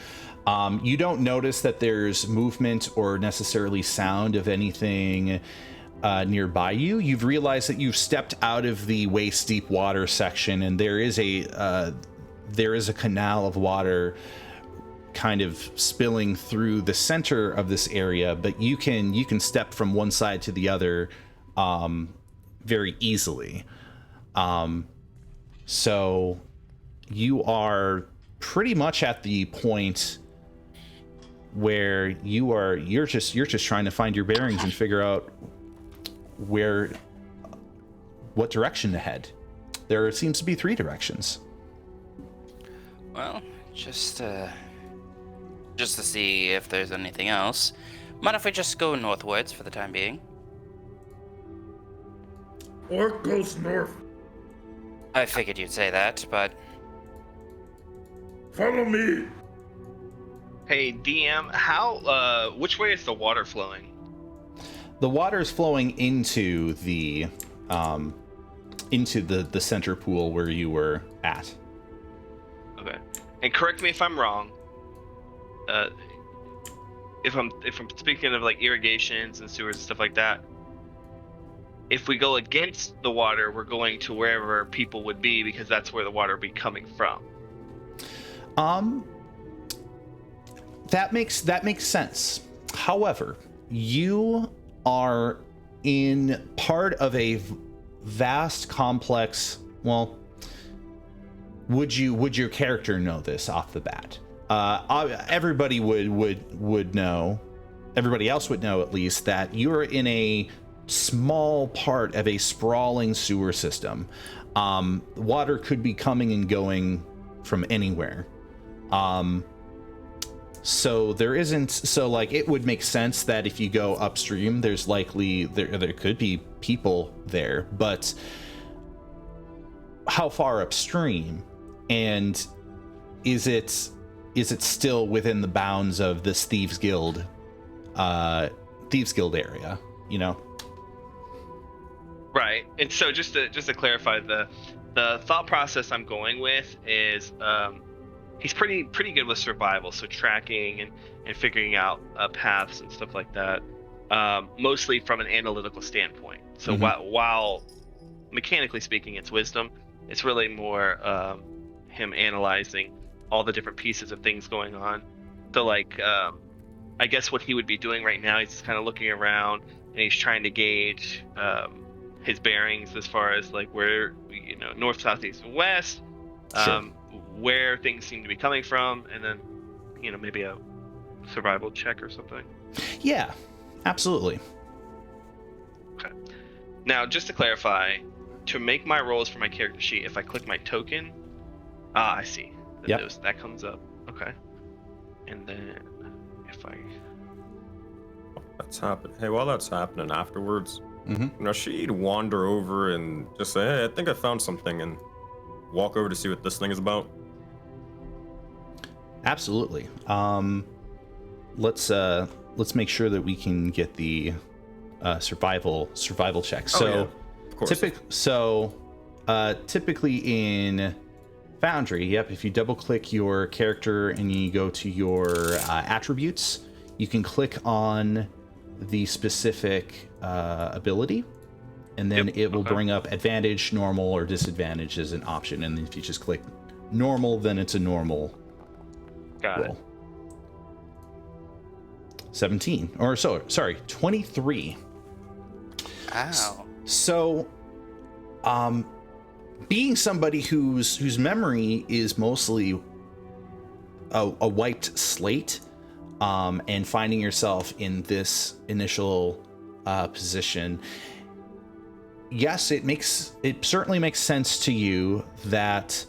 You don't notice that there's movement or necessarily sound of anything nearby you. You've realized that you've stepped out of the waist deep water section, and there is a canal of water kind of spilling through the center of this area, but you can step from one side to the other very easily. So you are pretty much at the point where you're just trying to find your bearings and figure out what direction to head. There seems to be 3 directions. Well, just to see if there's anything else. Mind if we just go northwards for the time being? Orc goes north. I figured you'd say that, but... Follow me. Hey, DM, which way is the water flowing? The water is flowing into the center pool where you were at. Okay. And correct me if I'm wrong. If I'm speaking of like irrigations and sewers and stuff like that, if we go against the water, we're going to wherever people would be because that's where the water would be coming from. That makes sense. However, you are in part of a vast, complex. Well, would your character know this off the bat? Everybody would know. Everybody else would know, at least, that you're in a small part of a sprawling sewer system. Water could be coming and going from anywhere. So there isn't, so like it would make sense that if you go upstream, there's likely there could be people there, but how far upstream? And is it still within the bounds of this Thieves Guild area, you know? Right. And so just to clarify, the thought process I'm going with is he's pretty good with survival, so tracking and figuring out paths and stuff like that. Mostly from an analytical standpoint. So while mechanically speaking it's wisdom, it's really more him analyzing all the different pieces of things going on. So like I guess what he would be doing right now, he's just kind of looking around and he's trying to gauge his bearings as far as like where, you know, north, south, east, and west, Sure. where things seem to be coming from, and then, you know, maybe a survival check or something. Yeah, absolutely. Okay. Now, just to clarify, to make my rolls for my character sheet, if I click my token, I see. Yep. That comes up. Okay. And then if I... That's happening. Hey, while that's happening afterwards, Mm-hmm. you know, she'd wander over and just say, "Hey, I think I found something," and walk over to see what this thing is about. Absolutely. Let's make sure that we can get the survival check. So, yeah, of course. typically in Foundry, yep, if you double click your character and you go to your attributes, you can click on the specific ability, and then it will bring up advantage, normal, or disadvantage as an option. And if you just click normal, then it's a normal Got roll. 17, or so, sorry, 23. Ow. So, being somebody whose memory is mostly a wiped slate, and finding yourself in this initial position, yes, it certainly makes sense to you that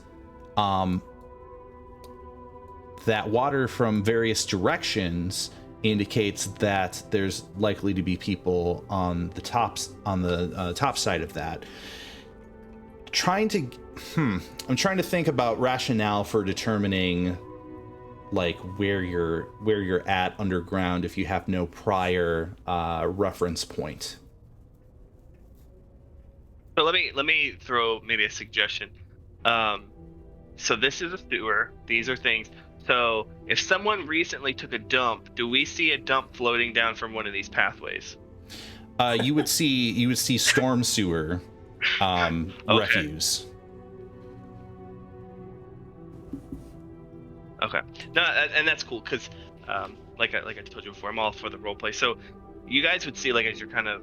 that water from various directions indicates that there's likely to be people on the top side of that. I'm trying to think about rationale for determining like where you're at underground if you have no prior reference point. So let me throw maybe a suggestion. So this is a sewer. These are things. So if someone recently took a dump, do we see a dump floating down from one of these pathways? You would see storm sewer refuse. Okay. No, and that's cool because, like I told you before, I'm all for the role play. So you guys would see, like, as you're kind of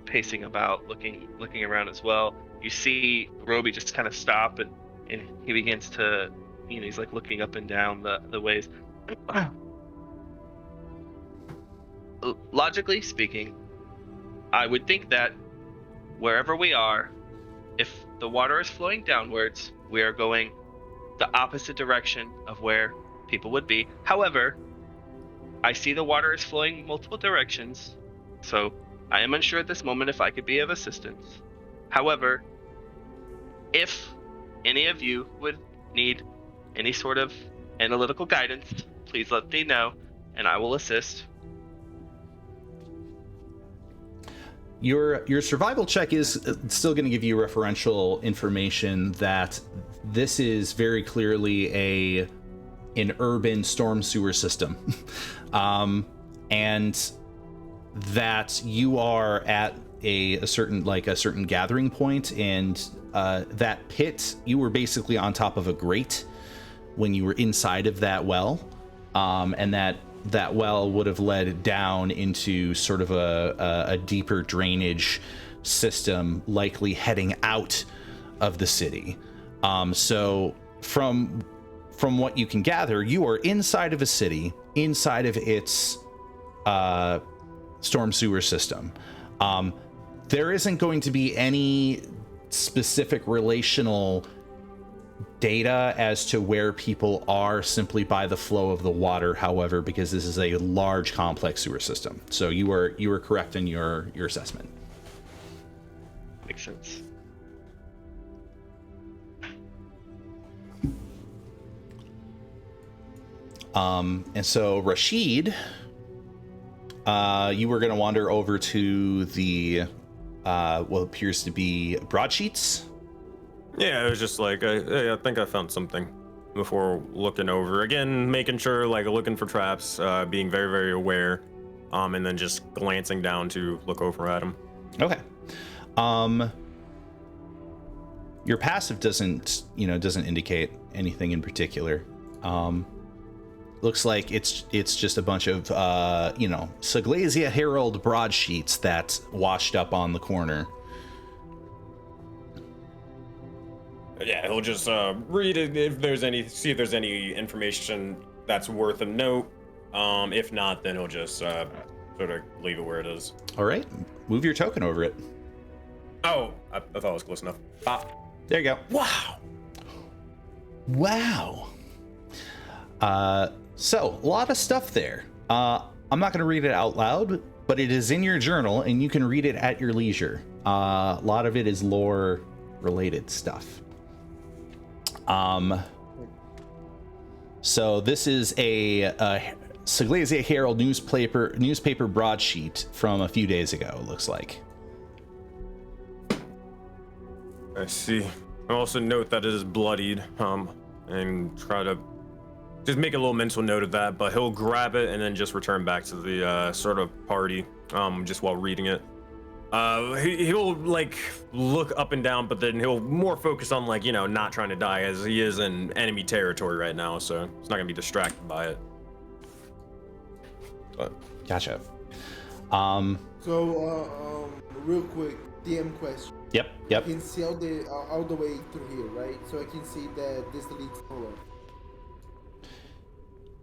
pacing about, looking around as well, you see Roby just kind of stop and he begins to, you know, he's like looking up and down the ways. Logically speaking, I would think that wherever we are, if the water is flowing downwards, we are going the opposite direction of where people would be. However, I see the water is flowing multiple directions, so I am unsure at this moment if I could be of assistance. However, if any of you would need any sort of analytical guidance, please let me know, and I will assist. Your survival check is still going to give you referential information that this is very clearly an urban storm sewer system, and that you are at a certain gathering point, and that pit, you were basically on top of a grate when you were inside of that well, and that well would have led down into sort of a deeper drainage system, likely heading out of the city. So from what you can gather, you are inside of a city, inside of its storm sewer system. There isn't going to be any specific relational data as to where people are simply by the flow of the water, however, because this is a large complex sewer system. So you were correct in your assessment. Makes sense. And so Rashid, you were going to wander over to the what appears to be broadsheets. Yeah, it was just like, hey, I think I found something before looking over. Again, making sure, like, looking for traps, being very, very aware, and then just glancing down to look over at them. Okay. Your passive doesn't indicate anything in particular. Looks like it's just a bunch of SEGLESIA Herald broadsheets that's washed up on the corner. Yeah, he'll just read it see if there's any information that's worth a note. If not, then he'll just sort of leave it where it is. All right, move your token over it. Oh, I thought it was close enough. There you go. Wow. So a lot of stuff there. I'm not going to read it out loud, but it is in your journal, and you can read it at your leisure. A lot of it is lore-related stuff. So this is a SEGLESIA Herald newspaper broadsheet from a few days ago, it looks like. I see. I also note that it is bloodied, and try to just make a little mental note of that, but he'll grab it and then just return back to the sort of party, just while reading it. He'll like look up and down, but then he'll more focus on like, not trying to die, as he is in enemy territory right now, so he's not gonna be distracted by it. But Gotcha. So, real quick, DM question. Yep. I can see all the way through here, right? So I can see that this leads nowhere.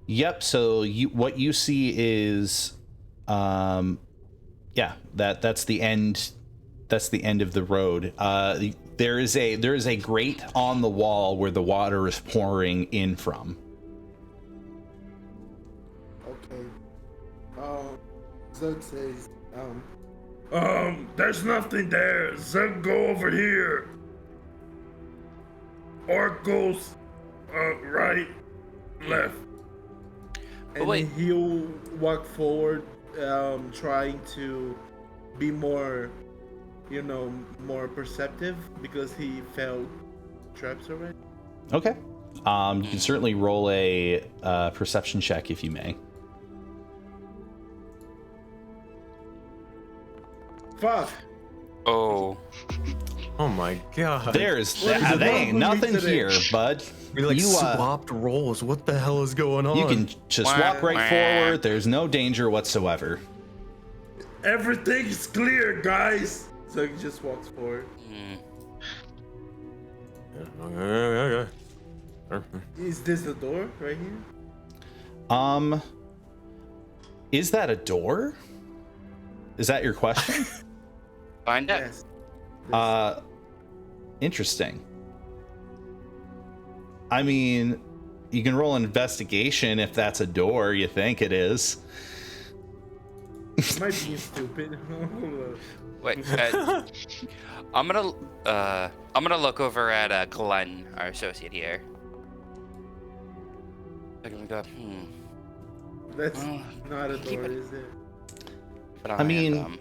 Yep. So what you see is, that's the end. That's the end of the road. There is a grate on the wall where the water is pouring in from. Okay. Zug says, There's nothing there. Zug, go over here. Orc goes, right, left. and wait. he'll walk forward, trying to be more, more perceptive because he felt traps already. Okay. You can certainly roll a perception check if you may. Fuck. Oh. oh my god, There ain't nothing here, bud. we like you, swapped roles. What the hell is going on? You can just walk right forward. There's no danger whatsoever. Everything is clear, guys. Zug just walks forward. Okay. Is this the door right here? Is that a door? Is that your question? Find out. Yes. Interesting. I mean, you can roll an investigation if that's a door you think it is. Am I being stupid? Wait. I'm gonna look over at Glenn, our associate here. I'm gonna go. That's Oh, not a keep door, it- is it? But I mean-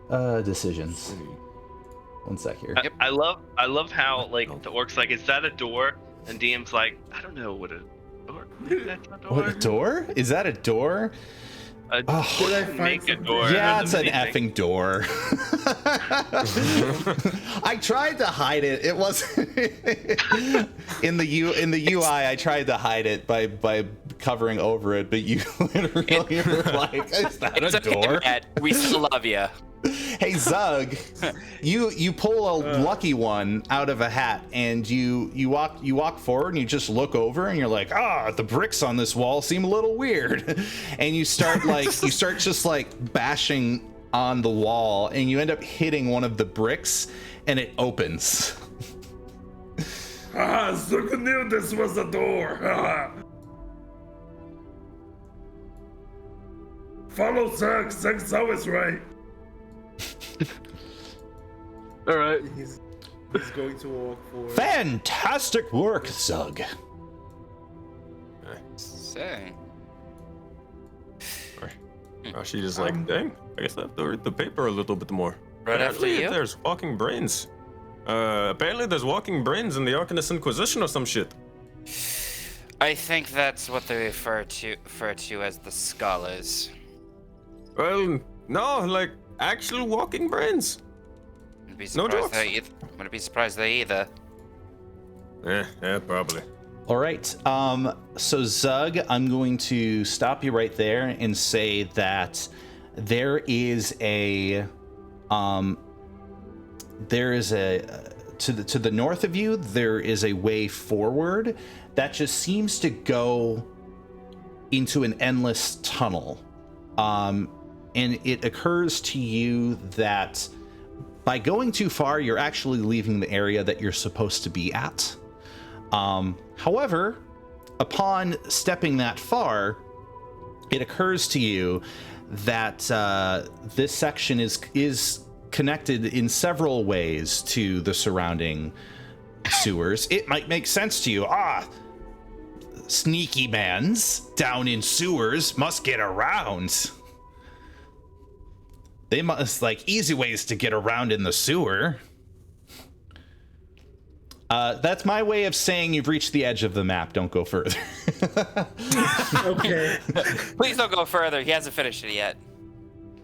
Decisions. One sec here. I love how like the orc's like, is that a door? And DM's like, I don't know what a door. Maybe that's a door. What, a door? Is that a door? A Oh. door Did I doesn't find make a something? door. Yeah, It it's an doesn't effing mean door. I tried to hide it. It wasn't in the UI. I tried to hide it by covering over it, but you literally were like, "Is that it's a okay, door?" Matt. We still love you. Hey Zug, you pull a lucky one out of a hat, and you walk forward and you just look over and you're like, the bricks on this wall seem a little weird, and you start just like bashing on the wall, and you end up hitting one of the bricks, and it opens. Zug knew this was a door. Follow Zug. Zug's always right. All right. He's going to walk forward. Fantastic work, Zug. Say. Oh, she just like, dang, I guess I have to read the paper a little bit more. Right after Apparently you? There's walking brains. Apparently there's walking brains in the Arcanist Inquisition or some shit. I think that's what they refer to as the scholars. Well, no, like actual walking brains. Wouldn't be No surprised jokes. Wouldn't be surprised they either. Yeah, probably. All right. So Zug, I'm going to stop you right there and say that there is a to the north of you, there is a way forward that just seems to go into an endless tunnel. And it occurs to you that by going too far, you're actually leaving the area that you're supposed to be at. However, upon stepping that far, it occurs to you that this section is connected in several ways to the surrounding sewers. It might make sense to you. Sneaky mans down in sewers must get around. They must like easy ways to get around in the sewer. That's my way of saying you've reached the edge of the map. Don't go further. Okay. Please don't go further. He hasn't finished it yet.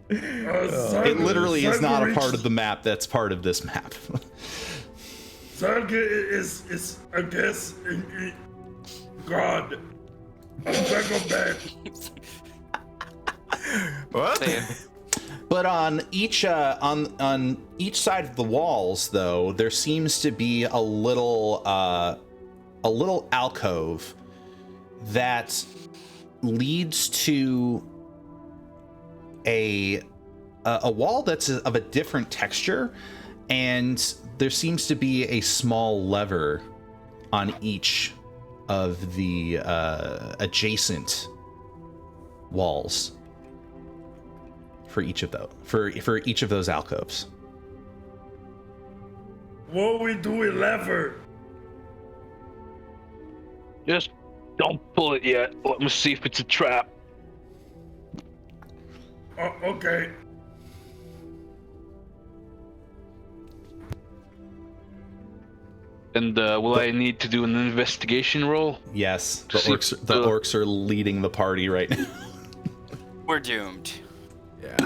It literally is not a part of the map that's part of this map. Zug is I guess, God. I'm back back. What? But on each on each side of the walls, though, there seems to be a little alcove that leads to a wall that's of a different texture, and there seems to be a small lever on each of the adjacent walls for each of those for each of those alcoves. What we do with lever? Just don't pull it yet. Let me see if it's a trap. Okay. And will I need to do an investigation roll? Yes, the See- orcs are leading the party right now. We're doomed. Yeah.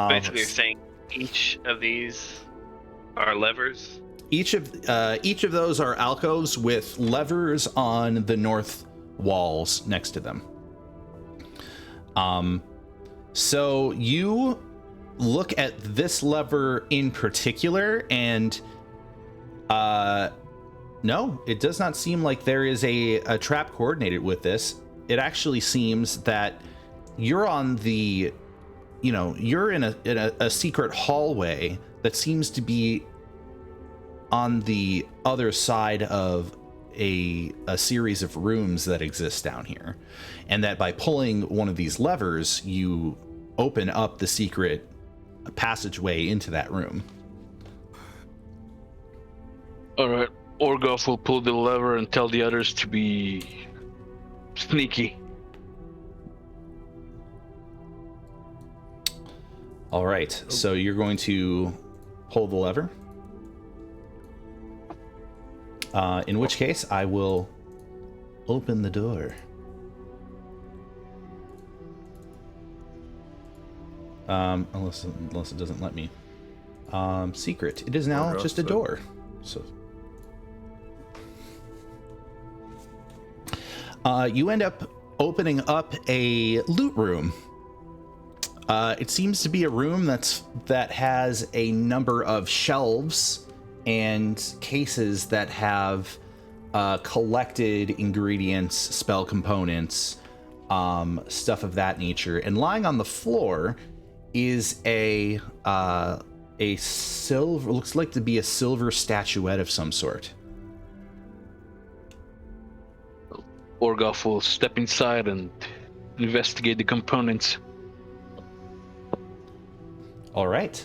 Basically, you're saying each of these are levers. Each of those are alcoves with levers on the north walls next to them. So you look at this lever in particular, and no, it does not seem like there is a trap coordinated with this. It actually seems that you're on the, you're in a secret hallway that seems to be on the other side of a series of rooms that exist down here, and that by pulling one of these levers, you open up the secret passageway into that room. All right, Orgoff will pull the lever and tell the others to be sneaky. All right, so you're going to pull the lever. In which case, I will open the door. Unless it doesn't let me. Secret. It is now just a door. So you end up opening up a loot room. It seems to be a room that has a number of shelves and cases that have collected ingredients, spell components, stuff of that nature. And lying on the floor is a silver, looks like to be a silver statuette of some sort. Orgoff will step inside and investigate the components. All right.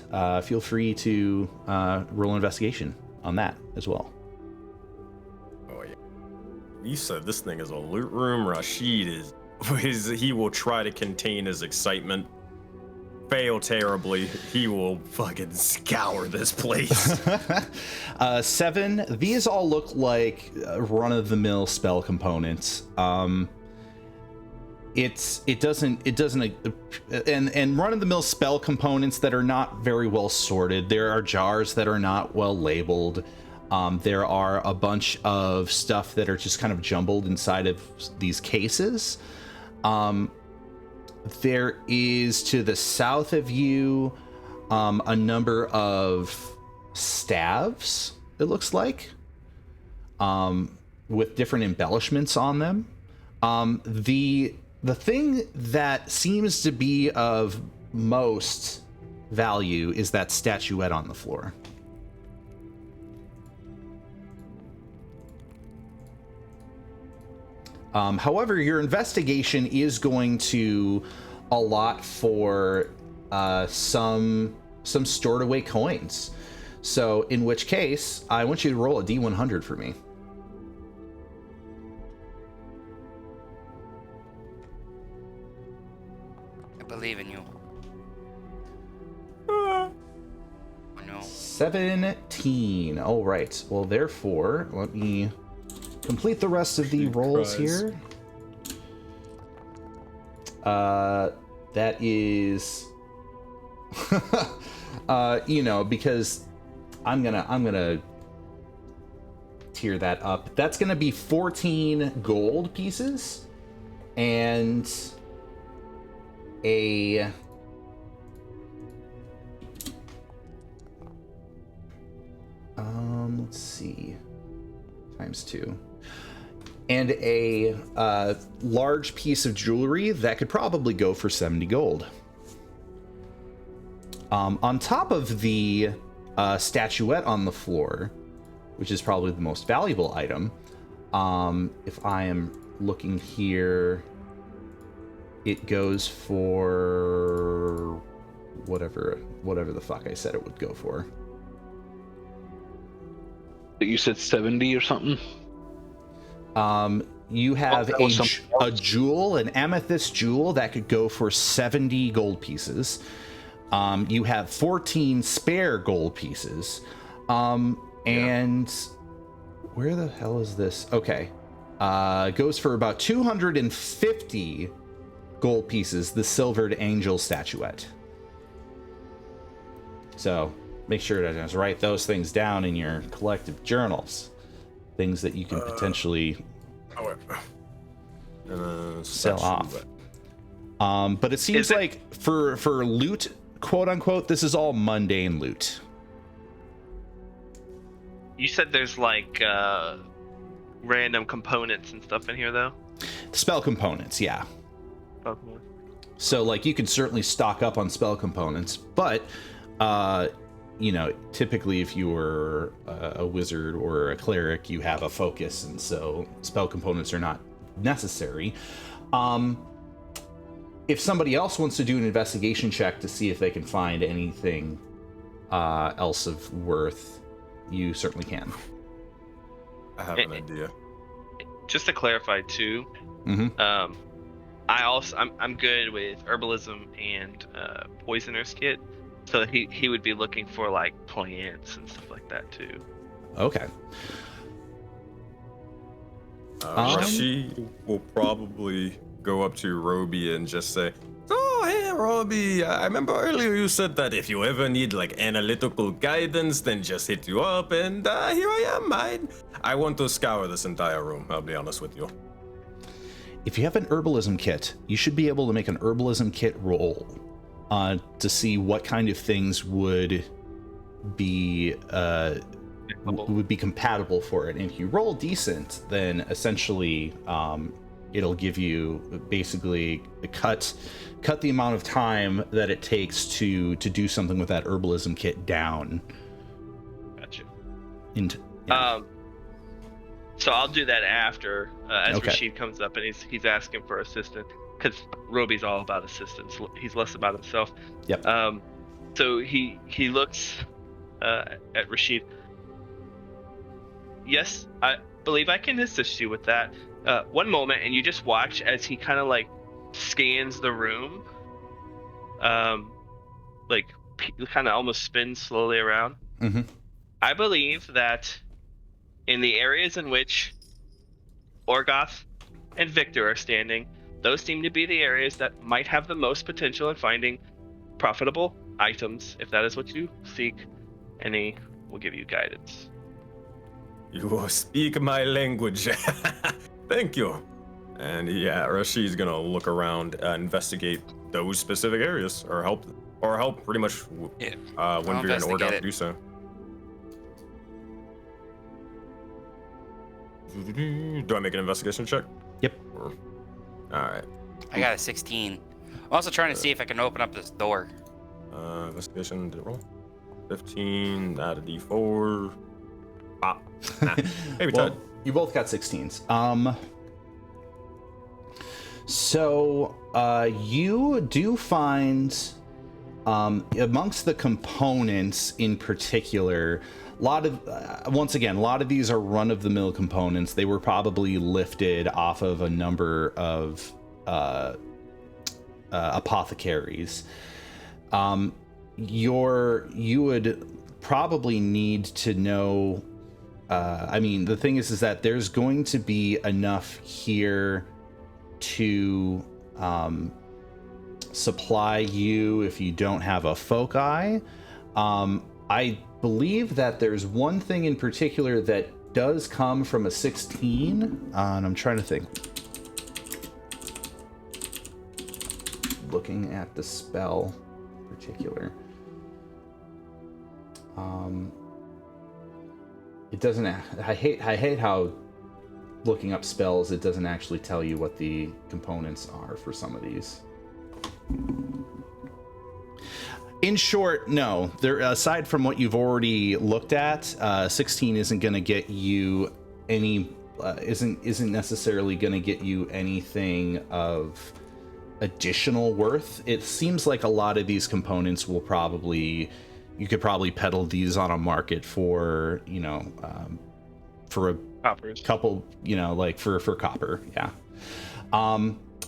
Feel free to roll an investigation on that as well. Oh yeah. You said this thing is a loot room. Rashid is he will try to contain his excitement. Fail terribly. He will fucking scour this place. 7. These all look like run-of-the-mill spell components. It doesn't and run-of-the-mill spell components that are not very well sorted. There are jars that are not well labeled. There are a bunch of stuff that are just kind of jumbled inside of these cases. There is, to the south of you, a number of staves, it looks like, with different embellishments on them. The thing that seems to be of most value is that statuette on the floor. However, your investigation is going to allot for some stored away coins. So in which case, I want you to roll a D100 for me. I believe in you. Oh no. 17. All right. Well, therefore, let me complete the rest of the rolls here. That is, because I'm gonna tier that up. That's gonna be 14 gold pieces and a let's see, times 2. And a large piece of jewelry that could probably go for 70 gold. On top of the statuette on the floor, which is probably the most valuable item, if I am looking here, it goes for whatever the fuck I said it would go for. You said 70 or something? You have a jewel, an amethyst jewel that could go for 70 gold pieces. You have 14 spare gold pieces. And where the hell is this? Okay. Goes for about 250 gold pieces, the silvered angel statuette. So make sure to just write those things down in your collective journals. Things that you can potentially sell off. But it seems like for loot, quote unquote, this is all mundane loot. You said there's like random components and stuff in here, though? Spell components, yeah. So like you can certainly stock up on spell components, but typically if you were a wizard or a cleric, you have a focus, and so spell components are not necessary. If somebody else wants to do an investigation check to see if they can find anything else of worth, you certainly can. I have an idea. Just to clarify too, Mm-hmm. I'm good with herbalism and poisoner's kit, so he would be looking for like plants and stuff like that too. Okay. Rashid will probably go up to Roby and just say, "Oh, hey, Roby, I remember earlier you said that if you ever need like analytical guidance, then just hit you up, and here I am. I want to scour this entire room, I'll be honest with you." If you have an herbalism kit, you should be able to make an herbalism kit roll to see what kind of things would be compatible for it. And if you roll decent, then essentially it'll give you basically cut the amount of time that it takes to do something with that herbalism kit down. Gotcha. Yeah. So I'll do that after, as Okay. Rashid comes up and he's asking for assistance, because Roby's all about assistance. He's less about himself. Yep. So he looks at Rashid. Yes, I believe I can assist you with that. One moment, and you just watch as he kind of like scans the room, like kind of almost spins slowly around. Mm-hmm. I believe that in the areas in which Orgoth and Victor are standing, those seem to be the areas that might have the most potential in finding profitable items, if that is what you seek, and he will give you guidance. You speak my language. Thank you. And yeah, Rashid's gonna look around, investigate those specific areas, or help pretty much Yeah. Windbeer and investigate Orgoth it. do so. Do I make an investigation check? Yep. All right. I got a 16. I'm also trying to see if I can open up this door. Investigation, did it roll? 15, add a d4. Ah, nah. Maybe Well, Todd. you both got 16s. So you do find amongst the components in particular, a lot of once again, a lot of these are run-of-the-mill components. They were probably lifted off of a number of apothecaries. You would probably need to know. I mean, the thing is that there's going to be enough here to supply you if you don't have a foci. I believe that there's one thing in particular that does come from a 16, and I'm trying to think. Looking at the spell in particular. It doesn't. I hate how looking up spells, it doesn't actually tell you what the components are for some of these. In short, no. There, aside from what you've already looked at, 16 isn't going to get you any. Isn't necessarily going to get you anything of additional worth. It seems like a lot of these components will probably. You could probably peddle these on a market for, for a Coppers. couple, like for copper. Yeah.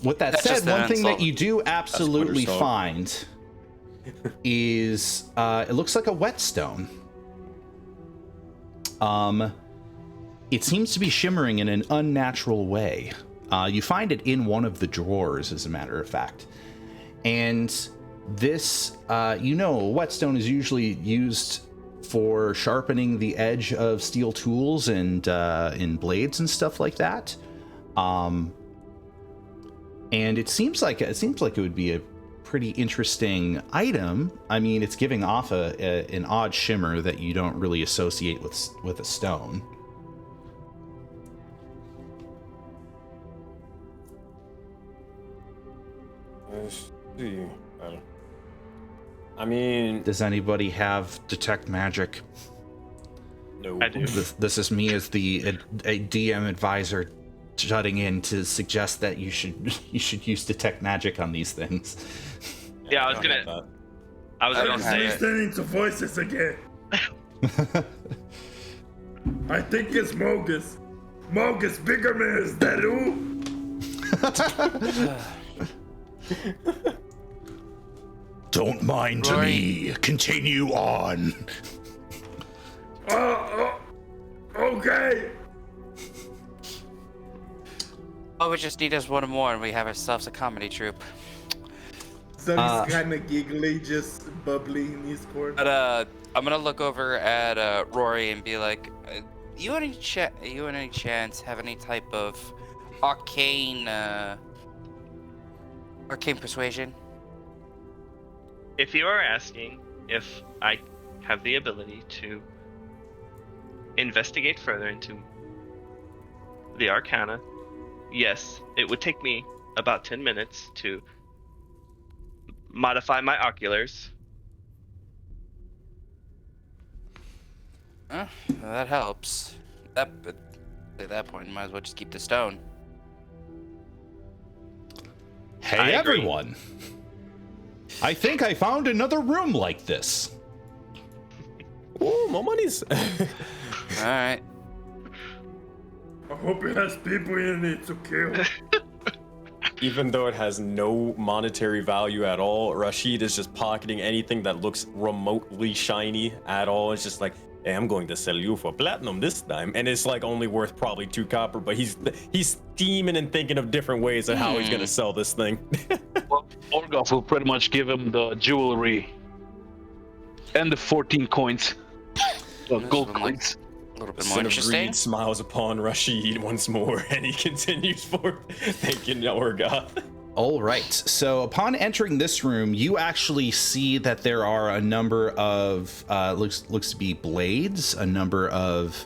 With that That's said, just one an thing that insult. you do absolutely Stone. find is it looks like a whetstone. It seems to be shimmering in an unnatural way. You find it in one of the drawers, as a matter of fact. And this, whetstone is usually used for sharpening the edge of steel tools and in blades and stuff like that. And it seems like it would be a pretty interesting item. I mean, it's giving off an odd shimmer that you don't really associate with a stone. Let's see. I mean, Does anybody have detect magic? no. I do. This is me as a DM advisor jutting in to suggest that you should use detect magic on these things. Yeah, I was don't gonna. have I was I gonna don't have say. it. Listening to voices again. I think it's Mogus. Mogus, bigger man, is that who? Don't mind Rory. me. Continue on. Okay. Oh, we just need us one more and we have ourselves a comedy troupe. Sonny's kind of giggly, just bubbly in his corner. But I'm gonna look over at Rory and be like, you any chance have any type of arcane persuasion? If you are asking if I have the ability to investigate further into the Arcana, yes, it would take me about 10 minutes to modify my oculars. Well, that helps. At that point, might as well just keep the stone. Hey I agree. everyone. I think I found another room like this. Ooh, more monies. All right. I hope it has people in it to kill. Even though it has no monetary value at all, Rashid is just pocketing anything that looks remotely shiny at all. It's just like, hey, I'm going to sell you for platinum this time. And it's like only worth probably 2 copper, but he's scheming and thinking of different ways of how he's going to sell this thing. Well, Orgoff will pretty much give him the jewelry and the 14 coins. Gold coins. A little bit Son more of interesting. Greed smiles upon Rashid once more, and he continues forth, thanking Orgoth. All right. So upon entering this room, you actually see that there are a number of looks to be blades, a number of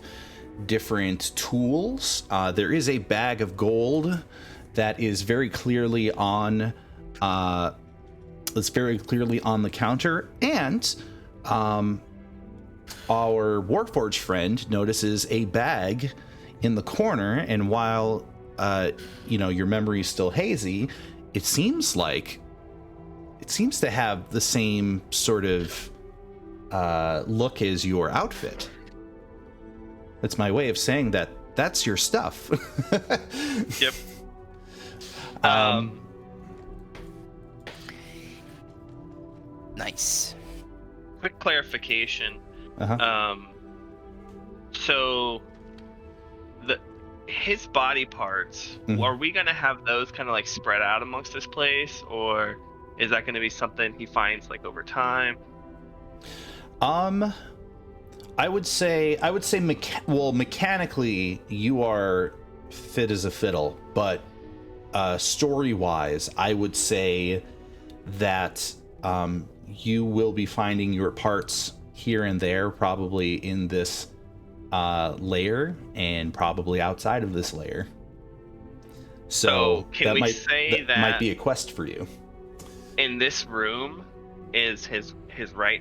different tools. There is a bag of gold that is very clearly on the counter, and our Warforged friend notices a bag in the corner, and while your memory is still hazy, it seems to have the same sort of look as your outfit. That's my way of saying that that's your stuff. Yep. Nice. Quick clarification. Uh-huh. So his body parts, Mhm. are we gonna have those kind of like spread out amongst this place, or is that gonna be something he finds like over time? I would say mechanically you are fit as a fiddle, but story-wise, I would say that you will be finding your parts here and there, probably in this layer and probably outside of this layer. So can we say that might be a quest for you. in this room is his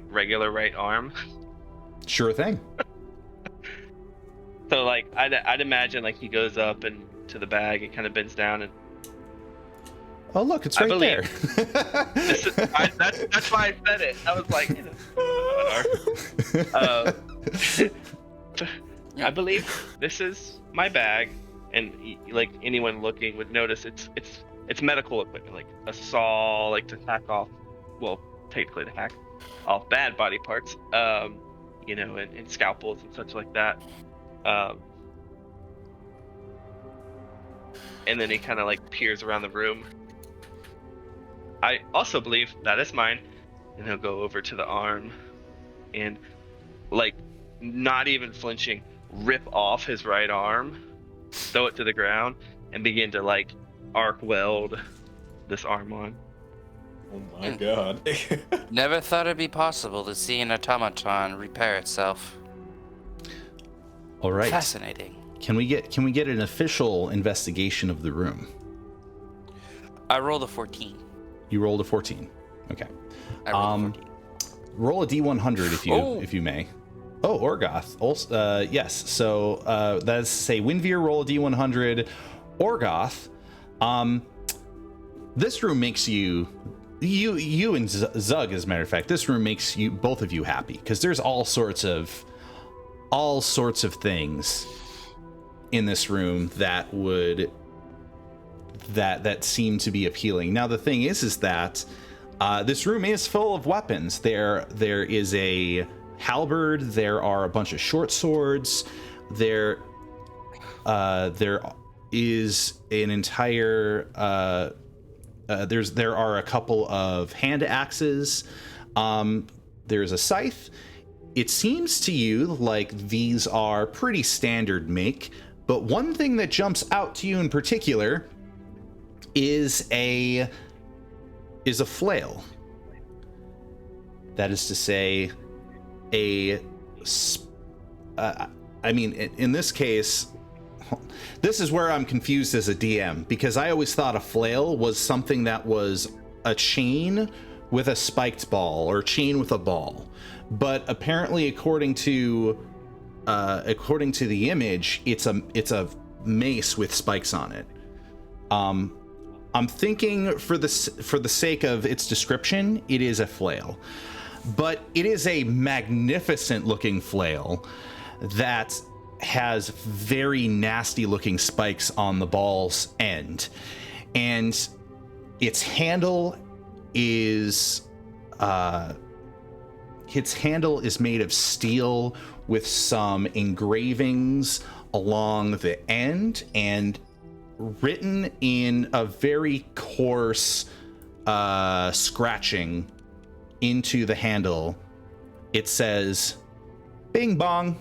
regular right arm? Sure thing. So like I'd imagine like he goes up and to the bag and kind of bends down and Oh, look, it's right there. that's why I said it. I was like, I believe this is my bag, and like anyone looking would notice it's medical equipment, like a saw, like to hack off, well, technically to hack off bad body parts, and scalpels and such like that. And then he kind of like peers around the room. I also believe that is mine, and he'll go over to the arm and, like, not even flinching, rip off his right arm, throw it to the ground, and begin to like arc weld this arm on. Oh my god. Never thought it'd be possible to see an automaton repair itself. All right. Fascinating. Can we get an official investigation of the room? I rolled a 14. You rolled a 14. Okay. I rolled a 14. Roll a d100 if you may. Oh, Orgoth. Also, yes. So that's say Winveer, roll a d100. Orgoth. This room makes you and Zug, as a matter of fact, this room makes you, both of you, happy, because there's all sorts of things in this room that seem to be appealing. Now the thing is that this room is full of weapons. There is a halberd, there are a bunch of short swords, there is an entire there are a couple of hand axes, there's a scythe. It seems to you like these are pretty standard make, but one thing that jumps out to you in particular is a flail. That is to say, in this case, this is where I'm confused as a DM, because I always thought a flail was something that was a chain with a spiked ball or a chain with a ball. But apparently, according to the image, it's a mace with spikes on it. I'm thinking for the sake of its description, it is a flail, but it is a magnificent looking flail that has very nasty looking spikes on the ball's end, and its handle is made of steel with some engravings along the end, and written in a very coarse scratching into the handle, it says "Bing Bong."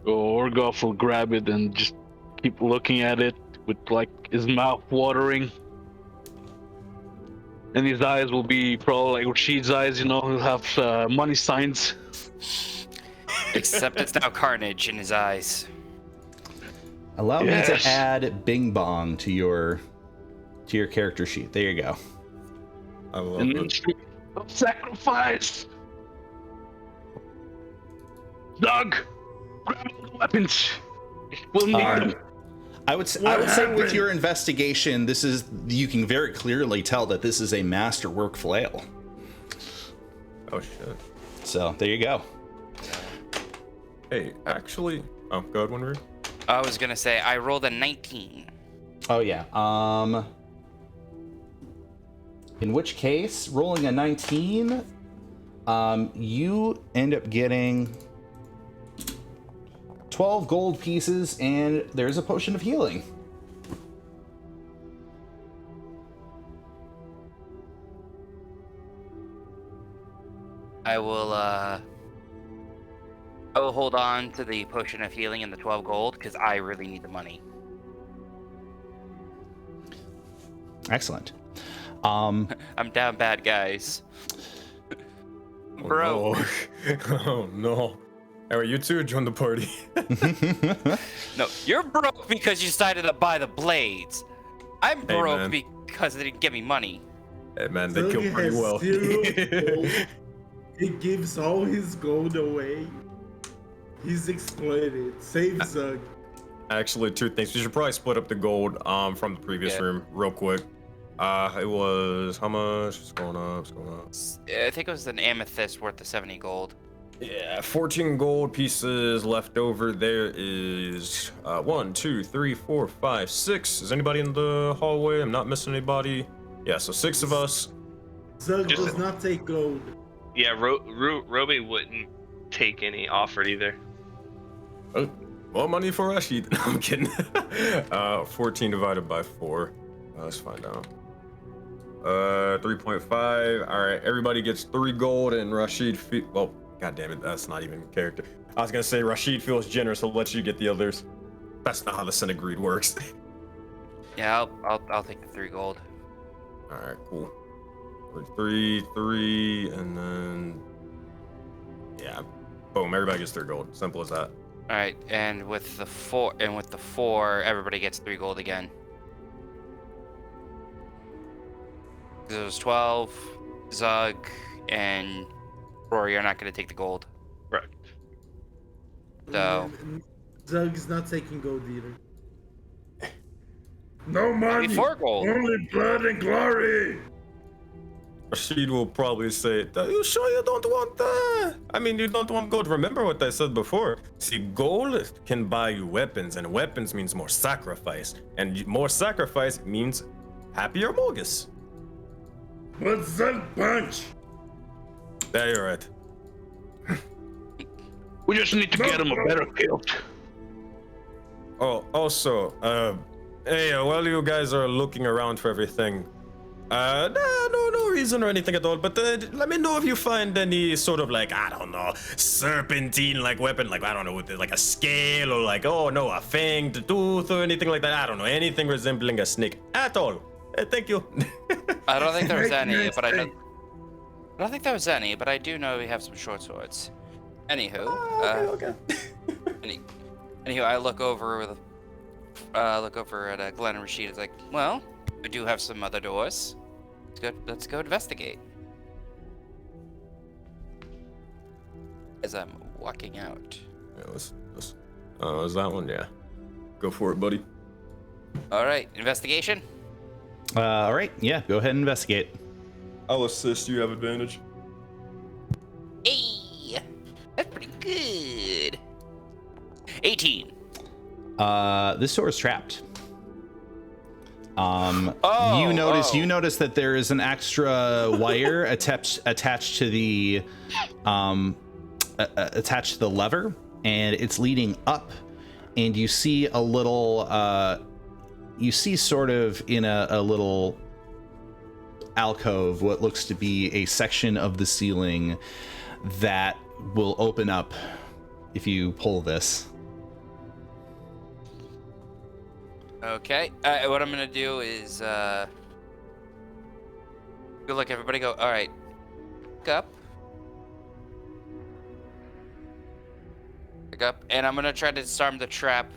Orgoff will grab it and just keep looking at it with like his mouth watering. And his eyes will be probably like Rashid's eyes, you know, he'll have money signs. Except it's now carnage in his eyes. Allow me Yes. to add Bing Bong to your character sheet. There you go. I love And it. of sacrifice. Doug, grab all the weapons. We'll need them. I would say with happened? your investigation, you can very clearly tell that this is a masterwork flail. Oh shit. So there you go. Hey, actually, oh, go ahead, Winry. I was gonna say I rolled a 19. Oh yeah. In which case, rolling a 19, you end up getting 12 gold pieces, and there's a potion of healing. I will hold on to the potion of healing and the 12 gold because I really need the money. Excellent. I'm down bad, guys. Bro. Oh no. Oh no. Anyway, you two join the party. No, you're broke because you decided to buy the blades. I'm Hey, broke man. because they didn't give me money. Hey man, they Zug kill pretty has well. 0 gold. He gives all his gold away. He's exploited. Save Zug. Actually, two things. We should probably split up the gold from the previous Yeah. room real quick. It was how much? It's going up. It's going up. I think it was an amethyst worth the 70 gold. Yeah, 14 gold pieces left over. There is 1, 2, 3, 4, 5, 6. Is anybody in the hallway? I'm not missing anybody. Yeah, so 6 of us. Zug Just- does not take gold. Yeah, Roby wouldn't take any offered either. Oh, more money for Rashid. No, I'm kidding. 14 divided by 4. Let's find out. 3.5. All right, everybody gets 3 gold, and Rashid. Well, god damn it, that's not even character. I was gonna say Rashid feels generous, so let you get the others. That's not how the Senate greed works. Yeah, I'll take the 3 gold. All right, cool. 3, and then yeah, boom. Everybody gets 3 gold. Simple as that. All right, and with the 4, everybody gets 3 gold again. It was 12. Zug and Rory are not going to take the gold. Right. So Zug's not taking gold either. No money. 4 gold. Only blood and glory. Rashid will probably say, "Are you sure you don't want I mean, you don't want gold. Remember what I said before. See, gold can buy you weapons, and weapons means more sacrifice. And more sacrifice means happier Morgus." But Zug punch. Yeah, you're right. We just need to get him a better kilt. Oh, also, hey, while you guys are looking around for everything, no reason or anything at all, but let me know if you find any sort of like, I don't know, serpentine-like weapon, like, I don't know, with like a scale or like, oh no, a fanged tooth or anything like that. I don't know, anything resembling a snake at all. Thank you. I don't think there was Make any, nice but I know. thing. I don't think there was any, but I do know we have some short swords. Anywho, Okay. anywho, I look over at Glenn and Rashid. It's like, well, we do have some other doors. Let's go investigate. As I'm walking out. Yeah, is that one? Yeah. Go for it, buddy. All right, investigation. All right, yeah, go ahead and investigate. I'll assist. You have advantage. Hey, that's pretty good. 18. This door is trapped. Oh, you notice that there is an extra wire attached to the lever, and it's leading up, and you see a little sort of in a little alcove what looks to be a section of the ceiling that will open up if you pull this. Okay. What I'm gonna do is feel like everybody go. All right. Pick up, and I'm gonna try to disarm the trap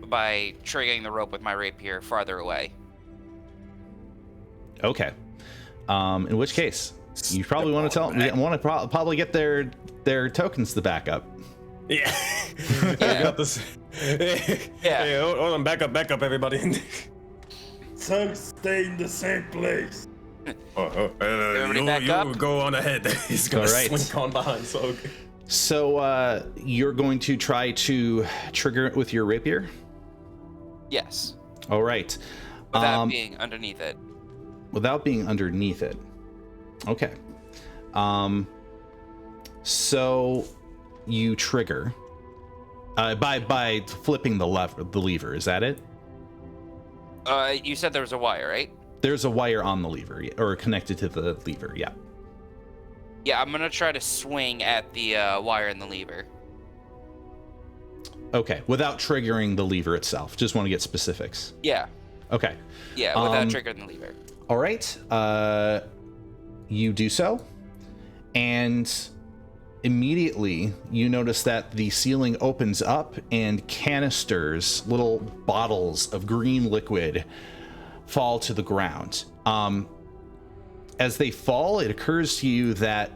by triggering the rope with my rapier farther away. Okay. In which case, you probably want to probably get their tokens to back up. Yeah. Yeah. I got this. Yeah. Hey, hold on. Back up, everybody. Zug, stay in the same place. Everybody back you up? go on ahead. He's gonna All right. slink on behind. So. So you're going to try to trigger it with your rapier? Yes. All right. Without being underneath it. Without being underneath it. Okay. So you trigger by flipping the lever. Is that it? You said there was a wire, right? There's a wire on the lever, or connected to the lever. Yeah. Yeah, I'm gonna try to swing at the wire in the lever. Okay. Without triggering the lever itself. Just want to get specifics. Yeah. Okay. Yeah, without triggering the lever. All right. You do so, and immediately you notice that the ceiling opens up and canisters, little bottles of green liquid, fall to the ground. As they fall, it occurs to you that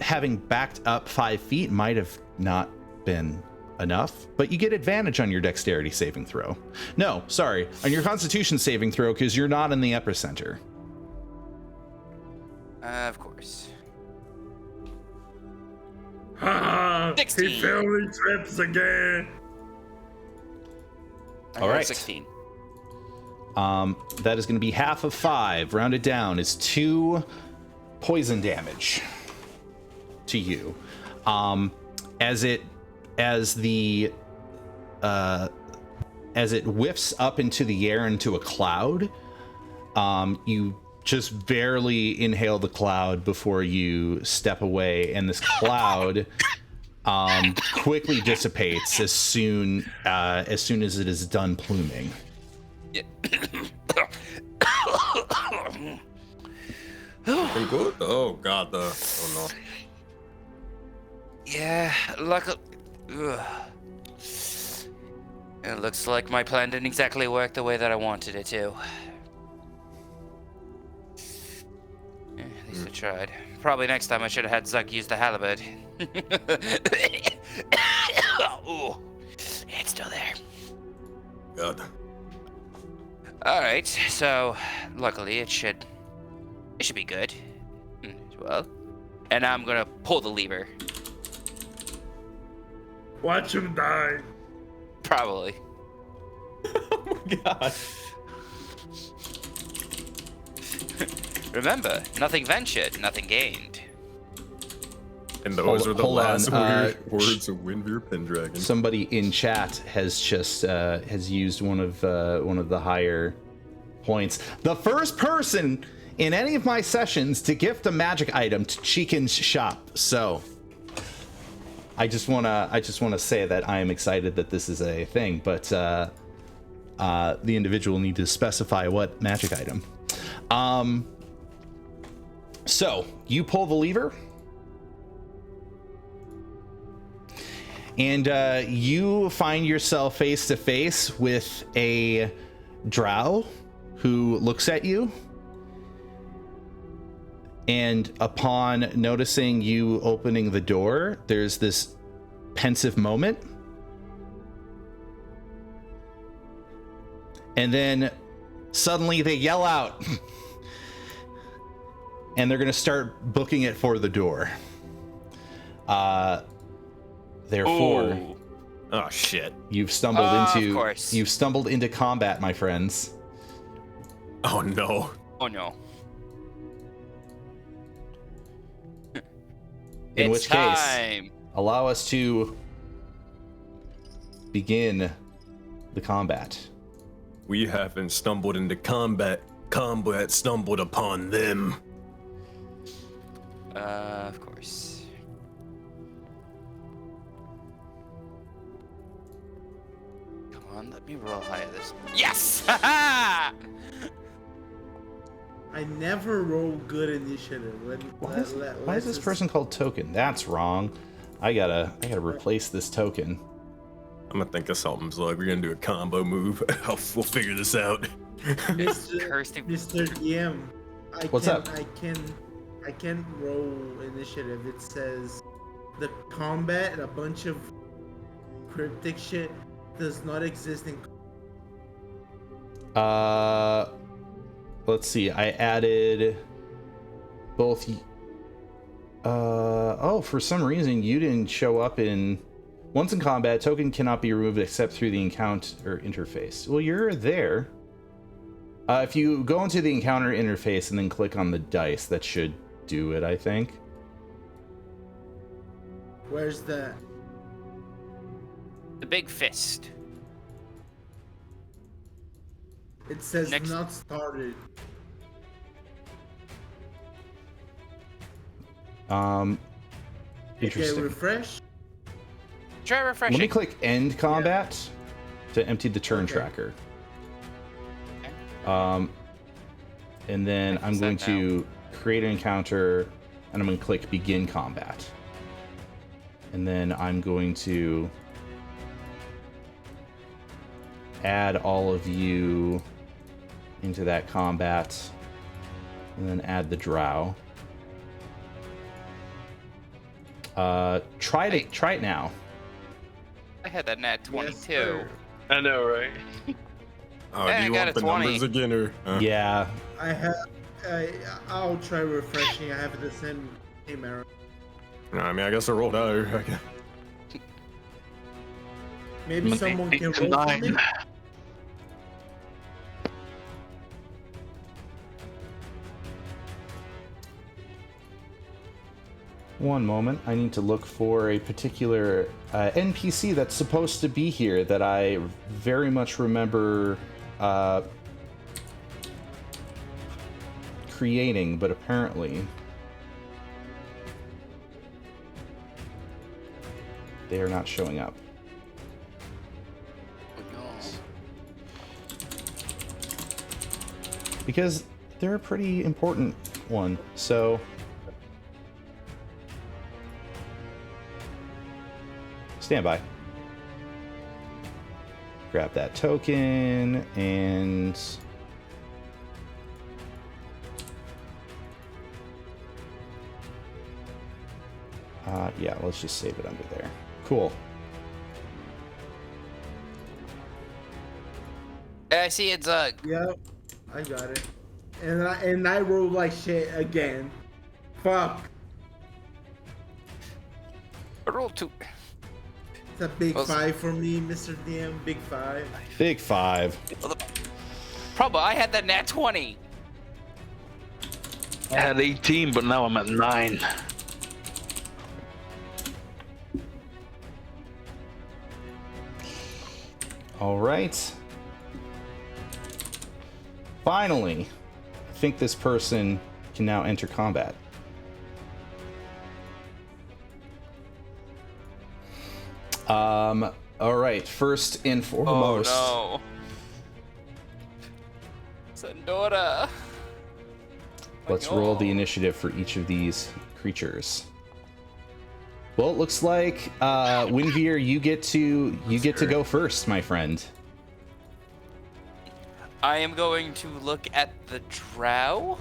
having backed up 5 feet might have not been enough, but you get advantage on your dexterity saving throw. No, sorry, on your constitution saving throw, because you're not in the epicenter. Of course. Haha, 16. he fell in traps again. All right. 16. That is going to be half of 5. Rounded down is 2 poison damage to you. As it whiffs up into the air into a cloud, you just barely inhale the cloud before you step away, and this cloud quickly dissipates as soon as it is done pluming. Yeah. Pretty good. Oh god. Oh no. Yeah, luckily. It looks like my plan didn't exactly work the way that I wanted it to. At least I tried. Probably next time I should have had Zug use the halberd. Ooh, it's still there. God. Alright, so luckily it should be good. Well. And now I'm gonna pull the lever. Watch him die. Probably. Oh my god. Remember, nothing ventured, nothing gained. And those are the hold last on, words of Windbeer Pendragon. Somebody in chat has just has used one of the higher points. The first person in any of my sessions to gift a magic item to Chiken's shop. So I just wanna say that I am excited that this is a thing, but the individual need to specify what magic item. So you pull the lever, and you find yourself face to face with a drow who looks at you. And upon noticing you opening the door, there's this pensive moment. And then suddenly they yell out. And they're going to start booking it for the door. Therefore, Ooh. Oh shit. you've stumbled Of into course. you've stumbled into combat, my friends. Oh no. Oh no. In It's which time. case, allow us to begin the combat. We haven't stumbled into combat. Combat stumbled upon them. Of course. Come on, let me roll higher this. Yes! Ha I never roll good initiative. Why is this person called Token? That's wrong. I gotta replace this token. I'm gonna think of something, Slug. We're gonna do a combo move. we'll figure this out. Cursed. Mr. DM, What's up? I can't roll initiative. It says the combat and a bunch of cryptic shit does not exist in. Let's see. I added both. Oh, for some reason you didn't show up in. Once in combat, token cannot be removed except through the encounter interface. Well, you're there. If you go into the encounter interface and then click on the dice, that should do it, I think. Where's that? The big fist. It says Next. not started. Interesting. Okay, refresh. Try refreshing. Let me click end combat to empty the turn Okay. tracker. And then I'm fix going that to create an encounter and I'm going to click begin combat. And then I'm going to add all of you into that combat and then add the drow. Try it now. I had that nat 22. Yes, sir. I know, right? Oh, Yeah, do I you got want a the 20. numbers again, or? Yeah. I'll try refreshing. I have the same error. I mean, I guess I rolled out. Maybe someone can roll for me. 9. One moment. I need to look for a particular NPC that's supposed to be here that I very much remember creating, but apparently they are not showing up. Because they're a pretty important one, so... Stand by. Grab that token and yeah, let's just save it under there. Cool. I see it's a. Yep, I got it. And I rolled like shit again. Fuck. I rolled 2. It's a big Well, 5 for me, Mr. DM. Big 5. Big 5. Probably I had that nat 20. I had 18, but now I'm at 9. All right. Finally, I think this person can now enter combat. All right. First and foremost, Oh no. Sandora. let's roll the initiative for each of these creatures. Well, it looks like Winvier, you get to go first, my friend. I am going to look at the drow.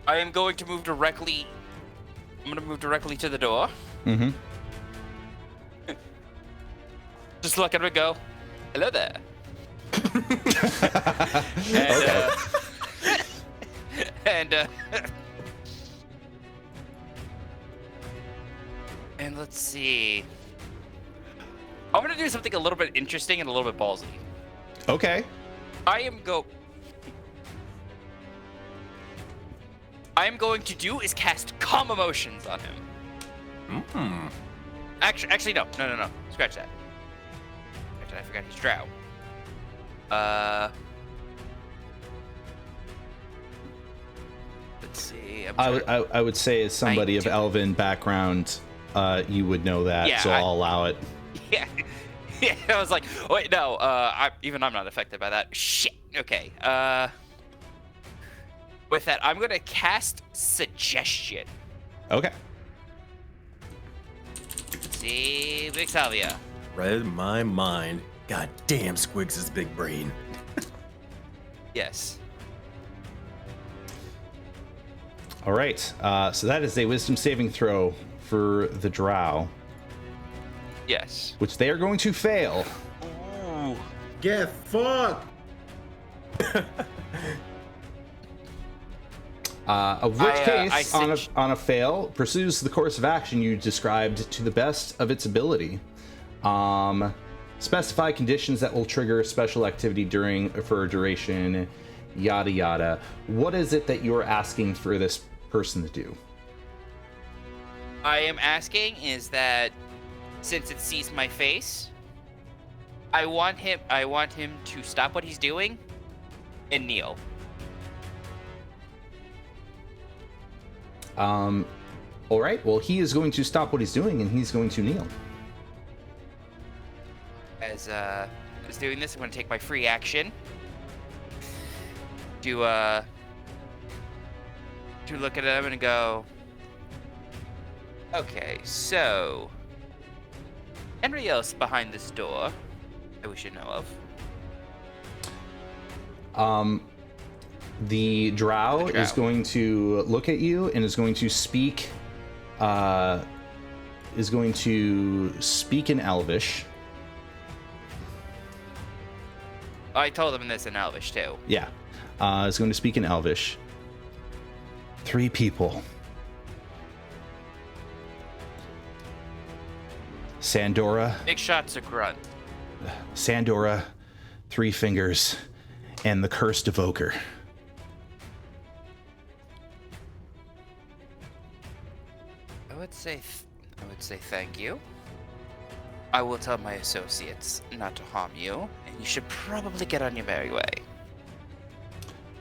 I am going to move directly. I'm going to move directly to the door. Mm-hmm. Just look at it go. Hello there. And, and let's see. I'm gonna do something a little bit interesting and a little bit ballsy. Okay. I am going to do is cast calm emotions on him. Actually, no. Scratch that. I forgot he's drow. Let's see. I would say as somebody of elven background, you would know that, Yeah, so I'll allow it. Yeah. Yeah, I was like, wait, no, I'm not affected by that. Shit. Okay. With that, I'm gonna cast Suggestion. Okay. Let's see, Big Salvia. Read my mind. God damn, Squigs' big brain. Yes. All right. So that is a wisdom saving throw for the drow, Yes. which they are going to fail. Ooh. Get fucked. Of which case, I on a fail, pursues the course of action you described to the best of its ability. Specify conditions that will trigger special activity for a duration, yada yada. What is it that you're asking for this person to do? I am asking is that since it sees my face, I want him to stop what he's doing and kneel. All right. Well, he is going to stop what he's doing, and he's going to kneel. As I was doing this, I'm going to take my free action to look at him and go, okay, so anybody else behind this door that we should know of? The drow is going to look at you and is going to speak. In Elvish. I told him this in Elvish too. Yeah, is going to speak in Elvish. 3 people. Sandora, Big shots of grunt. Sandora, 3 fingers, and the cursed evoker. I would say thank you. I will tell my associates not to harm you, and you should probably get on your merry way.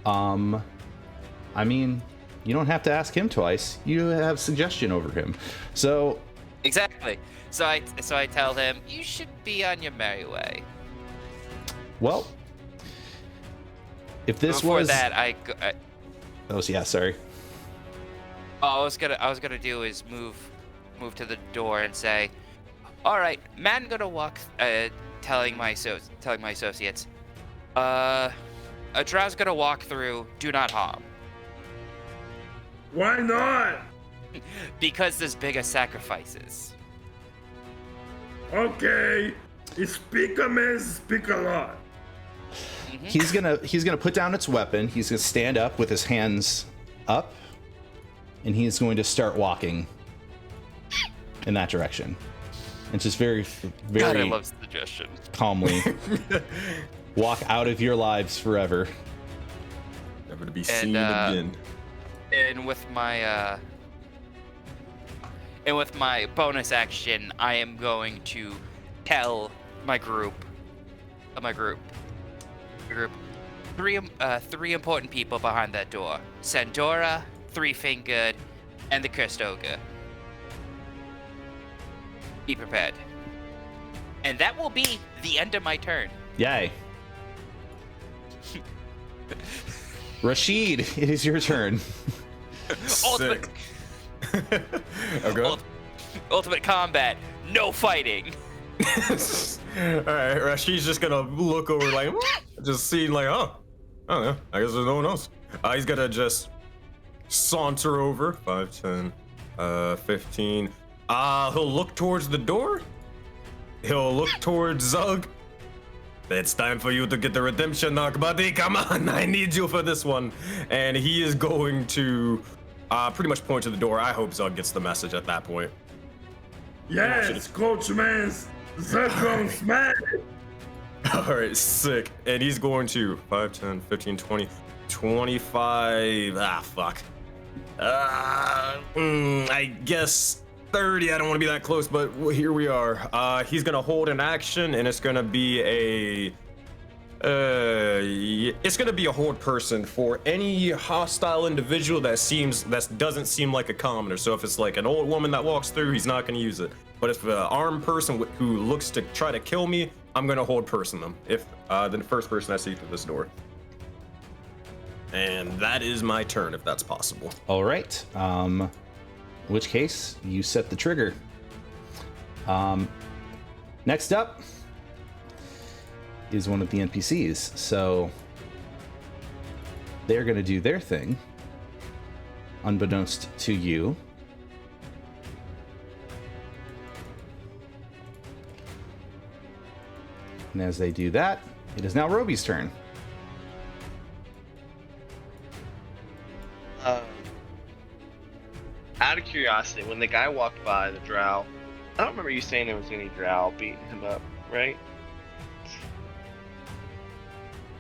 I mean, you don't have to ask him twice. You have suggestion over him. So Exactly. So I tell him you should be on your merry way. well, if this Before was that, sorry. all I was gonna do is move to the door and say, all right, man, gonna walk. Telling my associates, a drow's gonna walk through. Do not harm. Why not? Because there's bigger sacrifices. Okay. You speak a man, speak a lot. He's gonna put down its weapon. He's gonna stand up with his hands up, and he's going to start walking in that direction, and just very God, I love suggestion. calmly walk out of your lives forever. Never to be seen again. And with my bonus action, I am going to tell my group, three important people behind that door: Sandora, 3-fingered, and the cursed ogre. Be prepared. And that will be the end of my turn. Yay. Rashid, it is your turn. Ultimate, Okay. ultimate combat, no fighting. Alright, Rashid's just gonna look over like, just see like, oh, I don't know, I guess there's no one else. He's gonna just saunter over, 5, 10, 15. He'll look towards the door. He'll look towards Zug. it's time for you to get the redemption arc, buddy. Come on, I need you for this one. And he is going to pretty much point to the door. I hope Zug gets the message at that point. Yes, Coachman's Zug smash. All right, sick. And he's going to 5, 10, 15, 20, 25. Fuck. I guess 30. I don't want to be that close, but here we are. He's gonna hold an action, and it's gonna be it's gonna be a hold person for any hostile individual that doesn't seem like a commoner. So if it's like an old woman that walks through, he's not gonna use it. But if an armed person who looks to try to kill me, I'm gonna hold person them. If the first person I see through this door. And that is my turn, if that's possible. All right. In which case, you set the trigger. Next up is one of the NPCs. So they're going to do their thing, unbeknownst to you. And as they do that, it is now Roby's turn. Out of curiosity, when the guy walked by the drow, I don't remember you saying there was any drow beating him up, right?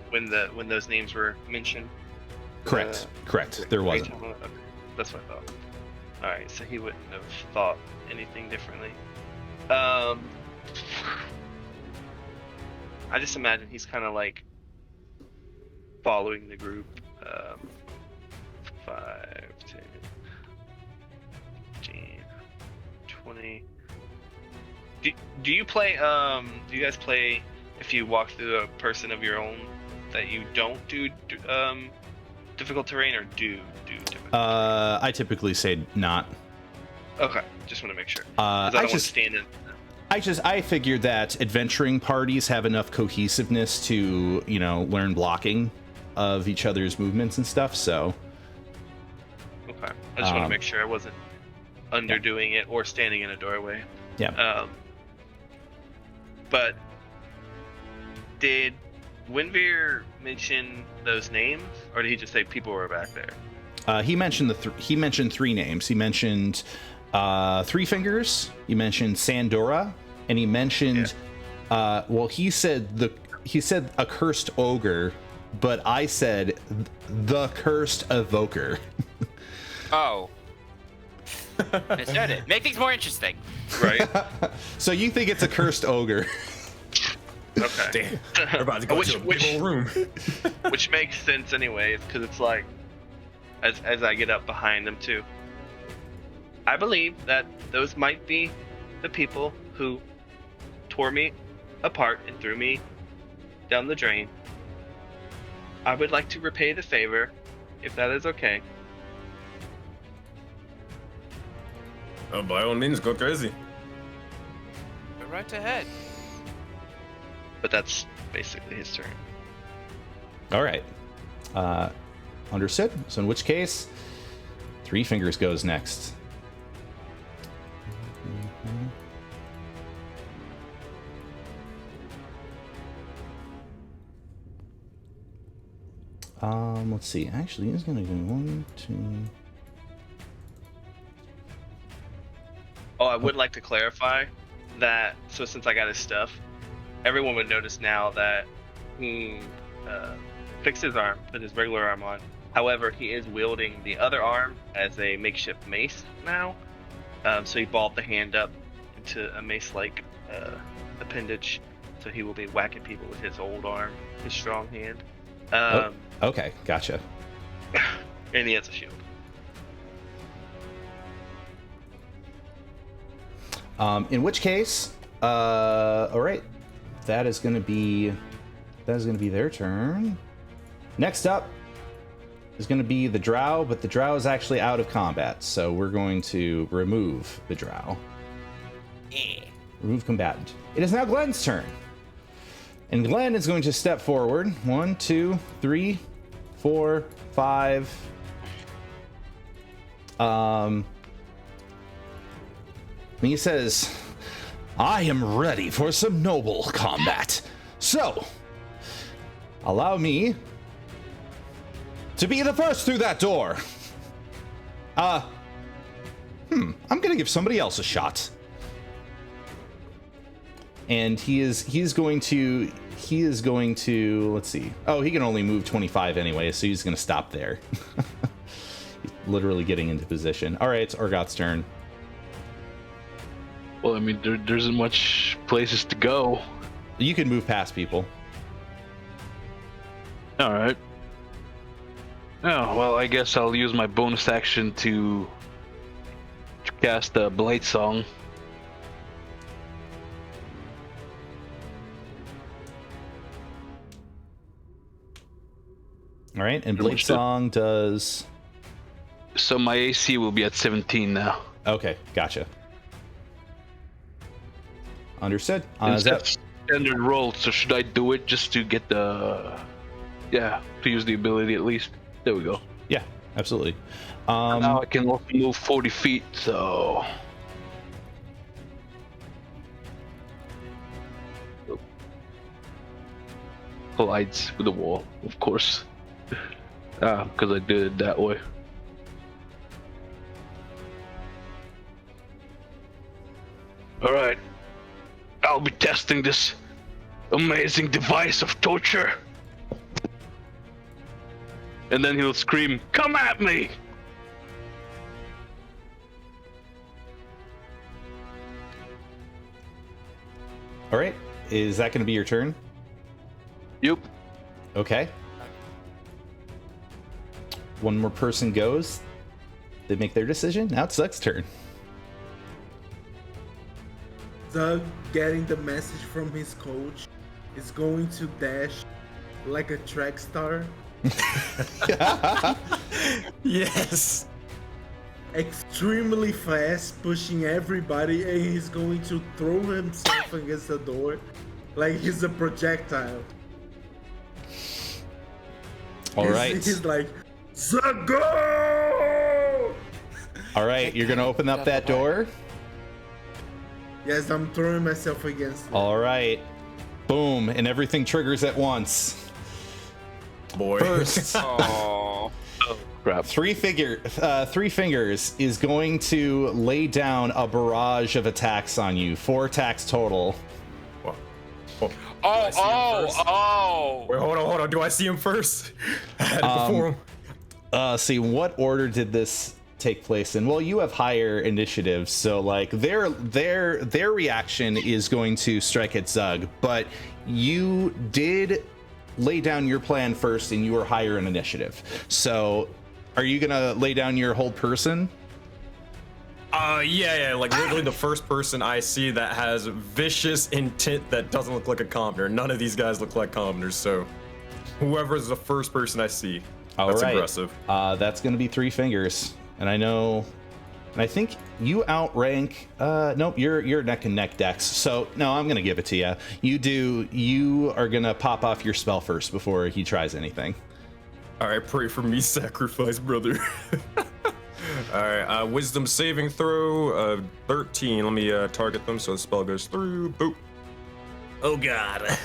When those names were mentioned. Correct. Correct. There wasn't. Okay. That's what I thought. All right, so he wouldn't have thought anything differently. I just imagine he's kind of like following the group. 5, 10, 15, 20. Do you play? Do you guys play if you walk through a person of your own that you don't do difficult terrain, or do difficult? I typically say not. Okay, just want to make sure. 'Cause I don't want to stand in. I figured that adventuring parties have enough cohesiveness to, learn blocking of each other's movements and stuff, so. Okay, I just want to make sure I wasn't underdoing it or standing in a doorway. Yeah. But did Winveer mention those names, or did he just say people were back there? He mentioned he mentioned 3 names. He mentioned Three Fingers. He mentioned Sandora, and he mentioned. He said a cursed ogre, but I said the cursed evoker. Oh. Misnoted. Make things more interesting. Right. So you think it's a cursed ogre? Okay. Damn. We're about to go to a big old room. Which makes sense anyways, because it's like, as I get up behind them too, I believe that those might be the people who tore me apart and threw me down the drain. I would like to repay the favor, if that is okay. Oh, by all means, go crazy. Go right ahead. But that's basically his turn. All right. Understood. So in which case, Three Fingers goes next. Let's see. Actually, he's gonna go 1, 2. Oh, I would like to clarify that, so since I got his stuff, everyone would notice now that he fixed his arm, put his regular arm on. However, he is wielding the other arm as a makeshift mace now. So he balled the hand up into a mace-like appendage. So he will be whacking people with his old arm, his strong hand. Okay, gotcha. And he has a shield. In which case, all right, that is gonna be their turn. Next up is gonna be the drow, but the drow is actually out of combat, so we're going to remove the drow. Yeah. Remove combatant. It is now Glenn's turn, and Glenn is going to step forward. 1, 2, 3, 4, 5. And he says, I am ready for some noble combat. So, Allow me to be the first through that door. I'm gonna give somebody else a shot. And he is going to, let's see. Oh, he can only move 25 anyway, so he's gonna stop there. Literally getting into position. All right, it's Orgoth's turn. Well, I mean, there isn't much places to go. You can move past people. All right. Oh, well, I guess I'll use my bonus action to cast a Blight Song. All right, and Blade Song does... So my AC will be at 17 now. Okay, gotcha. Understood. Is Is that... standard roll, so should I do it just to get the... Yeah, to use the ability at least. There we go. Yeah, absolutely. Now I can also move 40 feet, so... Collides with the wall, of course. Because I did it that way. Alright. I'll be testing this amazing device of torture. And then he'll scream, "Come at me!" All right, is that going to be your turn? Yep. Okay. One more person goes. They make their decision. Now it's Zug's turn. Zug, getting the message from his coach, is going to dash like a track star. Yes. Extremely fast, pushing everybody, and he's going to throw himself against the door like he's a projectile. All right. He's like, Zago! All right, you're going to open up that door. Yes, I'm throwing myself against it. All right. Boom, and everything triggers at once. Boy. First, Oh. Crap. Three Fingers is going to lay down a barrage of attacks on you. 4 attacks total. Oh. Wait, hold on. Do I see him first? I had it before him. See, what order did this take place in? Well, you have higher initiative, so like their reaction is going to strike at Zug, but you did lay down your plan first and you were higher in initiative. So are you gonna lay down your whole person? Yeah, like literally the first person I see that has vicious intent that doesn't look like a commoner. None of these guys look like commoners, so whoever's the first person I see, that's aggressive. That's gonna be 3 Fingers, and I know, and I think you outrank. Nope, you're neck and neck, Dex. So no, I'm gonna give it to you. You are gonna pop off your spell first before he tries anything. All right, pray for me, sacrifice, brother. All right, wisdom saving throw, 13. Let me target them so the spell goes through. Boop. Oh God.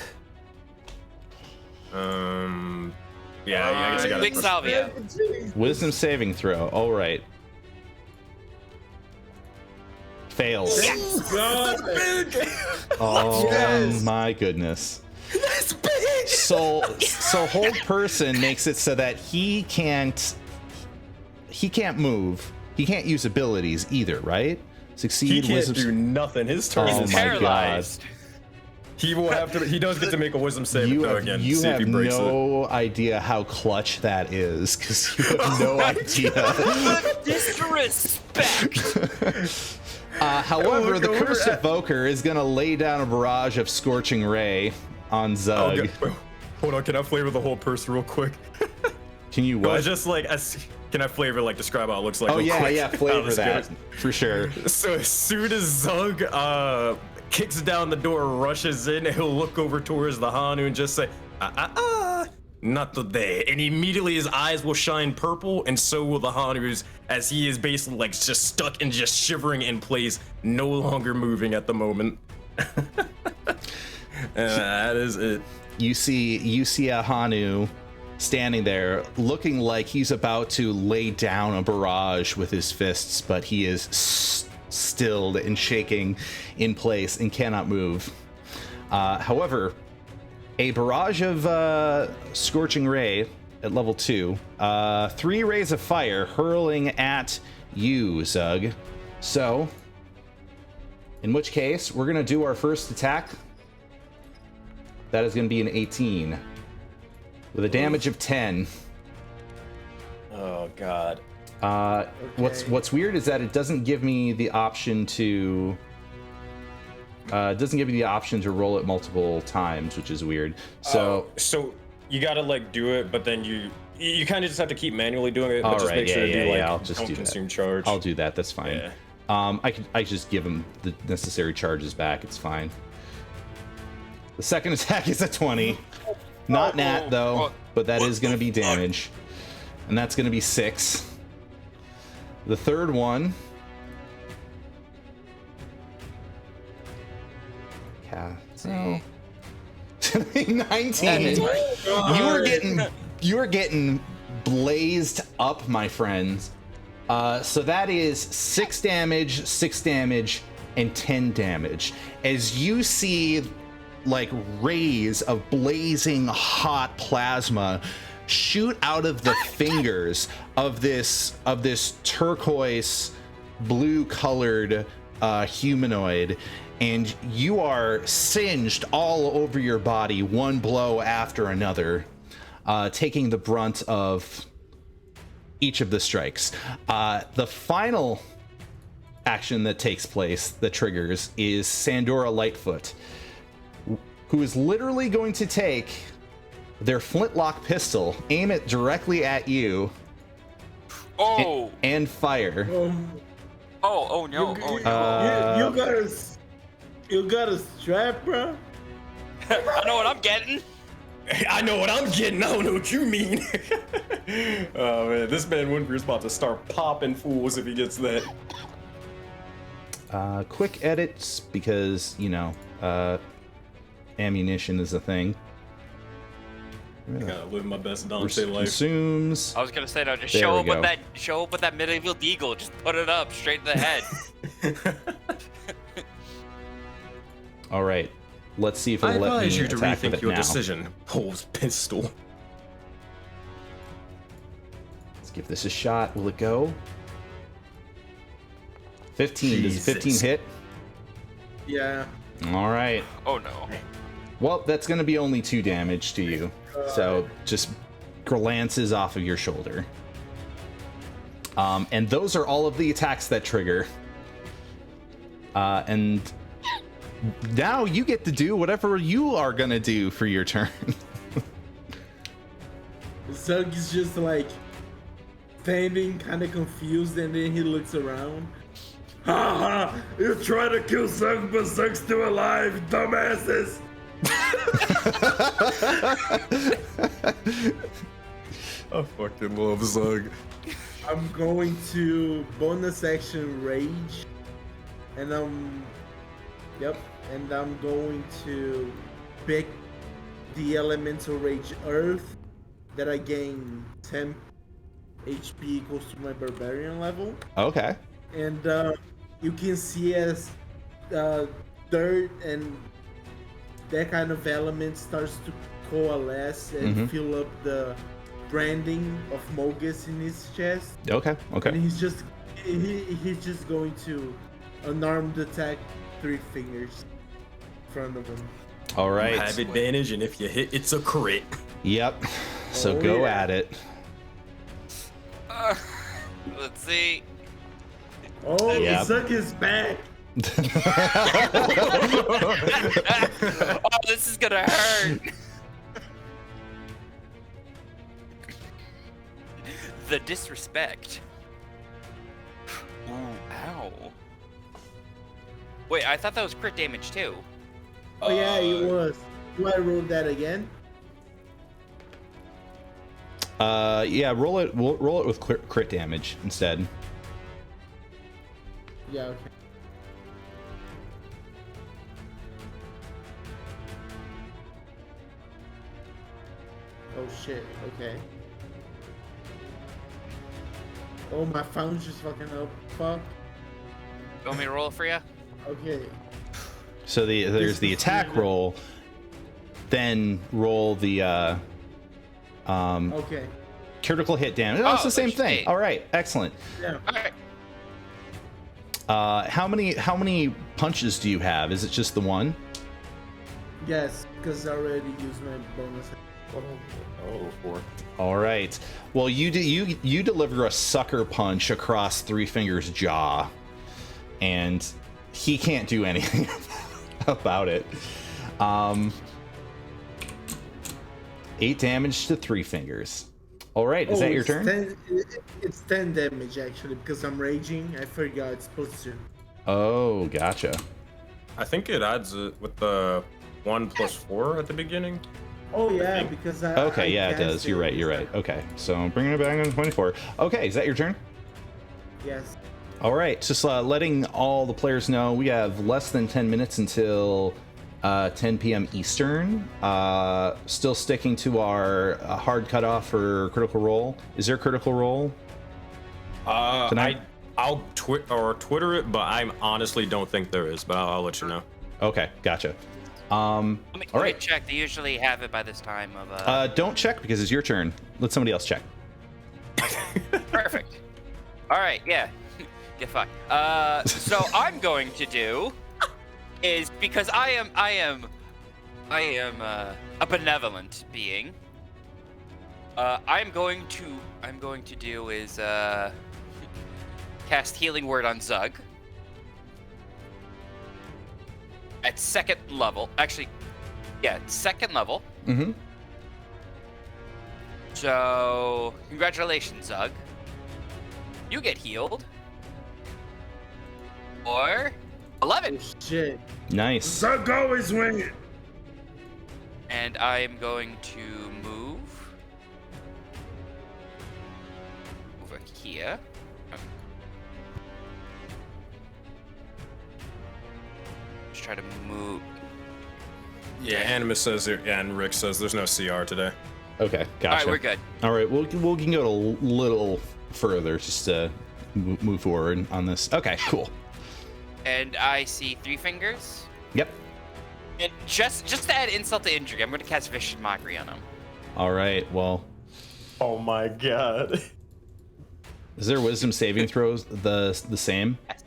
Yeah, I guess I got Big salvia. Wisdom saving throw. All right. Fails. Oh my goodness. That's big. So hold person makes it so that he can't move. He can't use abilities either, right? Succeed. He can't wisdom... do nothing. His turn Oh is my paralyzed. God. He will have to. He does get to make a wisdom saving throw again. You See if have he breaks no idea how clutch that is, because you have no idea. Disrespect. However, the Look over Cursed at- Evoker is going to lay down a barrage of Scorching Ray on Zug. Okay, wait, hold on. Can I flavor the whole person real quick? Can you No, what? just like can I flavor like describe how it looks like? Oh real yeah, quick? yeah, flavor Let's that go. for sure. So as soon as Zug kicks down the door, rushes in, he'll look over towards the Hanu and just say, not today. And immediately his eyes will shine purple, and so will the Hanu's, as he is basically like just stuck and just shivering in place, no longer moving at the moment. And that is it. you see a Hanu standing there looking like he's about to lay down a barrage with his fists, but he is stilled and shaking in place and cannot move. However, a barrage of Scorching Ray at level 2, 3 rays of fire hurling at you, Zug. So, in which case, we're going to do our first attack. That is going to be an 18 with a damage of 10. Oh God. What's weird is that it doesn't give me the option to roll it multiple times, which is weird. So so you gotta like do it, but then you kind of just have to keep manually doing it. But all just right, make sure to do like I'll just don't do consume that. charge. I'll do that. That's fine. Yeah. I just give him the necessary charges back. It's fine. The second attack is a 20. Not nat though, but that is going to be damage, and that's going to be 6. The third one. Yeah. So 19. You are getting blazed up, my friends. So that is 6 damage, and 10 damage. As you see, like, rays of blazing hot plasma shoot out of the fingers of this turquoise blue colored humanoid, and you are singed all over your body, one blow after another, taking the brunt of each of the strikes. The final action that takes place, that triggers, is Sandora Lightfoot, who is literally going to take their flintlock pistol, aim it directly at you, and fire. Oh no. You got a strap, bro? I know what I'm getting. I know what I'm getting. I don't know what you mean. Oh man, this man Winfrey's about to start popping fools if he gets that. Quick edits, because, you know, ammunition is a thing. I gotta live my best Dante life. Consumes. I was gonna say no, just There show we up with go. that medieval deagle. Just put it up straight to the head. All right. Let's see if I it'll let advise me you to attack with rethink it your now. decision. Pulls pistol. Let's give this a shot. Will it go? 15. Does 15 Jesus. hit? Yeah. All right. Oh no. Well, that's going to be only 2 damage to you. So just glances off of your shoulder. And those are all of the attacks that trigger. And now you get to do whatever you are going to do for your turn. Zug is just like standing, kind of confused, and then he looks around. Ha ha! You try to kill Zug, but Zug's still alive, dumbasses! I fucking love Zug. I'm going to bonus action rage, and I'm going to pick the elemental rage earth that I gain 10 HP equals to my barbarian level, Okay. and you can see as dirt and that kind of element starts to coalesce and fill up the branding of Mogus in his chest. Okay. Okay. And he's just going to unarmed attack 3 fingers in front of him. All You right. have advantage, and if you hit, it's a crit. Yep. So Oh, go yeah. at it. Let's see. Oh, Yeah. Zuck is back. Oh, this is gonna hurt. The disrespect. Ooh, ow. Wait, I thought that was crit damage too. Oh yeah, it was. Do I roll that again? Yeah. Roll it. Roll it with crit damage instead. Yeah, okay. Oh shit. Okay. Oh, my phone's just fucking up. Fuck. You want me to roll for you? Okay. So there's the attack roll, then roll the Okay. critical hit damage. Oh, it's the same thing. eight. All right, excellent. Yeah. All right. How many punches do you have? Is it just the one? Yes, because I already used my bonus. Oh, 4. All right. Well, you deliver a sucker punch across Three Fingers' jaw, and he can't do anything about it. 8 damage to Three Fingers. All right, is that your turn? It's 10 damage actually because I'm raging. I forgot it's supposed to. Oh, gotcha. I think it adds it with the 1 + 4 at the beginning. Oh yeah, because I. Okay, yeah, it does. You're right. Okay, so I'm bringing it back on 24. Okay, is that your turn? Yes. All right, just letting all the players know we have less than 10 minutes until 10 p.m. Eastern. Still sticking to our hard cutoff for Critical Role. Is there a Critical Role tonight? I'll Twitter it, but I honestly don't think there is. But I'll let you know. Okay, gotcha. All Let right. me check. They usually have it by this time of. Don't check because it's your turn. Let somebody else check. Perfect. All right. Yeah. Get fucked. So I'm going to do is because I am a benevolent being. I'm going to do is cast Healing Word on Zug at 2nd level. Actually, yeah, 2nd level. Mm-hmm. So congratulations, Zug. You get healed. Or 11. Oh, shit. Nice. Suck always win. And I am going to move over here. Just try to move. Yeah, Animus says it, and Rick says there's no CR today. Okay, gotcha. All right, we're good. All right, we can go a little further just to move forward on this. Okay, cool. And I see 3 fingers. Yep. And just to add insult to injury, I'm going to cast Vicious Mockery on him. All right. Well, Oh my god. is their wisdom saving throws the same? Yes.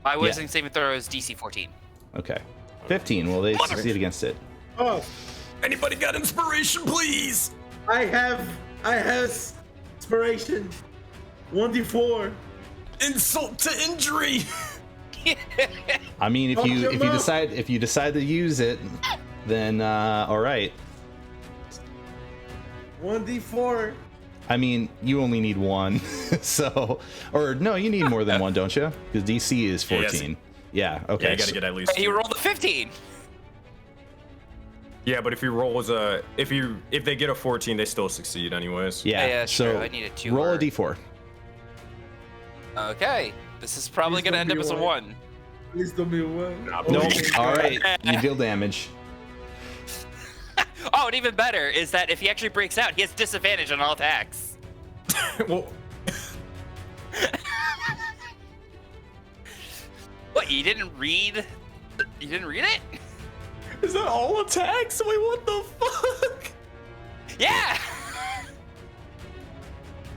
My wisdom saving throw is DC 14. Okay. 15. Well, they succeed against it. Oh, Anybody got inspiration, please? I have inspiration. 1d4. Insult to injury. I mean, if Fuck you your mouth. decide to use it, then all right. 1d4. I mean, you only need 1, so or no, you need more than 1, don't you? Because DC is 14. Yeah. Okay. Yeah, you gotta get at least. He 2. rolled a 15. Yeah, but if he rolls if they get a 14, they still succeed anyways. Yeah. Yeah, so true. I need a 2 roll a or- d4. Okay. This is probably Please going to don't end up be as a one. 1. Please don't be 1. Nope. All right. You deal damage. Oh, and even better is that if he actually breaks out, he has disadvantage on all attacks. Well, What, you didn't read? You didn't read it? is that all attacks? Wait, what the fuck? Yeah!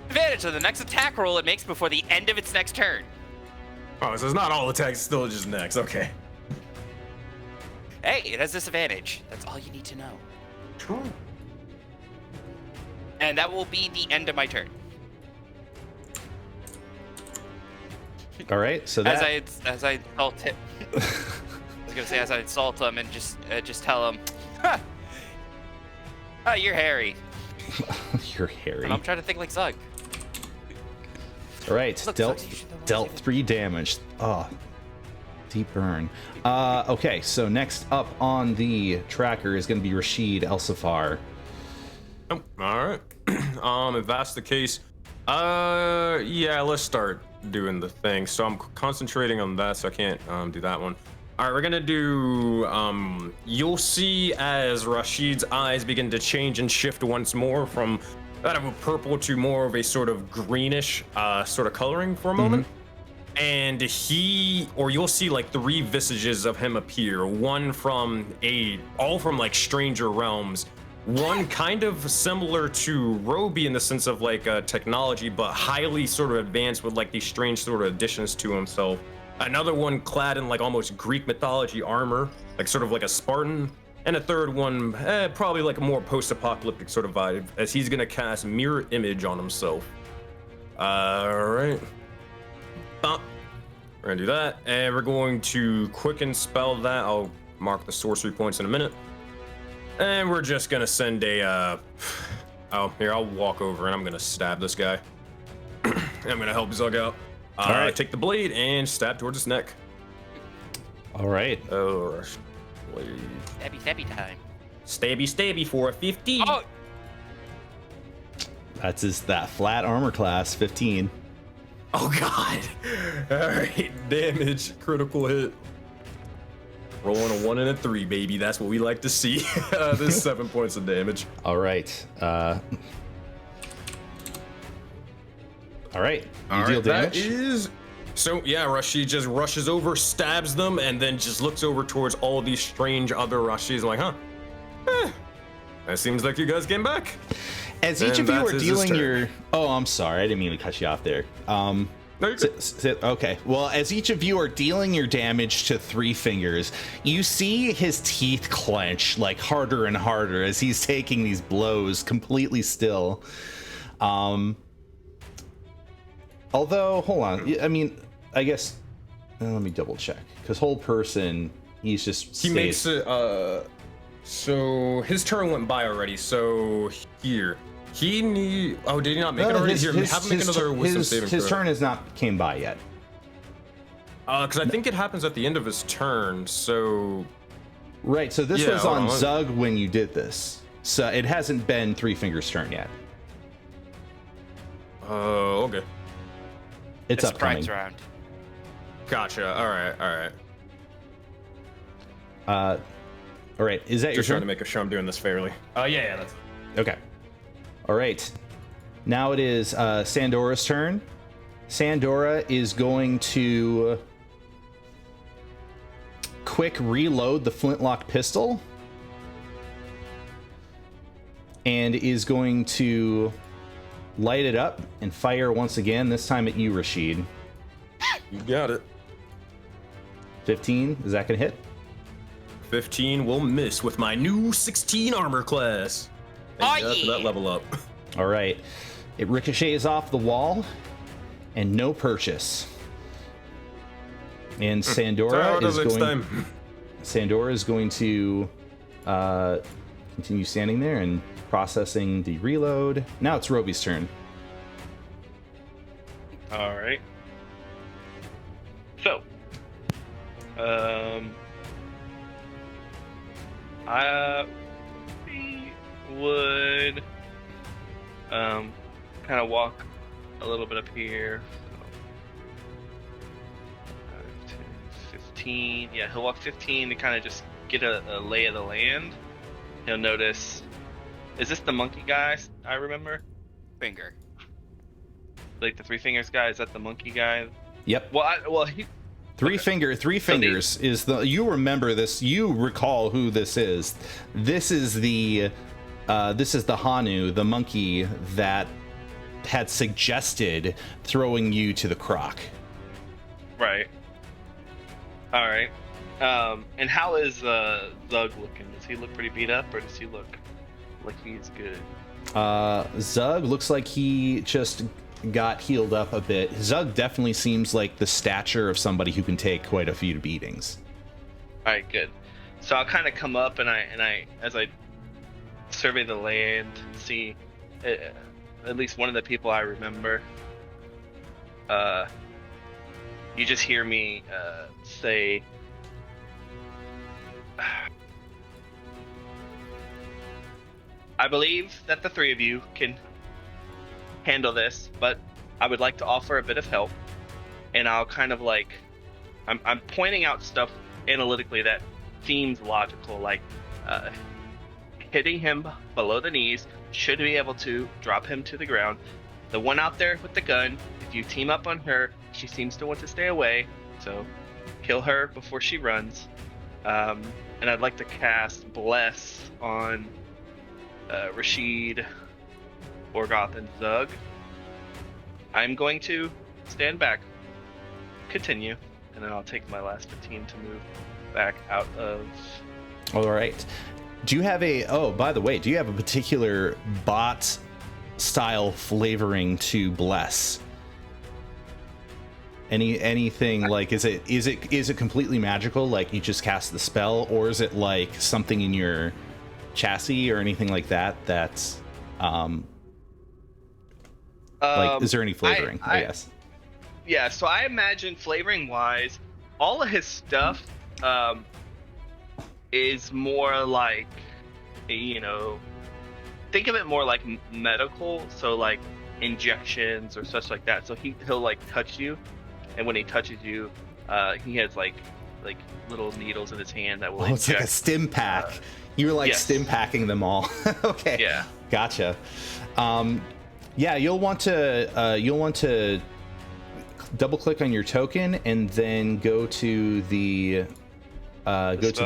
Advantage on the next attack roll it makes before the end of its next turn. Oh, so it's not all attacks, it's still just next. Okay. Hey, it has disadvantage. That's all you need to know. True. And that will be the end of my turn. All right. So that As I insult him. I was gonna say as I insult him and just tell him, "Ha! Oh, you're hairy." you're hairy. And I'm trying to think like Zug. All right. Look, dealt Zug, you should know what dealt saving- 3 damage. Oh, deep burn. Okay. So next up on the tracker is going to be Rashid Elsafar. Oh, all right. If that's the case, yeah, let's start doing the thing. So I'm concentrating on that, so I can't do that one. All right, we're gonna do. You'll see as Rashid's eyes begin to change and shift once more from out of a purple to more of a sort of greenish sort of coloring for a moment. And you'll see like 3 visages of him appear. One all from like stranger realms. One kind of similar to Roby in the sense of like technology, but highly sort of advanced with like these strange sort of additions to himself. Another one clad in like almost Greek mythology armor, like sort of like a Spartan. And a third one, probably like a more post-apocalyptic sort of vibe, as he's gonna cast Mirror Image on himself. Alright. We're gonna do that, and we're going to quicken spell that. I'll mark the sorcery points in a minute. And we're just gonna send a, here, I'll walk over and I'm gonna stab this guy. I'm gonna help Zug out. All right. Take the blade and stab towards his neck. All right. Oh, Stabby time. Stabby for a 50. Oh, That's that flat armor class, 15. Oh god. Alright, damage, critical hit. Rolling a 1 and a 3, baby. That's what we like to see. There's 7 points of damage. All right. All right. You deal damage. That is. So yeah, Rashid just rushes over, stabs them, and then just looks over towards all these strange other Rashids. Like, that seems like you guys came back. As each of you are his dealing turn. your... Oh, I'm sorry. I didn't mean to cut you off there. No, you're good. Okay. Well, as each of you are dealing your damage to Three Fingers, you see his teeth clench like harder and harder as he's taking these blows completely still. Although, hold on. I mean, I guess... let me double check. Because whole person, he's just... He makes it... So his turn went by already. So here... He need... Oh, did he not make it already? Here, have him make another wisdom saving throw. His turn has not came by yet. Because I think it happens at the end of his turn, so... Right, so this Yeah, was hold on on. Zug when you did this. So it hasn't been Three Fingers' turn yet. Okay. It's the upcoming. Sprite's round. Gotcha. Alright. All right, is that your Just trying turn? to make sure I'm doing this fairly. Yeah, that's... Okay. All right. Now it is Sandora's turn. Sandora is going to quick reload the flintlock pistol and is going to light it up and fire once again, this time at you, Rashid. You got it. 15, is that gonna hit? 15 will miss with my new 16 armor class. Thank God for that level up. All right. It ricochets off the wall and no purchase. And Sandora is going to continue standing there and processing the reload. Now it's Roby's turn. All right. So, I would kind of walk a little bit up here. So, 5, 10, 15. Yeah, he'll walk 15 to kind of just get a lay of the land. He'll notice. Is this the monkey guy I remember? Finger. Like the Three Fingers guy? Is that the monkey guy? Yep. Well, he. Three Fingers is the... You remember this. You recall who this is. This is the Hanu, the monkey that had suggested throwing you to the croc. Right. All right. And how is Zug looking? Does he look pretty beat up, or does he look like he's good? Zug looks like he just got healed up a bit. Zug definitely seems like the stature of somebody who can take quite a few beatings. All right, good. So I'll kind of come up and I as I survey the land, see at least one of the people I remember. You just hear me say, I believe that the three of you can handle this, but I would like to offer a bit of help. And I'll kind of like, I'm pointing out stuff analytically that seems logical. Like hitting him below the knees should be able to drop him to the ground. The one out there with the gun, if you team up on her, she seems to want to stay away, so kill her before she runs. And I'd like to cast Bless on Rashid, Orgoth, and Zug. I'm going to stand back, continue, and then I'll take my last 15 to move back out of... All right. Do you have by the way, do you have a particular bot style flavoring to Bless? Anything like, is it completely magical, like you just cast the spell, or is it like something in your chassis or anything like that that's like, is there any flavoring? I guess. Yeah, so I imagine flavoring wise, all of his stuff is more like, think of it more like medical, so like injections or such like that. So he'll like touch you, and when he touches you, he has like little needles in his hand that will inject. It's like a stim pack. You're like stim packing them all. Okay. Yeah. Gotcha. Yeah, you'll want to double click on your token and then go to the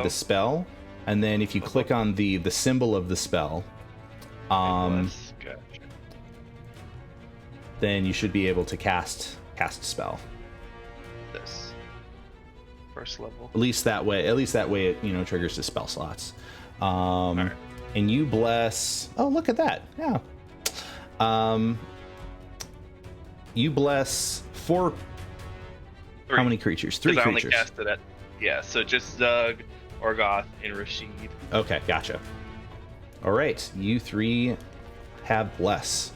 spell, and then if you click on the symbol of the spell, Gotcha. then you should be able to cast spell. This first level. At least that way it triggers the spell slots. Right. And you bless. Oh, look at that. Yeah. You bless 4. 3. How many creatures? 3 'Cause creatures. I only casted it. Yeah, so just Zug, Orgoth, and Rashid. Okay, gotcha. All right, you 3 have bless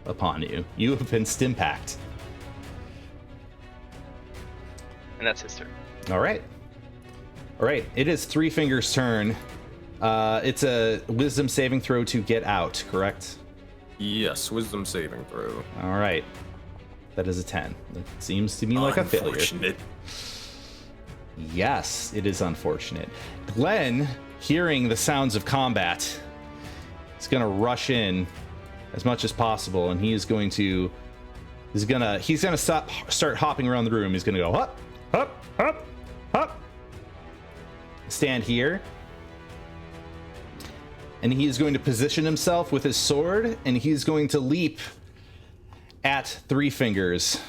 upon you. You have been stim packed. And that's his turn. All right. It is Three Fingers' turn. It's a wisdom saving throw to get out, correct? Yes, wisdom saving throw. All right. That is a 10. That seems to me like a failure. Unfortunate. Yes, it is unfortunate. Glenn, hearing the sounds of combat, is going to rush in as much as possible, and he's going to start hopping around the room. He's going to go up, up, up, up. Stand here. And he is going to position himself with his sword, and he's going to leap at Three Fingers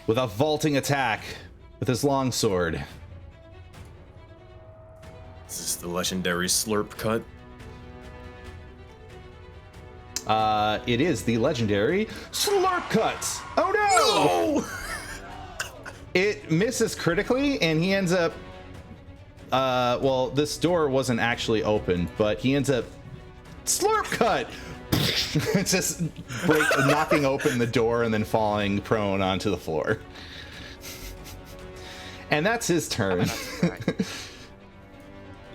with a vaulting attack with his long sword. Is this the legendary slurp cut? It is the legendary Slurp Cut. Oh no! It misses critically, and he ends up. Well, this door wasn't actually open, but he ends up Slurp Cut. Just knocking open the door and then falling prone onto the floor. And that's his turn.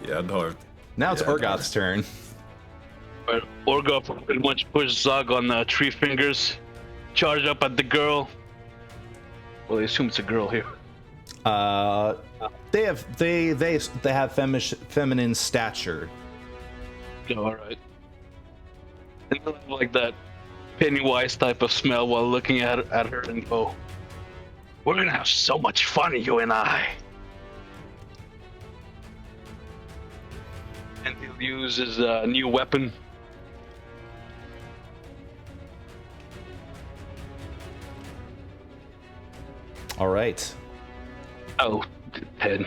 Yeah, no. Now it's Orgoth's turn. But Orgoth pretty much pushed Zog on Three Fingers, charge up at the girl. Well, I assume it's a girl here. They have feminine stature. Yeah, all right. And they'll have like that Pennywise type of smell while looking at her and go, "We're gonna have so much fun, you and I." And he'll use his new weapon. All right. Oh, 10.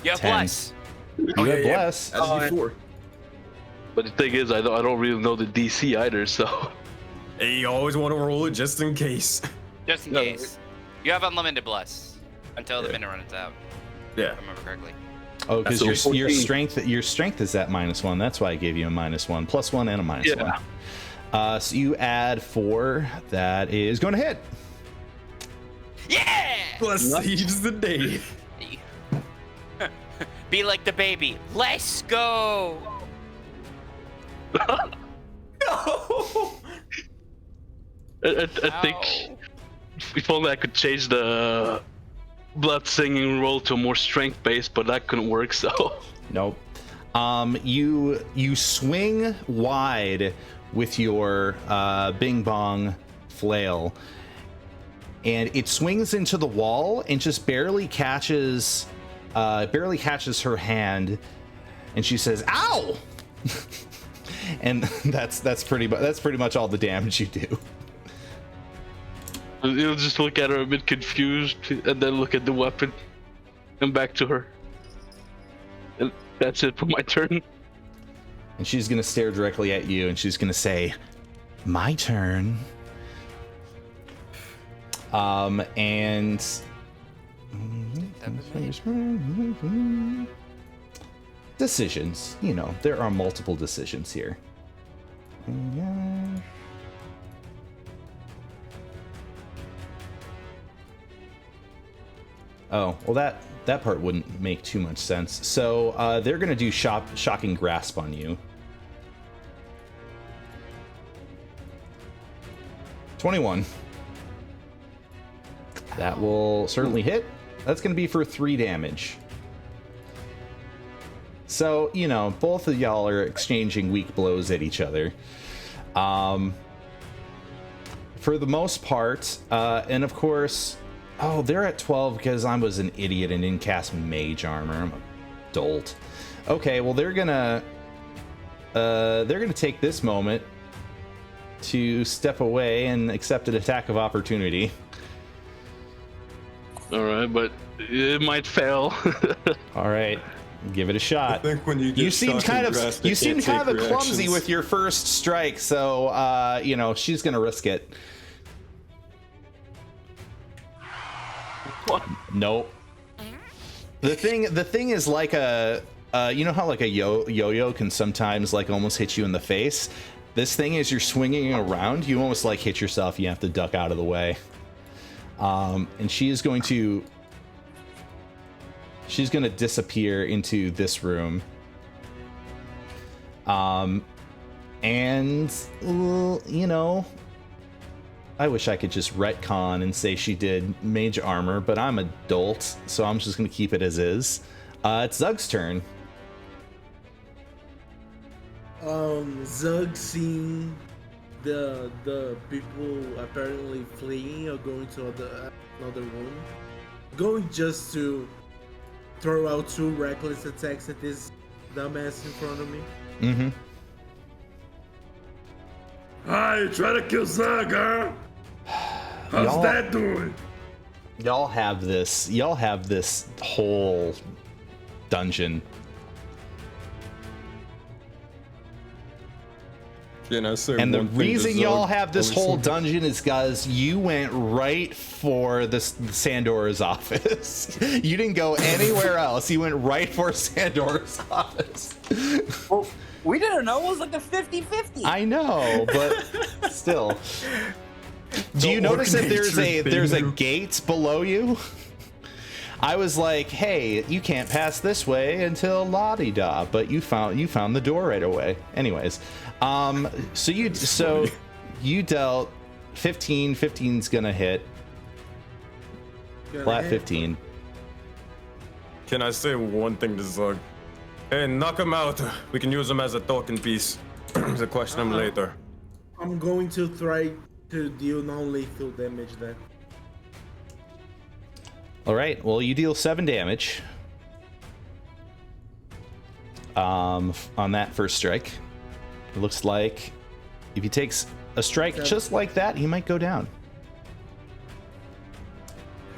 You have 10. bless. You have bless. As before. But the thing is, I don't really know the DC either, so. Hey, you always want to roll it just in case. Just in case. You have unlimited bless until the minute runs out. Yeah. If I remember correctly. Oh, because That's your 14. strength is at -1. That's why I gave you a -1, +1 and a -1. So you add 4. That is going to hit. Yeah! Plus saves the day. Be like the baby. Let's go! I think if only I could change the blood singing roll to a more strength base, but that couldn't work. So Nope. You swing wide with your Bing Bong flail, and it swings into the wall and just barely catches her hand, and she says, "Ow!" And that's pretty much all the damage you do. you'll just look at her a bit confused, and then look at the weapon, and back to her. And that's it for my turn. And she's gonna stare directly at you, and she's gonna say, "My turn." And decisions. You know, there are multiple decisions here. Oh, well, that part wouldn't make too much sense. So they're gonna do shocking grasp on you. 21. That will certainly hit. That's gonna be for 3 damage. So, you know, both of y'all are exchanging weak blows at each other. For the most part, and of course, oh, they're at 12 because I was an idiot and didn't cast mage armor. I'm a dolt. Okay, well they're gonna take this moment to step away and accept an attack of opportunity. All right, but it might fail. All right, give it a shot. I think when you seemed kind of clumsy with your first strike, so you know, she's gonna risk it. What? Nope. The thing is like a you know how like a yo-yo can sometimes like almost hit you in the face. This thing, as you're swinging around, you almost like hit yourself. You have to duck out of the way. And she's going to disappear into this room. And you know, I wish I could just retcon and say she did mage armor, but I'm a dolt, so I'm just gonna keep it as is. It's Zug's turn. Zug seeing the people apparently fleeing or going to another room, going just to throw out 2 reckless attacks at this dumbass in front of me. Mm-hmm. Hi, try to kill Zug, huh? How's that doing? Y'all have this whole dungeon. And the reason y'all have this whole dungeon is because you went right for Sandor's office. You didn't go anywhere else. You went right for Sandor's office. Well, we didn't know. It was like a 50-50. I know, but still. Do you notice that there's a gate below you? I was like, hey, you can't pass this way until la-di-da, but you found the door right away. Anyways, so you dealt 15. 15's gonna hit. Flat 15. Can I say one thing to Zug? Hey, knock him out. We can use him as a talking piece. The question him later. I'm going to try to deal non-lethal damage then. All right. Well, you deal 7 damage. On that first strike. It looks like if he takes a strike just like that, he might go down.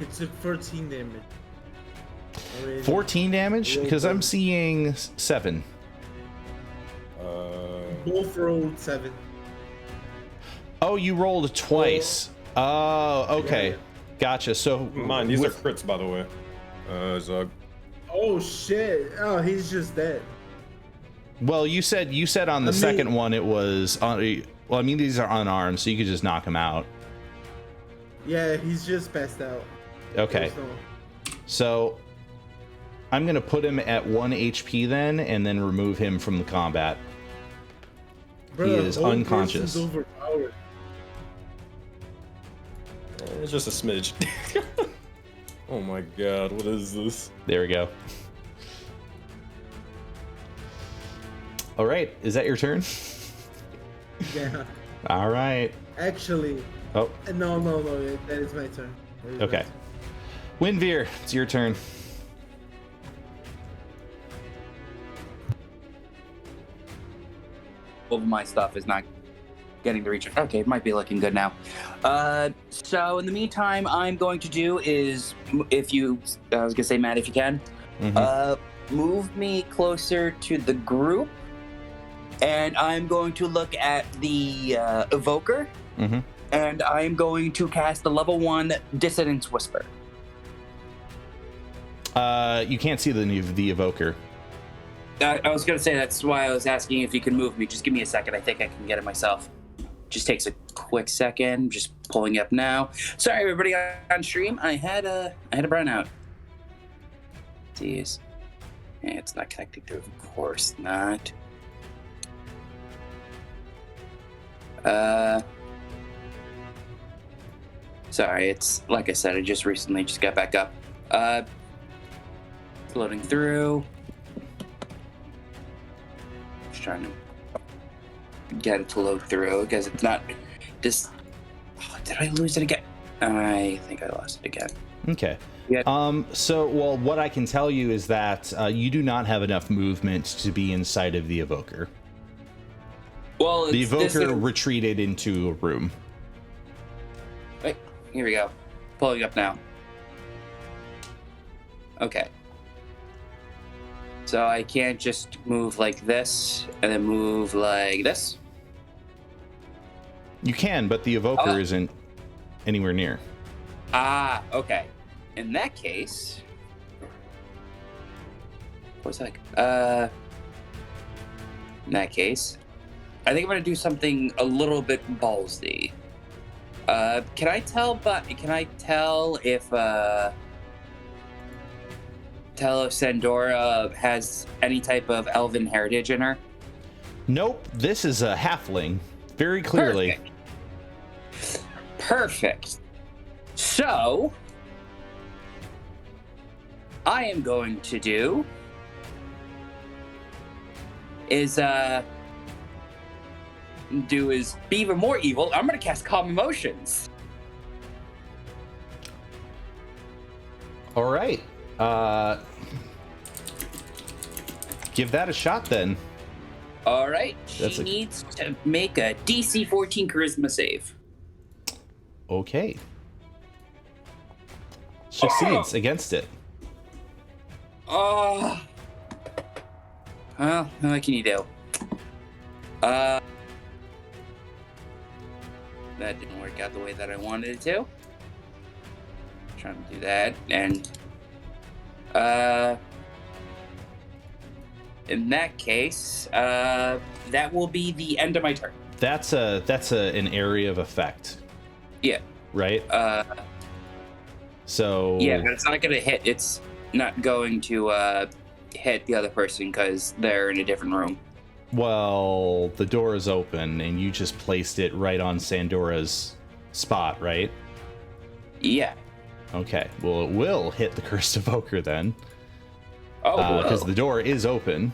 It took 14 damage. 14 damage? Because I'm seeing 7. Both rolled 7. Oh, you rolled twice. Oh, okay. Yeah. Gotcha. So Mine, these are crits, by the way. Zug. Oh shit! Oh, he's just dead. Well, you said on the second one it was. Well, I mean these are unarmed, so you could just knock him out. Yeah, he's just passed out. Okay. So I'm gonna put him at 1 HP then remove him from the combat. Bro, he is unconscious. It's just a smidge. Oh my god, what is this? There we go. All right, is that your turn? Yeah. All right. Actually, Oh, no, that is my turn. That is my okay. turn. Windveer, it's your turn. All of my stuff is not getting the reach. Okay, it might be looking good now. So in the meantime, I'm going to do is, I was gonna say, Matt, if you can, move me closer to the group, and I'm going to look at the evoker, and I'm going to cast the level 1 Dissonance Whisper. You can't see the evoker. I was gonna say that's why I was asking if you can move me. Just give me a second. I think I can get it myself. Just takes a quick second. Just pulling it up now. Sorry, everybody on stream. I had a brownout. Jeez. Yeah, it's not connecting through. Of course not. Sorry. It's like I said. I just recently got back up. It's loading through. Trying to get it to load through because it's not this. Oh, did I lose it again? I think I lost it again. Okay. Yeah. Well, what I can tell you is that you do not have enough movement to be inside of the evoker. Well, The evoker retreated into a room. Wait, here we go. Pulling up now. Okay. So I can't just move like this and then move like this? You can, but the evoker isn't anywhere near. Ah, okay. In that case... What's that? In that case, I think I'm going to do something a little bit ballsy. Can I tell if Sandora has any type of elven heritage in her? Nope, this is a halfling, very clearly. Perfect. So, I am going to do is be even more evil. I'm going to cast Calm Emotions. All right. Give that a shot then. All right. She needs to make a DC 14 Charisma save. Okay. Succeeds against it. Oh. Well, what can you do? That didn't work out the way that I wanted it to. Trying to do that, and in that case, that will be the end of my turn. That's an area of effect. Yeah. Right? So yeah, but it's not gonna hit. It's not going to hit the other person because they're in a different room. Well, the door is open and you just placed it right on Sandora's spot, right? Yeah. Okay. Well, it will hit the cursed evoker then. Oh, because the door is open.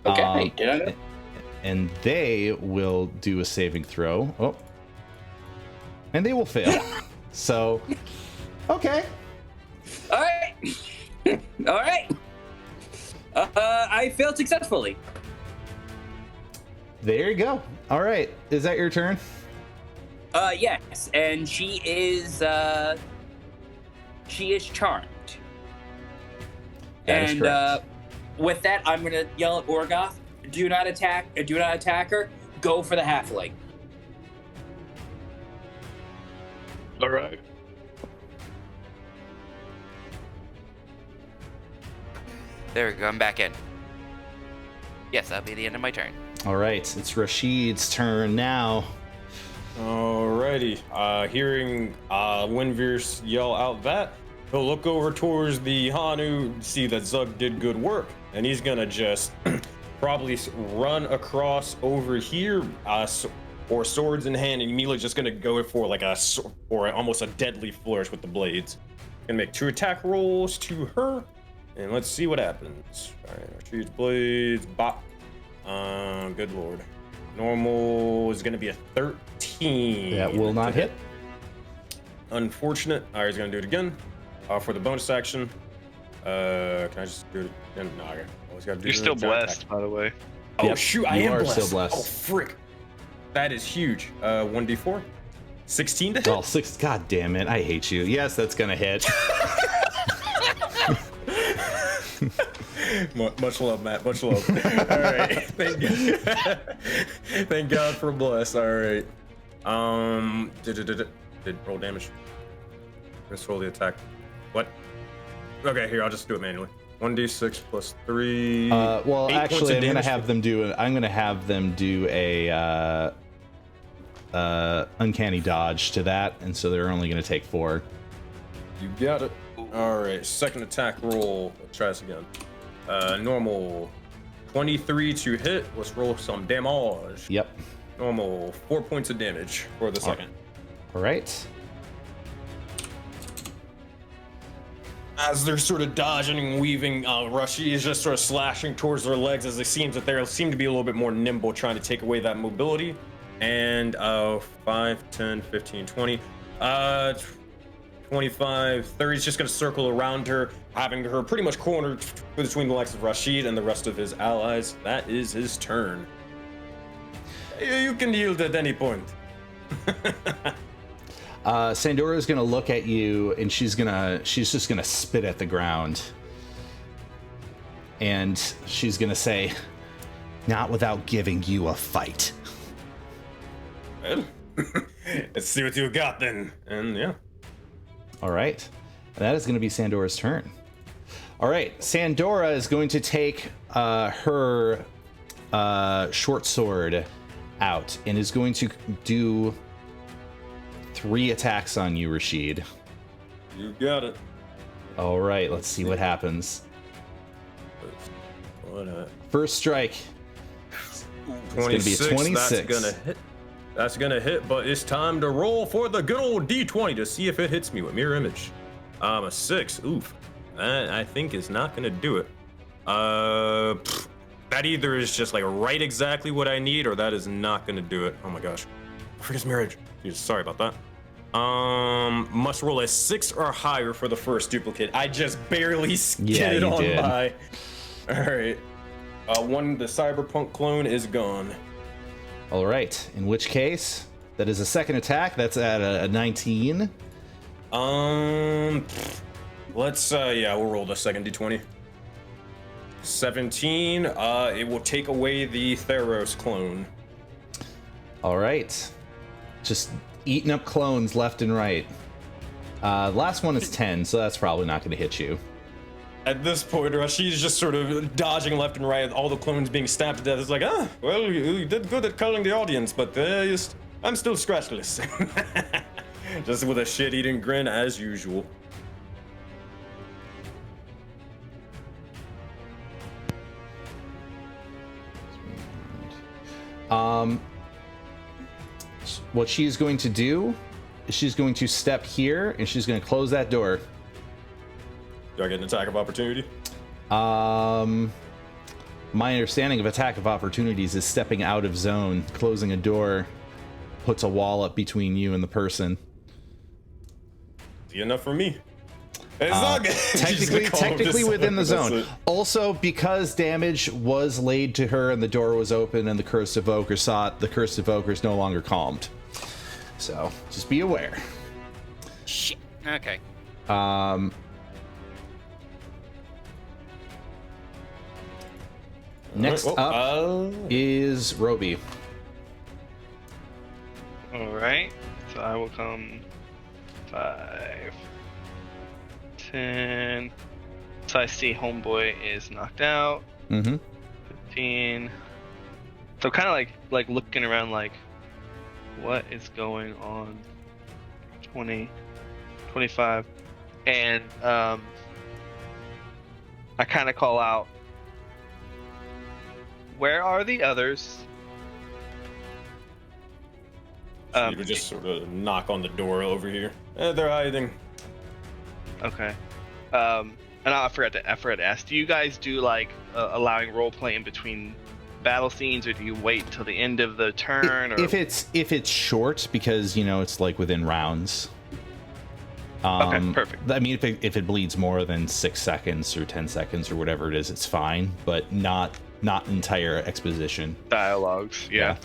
Okay. Did I know? And they will do a saving throw. Oh. And they will fail. So, okay. All right. All right. I failed successfully. There you go. All right. Is that your turn? Yes, and she is charmed. That is correct. With that, I'm gonna yell at Orgoth, do not attack her, go for the halfling. All right. There we go. I'm back in. Yes, that'll be the end of my turn. All right. It's Rashid's turn now. Alrighty. Hearing Windveer yell out that, he'll look over towards the Hanu, see that Zug did good work, and he's gonna just probably run across over here, or swords in hand, and immediately just gonna go for like almost a deadly flourish with the blades. Gonna make 2 attack rolls to her, and let's see what happens. All right, Rashid's blades, bop. Good lord. Normal is gonna be a 13. That will not hit. Unfortunate. All right, he's gonna do it again. For the bonus action. Can I just do it again? No, I always gotta do You're the still attack. blessed, by the way. Oh Yep, shoot, I you am are blessed. still blessed. Oh frick. That is huge. 1d4. 16 to hit. Oh, 6. God damn it. I hate you. Yes, that's going to hit. Much love, Matt. Much love. All right. Thank God for bless. All right. Did roll damage. Let's roll the attack. What? Okay, here, I'll just do it manually. 1d6 plus 3. Well, 8 points actually, of I'm going to damage. have them do a uncanny dodge to that, and so they're only going to take 4. You got it. All right, second attack roll. Let's try this again. Normal 23 to hit. Let's roll some damage. Yep. Normal 4 points of damage for the second. All right. As they're sort of dodging and weaving, Rushy is just sort of slashing towards their legs as it seems that they seem to be a little bit more nimble, trying to take away that mobility. And 5, 10, 15, 20. 25, 30 is just going to circle around her, having her pretty much cornered between the likes of Rashid and the rest of his allies. That is his turn. You can yield at any point. Sandora is going to look at you, and she's just going to spit at the ground. And she's going to say, "Not without giving you a fight." Well, let's see what you got then. And yeah. All right. That is going to be Sandora's turn. All right. Sandora is going to take her short sword out and is going to do 3 attacks on you, Rashid. You got it. All right. Let's see what happens. What First strike. 26, It's gonna be a 26. That's gonna hit. That's gonna hit, but it's time to roll for the good old D20 to see if it hits me with mirror image. A 6. Oof. That I think is not gonna do it. That either is just like right exactly what I need, or that is not gonna do it. Oh my gosh. I forget his marriage. Sorry about that. Must roll a 6 or higher for the first duplicate. I just barely skidded you on did. by. All right. The cyberpunk clone is gone. All right. In which case, that is a second attack. That's at a 19. Let's we'll roll the second D20. 17. It will take away the Theros clone. All right. Just eating up clones left and right. Last one is 10, so that's probably not going to hit you. At this point, she's just sort of dodging left and right, all the clones being stabbed to death. It's like, well, you did good at calling the audience, but I'm still scratchless. Just with a shit-eating grin as usual. What she's going to do is she's going to step here and she's going to close that door. Do I get an attack of opportunity? My understanding of attack of opportunities is stepping out of zone, closing a door, puts a wall up between you and the person. Enough for me. It's not good. Technically within the That's zone. it. Also, because damage was laid to her and the door was open and the Cursed Evoker saw it, the Cursed Evoker is no longer calmed. So, just be aware. Shit. Okay. Next up is Roby. All right. So I will come 5, 10. So I see Homeboy is knocked out. Mm-hmm. 15. So kind of like looking around, like what is going on. 20, 25, and I kind of call out, "Where are the others?" You would just sort of knock on the door over here. They're hiding. Okay. And I forgot to ask. Do you guys do like allowing role play in between battle scenes, or do you wait till the end of the turn? Or If it's short, because it's like within rounds. Okay, perfect. I mean, if it bleeds more than 6 seconds or 10 seconds or whatever it is, it's fine, but not entire exposition. Dialogues, yeah.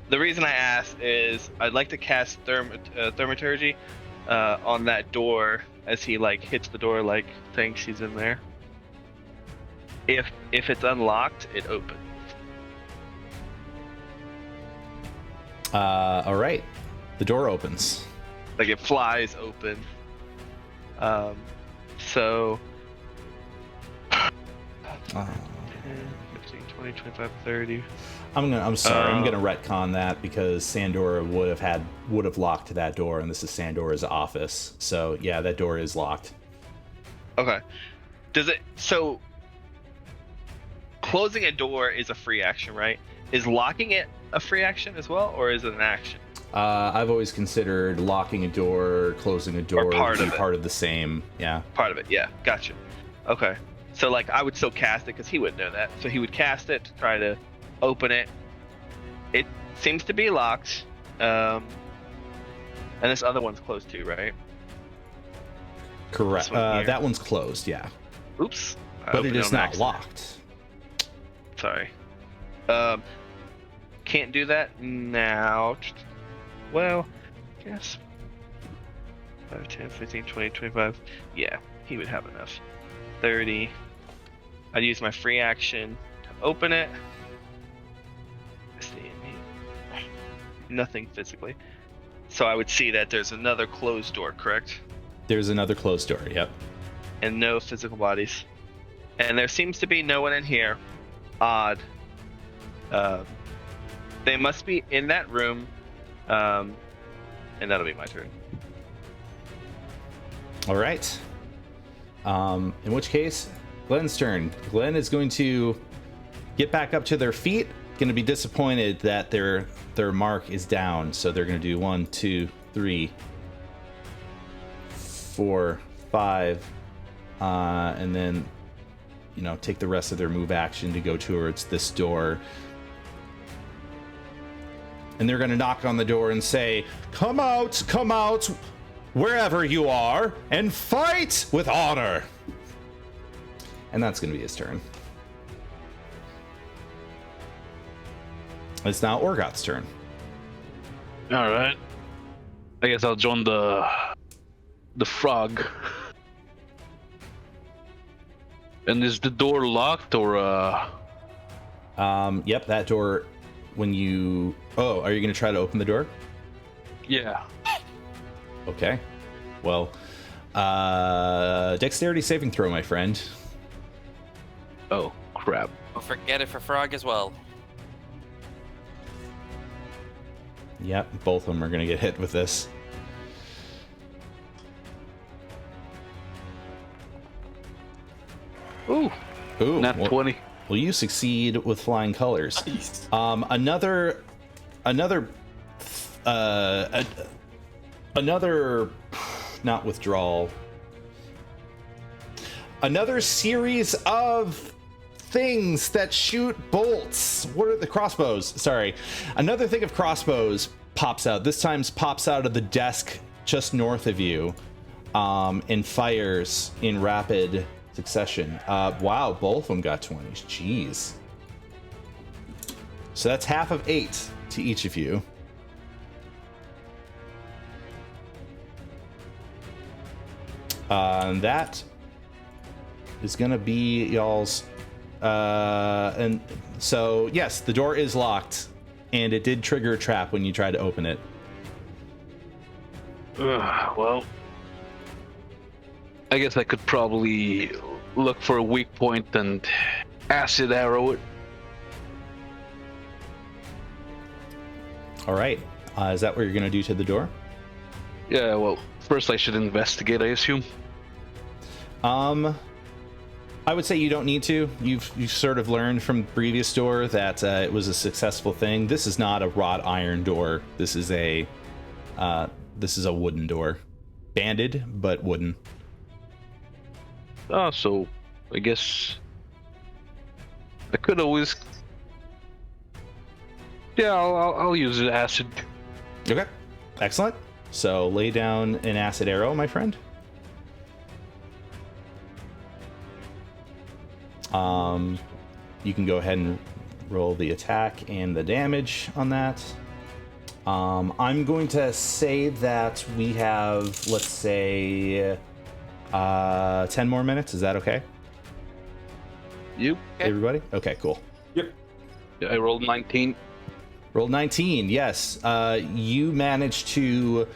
The reason I asked is I'd like to cast Thaumaturgy on that door as he like hits the door, like thinks he's in there. If it's unlocked, it opens. All right, the door opens. Like it flies open. So 10, 15, 20, 25, 30. I'm sorry. I'm gonna retcon that because Sandora would have locked that door, and this is Sandora's office. So yeah, that door is locked. Okay. So closing a door is a free action, right? Is locking it a free action as well, or is it an action? I've always considered locking a door, closing a door to be part of the same. Yeah. Part of it, yeah. Gotcha. Okay. So like I would still cast it because he would know that. So he would cast it to try to open it. It seems to be locked. And this other one's closed too, right? Correct. One that one's closed, yeah. Oops. But it is not locked. Sorry. Can't do that now. Well, yes. 5, 10, 15, 20, 25. Yeah, he would have enough. 30. I'd use my free action to open it. Nothing physically. So I would see that there's another closed door, correct? There's another closed door, yep. And no physical bodies. And there seems to be no one in here. Odd. They must be in that room. And that'll be my turn. All right. In which case, Glenn's turn. Glenn is going to get back up to their feet. Going to be disappointed that their mark is down. So they're going to do 1, 2, 3, 4, 5, and then take the rest of their move action to go towards this door. And they're going to knock on the door and say, come out, wherever you are, and fight with honor. And that's going to be his turn. It's now Orgoth's turn. All right. I guess I'll join the frog. And is the door locked or Yep, that door. When you are you going to try to open the door? Yeah. Okay. Well, dexterity saving throw, my friend. Oh crap. Don't forget it for Frog as well. Yep, both of them are going to get hit with this. Ooh, not 20. Well, you succeed with flying colors. Nice. Another not withdrawal. Another series of things that shoot bolts. What are the crossbows? Sorry. Another thing of crossbows pops out. This time pops out of the desk just north of you, and fires in rapid succession. Wow, both of them got 20s. Jeez. So that's half of 8 to each of you. And that is gonna be y'all's. And so yes, the door is locked, and it did trigger a trap when you tried to open it. Well, I guess I could probably look for a weak point and acid arrow it. All right. Is that what you're gonna do to the door? Yeah, well, first I should investigate, I assume. I would say you don't need to. You've sort of learned from the previous door that it was a successful thing. This is not a wrought iron door. This is a wooden door, banded but wooden. So I guess I could always. Yeah, I'll use acid. Okay, excellent. So lay down an acid arrow, my friend. You can go ahead and roll the attack and the damage on that. I'm going to say that we have, let's say, 10 more minutes. Is that okay? You? Everybody? Okay, cool. Yep. Yeah, I rolled 19. Roll 19. Yes. You managed to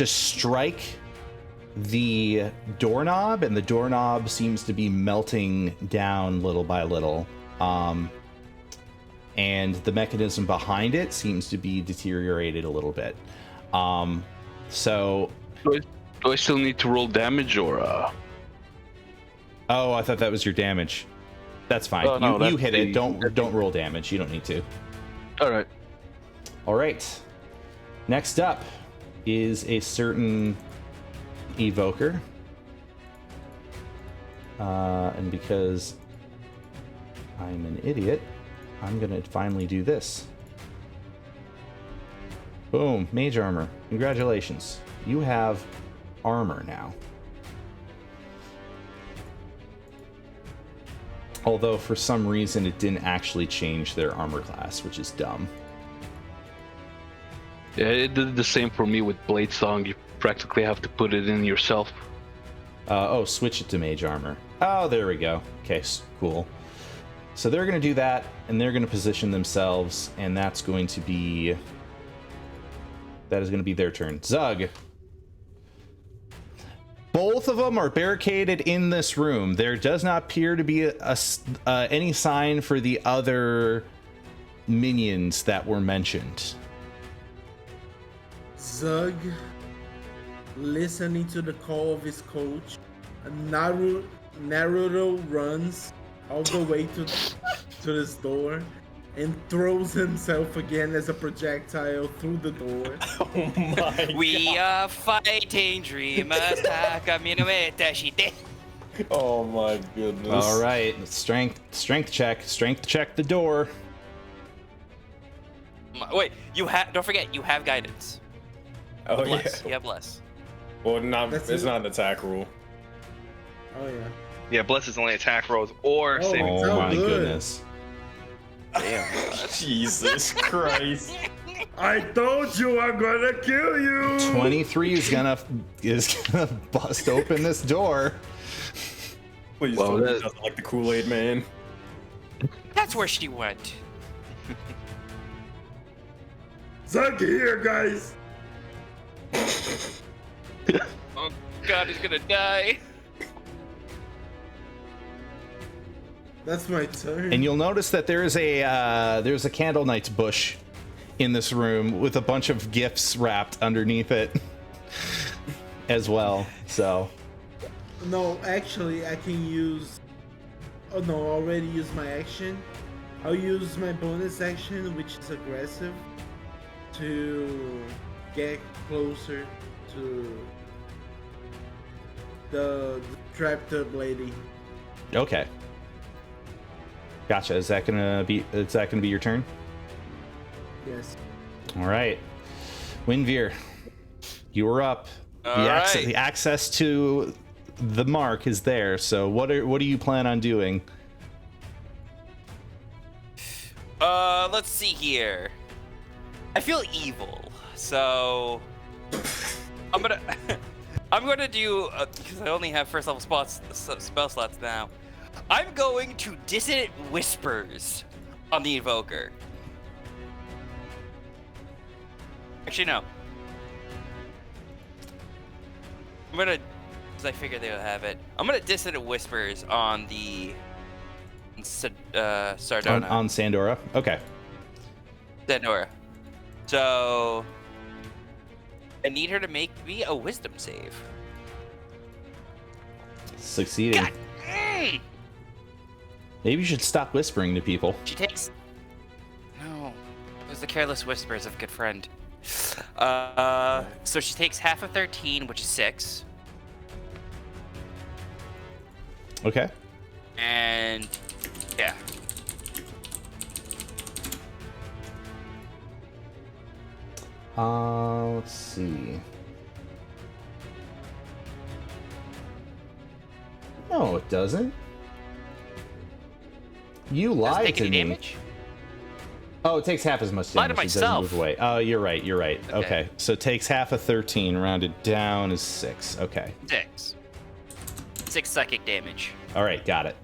strike the doorknob, and the doorknob seems to be melting down little by little. And the mechanism behind it seems to be deteriorated a little bit. So Do I still need to roll damage or? Oh, I thought that was your damage. That's fine. Oh, no, you that's hit it. the- Don't roll damage. You don't need to. All right. All right. Next up is a certain evoker. And because I'm an idiot, I'm going to finally do this. Boom. Mage armor. Congratulations. You have armor now. Although for some reason it didn't actually change their armor class, which is dumb. Yeah, it did the same for me with Blade Song. You practically have to put it in yourself. Switch it to mage armor. Oh, there we go. Okay, cool. So they're going to do that, and they're going to position themselves, and that is going to be their turn. Zug. Both of them are barricaded in this room. There does not appear to be any sign for the other minions that were mentioned. Zug, listening to the call of his coach, Naruto runs all the way to this door and throws himself again as a projectile through the door. Oh my We are fighting dreamers. Oh my goodness. All right, strength check the door. Wait, don't forget, you have guidance. Oh Bless. yeah. You have bless. Well, That's it's it. not an attack rule. Oh yeah. Yeah, bless is only attack rolls or Oh. saving. Oh so my good. goodness. Jesus Christ. I told you I'm gonna kill you. 23 is gonna bust open this door. Please Well, tell me that- he doesn't like the Kool-Aid man. That's where she went. Zug here, guys. Oh God, he's gonna die. That's my turn. And you'll notice that there's a Candle Knight's bush in this room with a bunch of gifts wrapped underneath it as well. So No, actually, I can use. Oh no, I already used my action. I'll use my bonus action, which is aggressive, to get closer to the trapped up lady. okay, gotcha. Is that gonna be your turn? Yes. All right, Winveer, you are up. All The right. access to the mark is there. So what do you plan on doing? Let's see here. I feel evil, so I'm gonna do because I only have first level spell slots now. I'm going to Dissonant Whispers on the Invoker. Actually, no. I'm gonna, because I figured they would have it. I'm gonna Dissonant Whispers on the Sardona. On Sandora? Okay. Sandora. So I need her to make me a wisdom save. Succeeding. God. Maybe you should stop whispering to people. She takes. No, it was the careless whispers of a good friend. So she takes half of 13, which is 6. Okay. And yeah. Let's see. No, it doesn't. You Does it lied take to any me. damage? Oh, it takes half as much Lie to damage. It doesn't myself. move away. Oh, you're right. You're right. Okay. Okay. So it takes half of 13, rounded down is 6. Okay. 6 psychic damage. All right. Got it.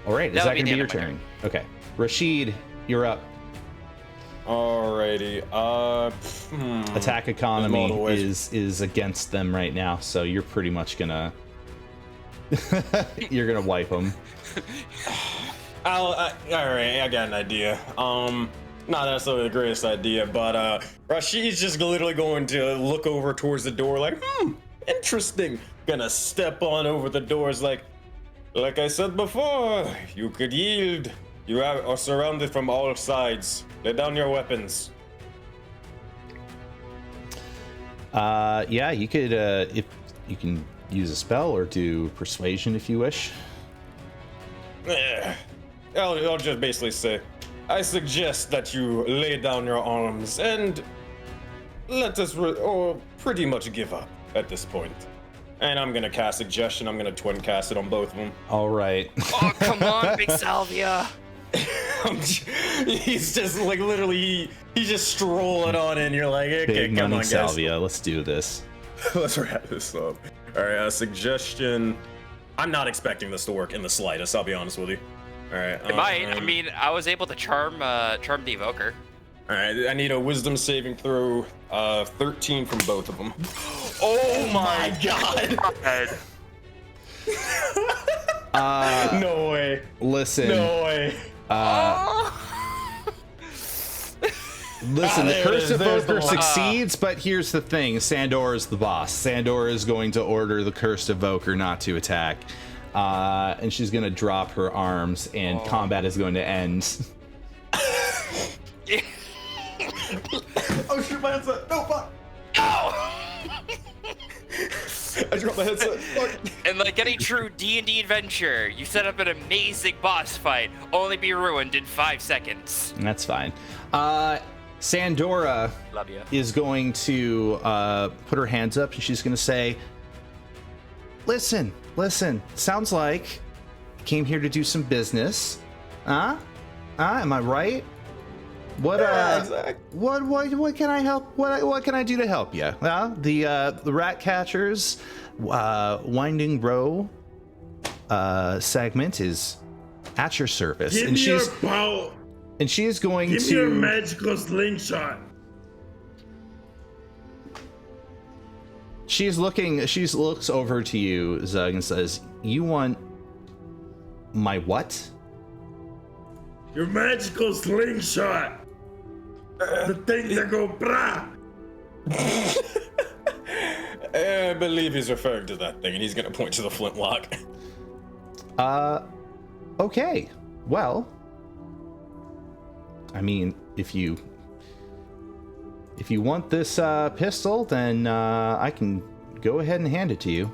All right. Is That that would be going to be the your end of my turn? Okay. Rashid, you're up. Alrighty. Attack There's economy multiple ways. is against them right now, so you're pretty much gonna you're gonna wipe them. All right, I got an idea. Not necessarily the greatest idea, but Rashid's just literally going to look over towards the door, like, interesting. Gonna step on over the doors, like I said before, you could yield. You are surrounded from all sides. Lay down your weapons. Yeah, you could if you can use a spell or do persuasion if you wish. I'll just basically say, I suggest that you lay down your arms and let us pretty much give up at this point. And I'm gonna cast Suggestion. I'm gonna twin cast it on both of them. All right. Oh, come on, Big Salvia. He's just like literally, he's just strolling on in. You're like, okay, Big come money on, guys. salvia. Let's do this. Let's wrap this up. All right, Suggestion. I'm not expecting this to work in the slightest. I'll be honest with you. All right. It might. I mean, I was able to charm the evoker. All right, I need a Wisdom saving throw, 13 from both of them. Oh my god. No way. Listen. No way. Listen, the there it Curse is. of There's the Evoker one. succeeds, but here's the thing. Sandor is the boss. Sandor is going to order the Cursed Evoker not to attack. And she's going to drop her arms, and combat is going to end. Oh, shoot, my headset. No, fuck. I dropped my headset. Fuck. And like any true D&D adventure, you set up an amazing boss fight, only be ruined in 5 seconds. That's fine. Sandora Love ya. is going to put her hands up, and she's going to say, listen, sounds like you came here to do some business. Am I right? What exactly. what can I help? What can I do to help you? The rat catchers winding row segment is at your service, Give and me your power. and she is going Give to me your magical slingshot. She looks over to you, Zug, and says, "You want my what?" Your magical slingshot. The thing that go brah. I believe he's referring to that thing, and he's gonna point to the flintlock. Okay. Well, I mean, if you want this pistol, then I can go ahead and hand it to you.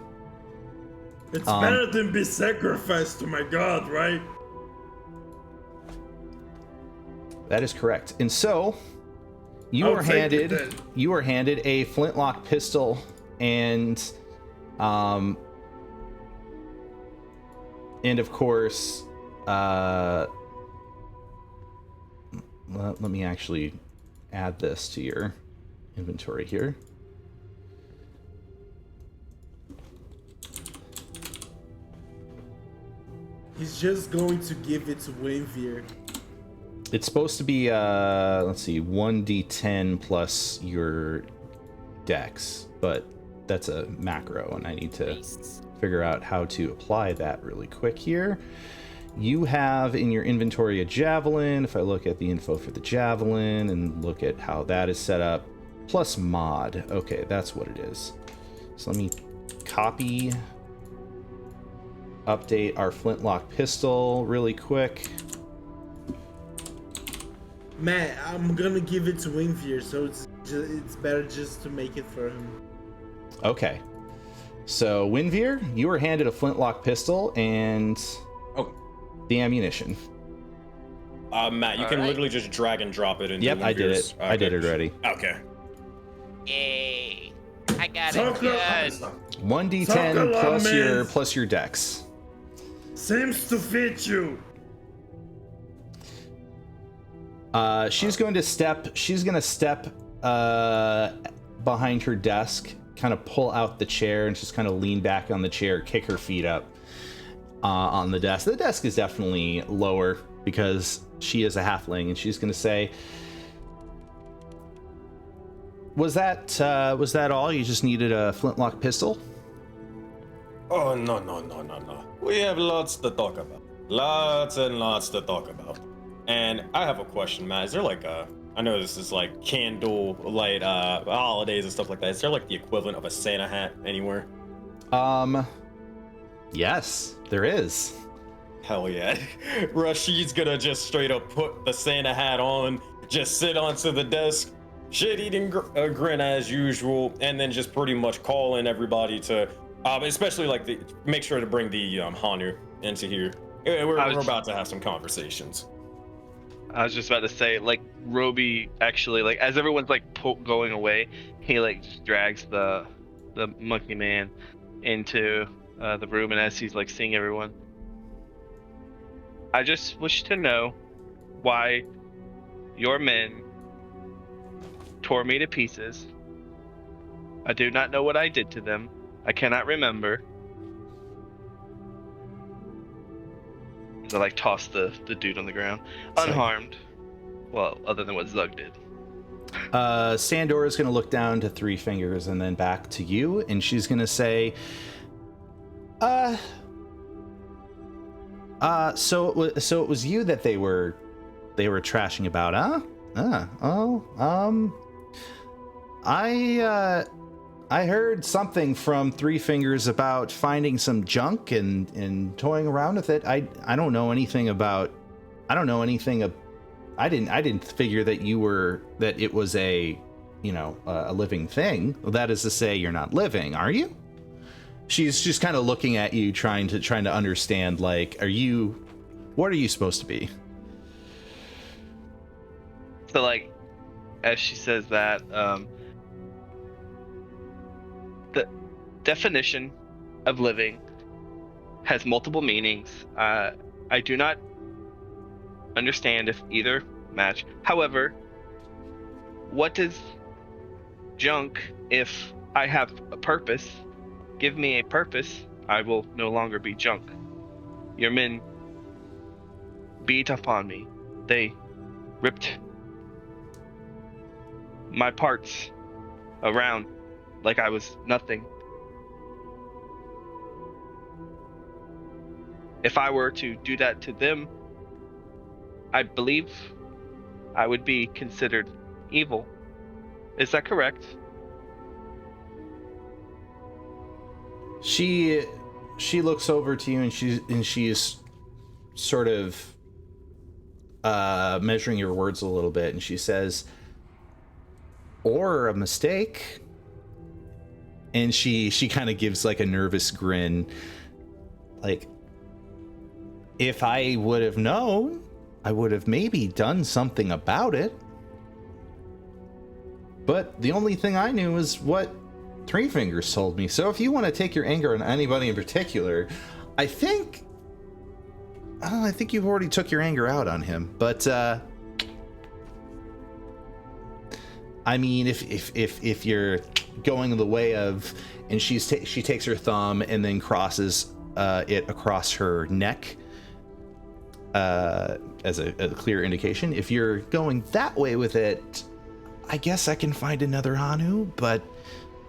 It's better than be sacrificed to my god, right? That is correct. And so you I'll are take it then. handed a flintlock pistol and of course let me actually add this to your inventory here. He's just going to give it to Winvier. It's supposed to be let's see, 1d10 plus your dex, but that's a macro and I need to figure out how to apply that really quick here. You have in your inventory a javelin. If I look at the info for the javelin and look at how that is set up, plus mod. Okay, that's what it is. So let me copy, update our flintlock pistol really quick. Matt, I'm gonna give it to Winvier, so it's better just to make it for him. Okay. So, Winveer, you were handed a flintlock pistol and the ammunition. Matt, you can literally just drag and drop it into Yep, I did Winveer's- it. I did it already. Okay. Yay! I got it Chocolate good. 1d10 Chocolate plus your dex. seems to fit you. She's going to step behind her desk, kind of pull out the chair, and just kind of lean back on the chair, kick her feet up on the desk. The desk is definitely lower because she is a halfling, and she's going to say, Was that all? You just needed a flintlock pistol? Oh, no. We have lots to talk about. Lots and lots to talk about. And I have a question, Matt. Is there like I know this is like candle light holidays and stuff like that. Is there like the equivalent of a Santa hat anywhere? Yes, there is. Hell yeah. Rashid's gonna just straight up put the Santa hat on, just sit onto the desk, shit-eating grin as usual, and then just pretty much call in everybody to, especially like make sure to bring the Hanu into here. We're about to have some conversations. I was just about to say, like, Roby actually, like, as everyone's like going away, he like just drags the monkey man into the room, and as he's like seeing everyone, I just wish to know why your men tore me to pieces. I do not know what I did to them. I cannot remember. I like toss the dude on the ground, unharmed. Well, other than what Zug did. Sandor is going to look down to Three Fingers and then back to you, and she's going to say, so it was you that they were trashing about, huh? I heard something from Three Fingers about finding some junk and toying around with it. I don't know anything about. I didn't figure that it was a living thing. Well, that is to say, you're not living, are you? She's just kind of looking at you, trying to understand. Like, what are you supposed to be? So, like, as she says that, the definition of living has multiple meanings. I do not understand if either match. However, what is junk if I have a purpose? Give me a purpose, I will no longer be junk. Your men beat upon me. They ripped my parts around like I was nothing. If I were to do that to them, I believe I would be considered evil. Is that correct? She looks over to you and she is sort of measuring your words a little bit, and she says, or a mistake. And she kind of gives like a nervous grin. Like, if I would have known, I would have maybe done something about it. But the only thing I knew was what Three Fingers told me. So if you want to take your anger on anybody in particular, I think you've already took your anger out on him. But I mean, if you're going the way of, and she takes her thumb and then crosses it across her neck as a clear indication. If you're going that way with it, I guess I can find another Hanu, but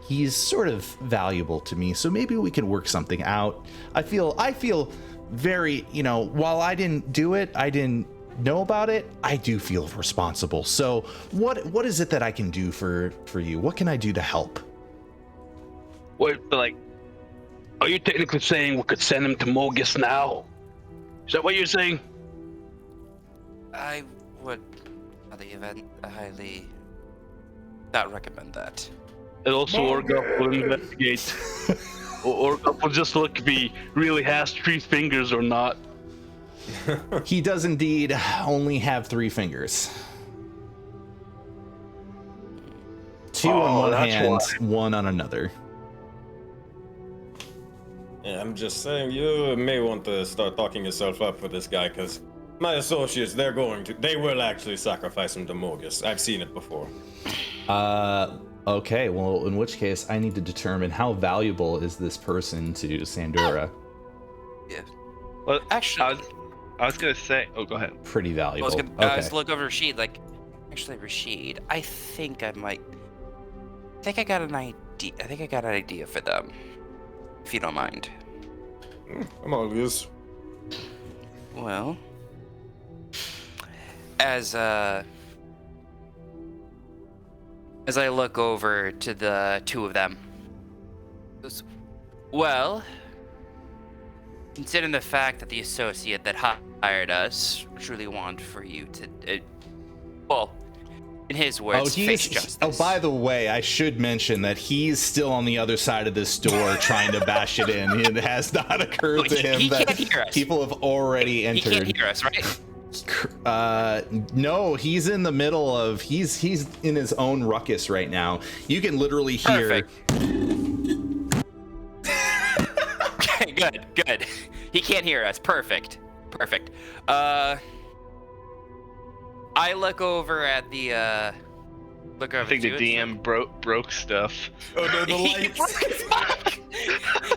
he's sort of valuable to me, so maybe we can work something out. I feel very, while I didn't do it, I didn't know about it, I do feel responsible. So what is it that I can do for you? What can I do to help? Wait, like, are you technically saying we could send him to Mogus now? Is that what you're saying? I would highly not recommend that. And also, Orga will investigate. Or will just look if he really has 3 fingers or not. He does indeed only have 3 fingers. 2 on one that's hand, why. 1 on another. Yeah, I'm just saying, you may want to start talking yourself up for this guy, because my associates, they will actually sacrifice him to Morgus. I've seen it before. Okay, well, in which case, I need to determine how valuable is this person to Sandura. Yeah. Well, Actually, I was gonna say. Oh, go ahead. Pretty I valuable. was gonna Okay. look over Rashid, like, actually, Rashid, I think I got an idea. I think I got an idea for them, if you don't mind. I'm all ears. Well, as I look over to the 2 of them, well, considering the fact that the associate that hired us truly want for you to, well, in his words, face justice. Oh, by the way, I should mention that he's still on the other side of this door trying to bash it in. It has not occurred to him he that can't hear us. people have already He entered. can't hear us, right? No, he's in the middle of he's in his own ruckus right now. You can literally hear. Perfect. Okay, good. He can't hear us. Perfect. I look over at the look over. I think the to it, DM broke stuff. Oh no, the He lights! broke his mic.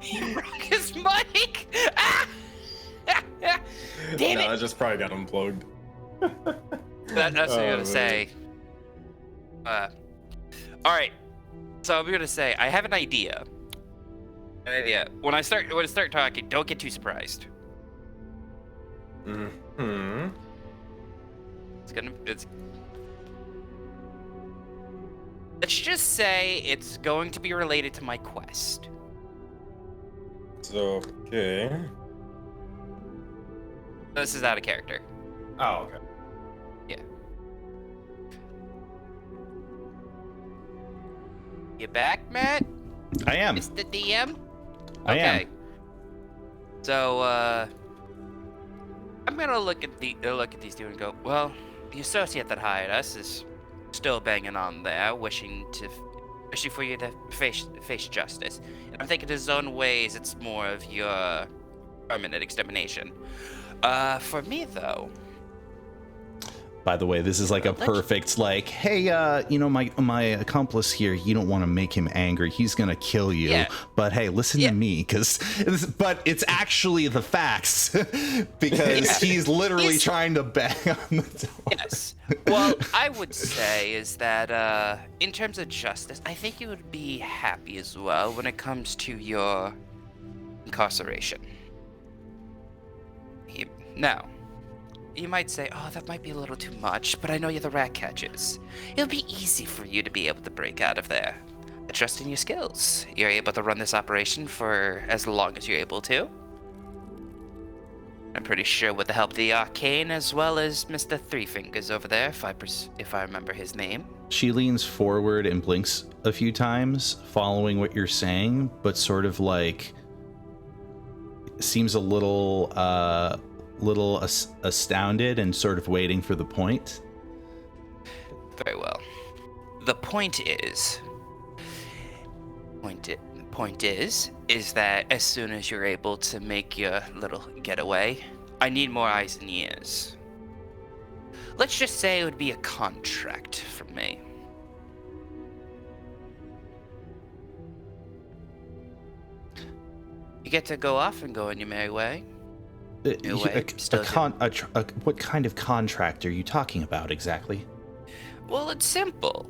He broke his mic. Damn No, I it. just probably got unplugged. That's what I'm Oh, gonna man. say. All right. So I'm gonna say I have an idea. When I start talking, don't get too surprised. Hmm. Let's just say it's going to be related to my quest. So, okay. This is out of character. Oh, okay. You back, Matt? I am. Mr. DM? I am. So, I'm gonna look at these 2 and go, well, the associate that hired us is still banging on there, wishing for you to face justice. And I'm thinking in his own ways, it's more of your permanent extermination. For me though. By the way, this is like a perfect, like, hey, my accomplice here, you don't want to make him angry. He's going to kill you. Yeah. But hey, listen to me, but it's actually the facts because he's literally trying to bang on the door. Yes. Well, I would say is that in terms of justice, I think you would be happy as well when it comes to your incarceration. Now, you might say, oh, that might be a little too much, but I know you're the rat catchers. It'll be easy for you to be able to break out of there. I trust in your skills. You're able to run this operation for as long as you're able to. I'm pretty sure with the help of the Arcane as well as Mr. Three Fingers over there, if I remember his name. She leans forward and blinks a few times, following what you're saying, but sort of like seems a little astounded and sort of waiting for the point. Very well. The point is that as soon as you're able to make your little getaway, I need more eyes and ears. Let's just say it would be a contract from me. You get to go off and go on your merry way. What kind of contract are you talking about exactly? Well, it's simple.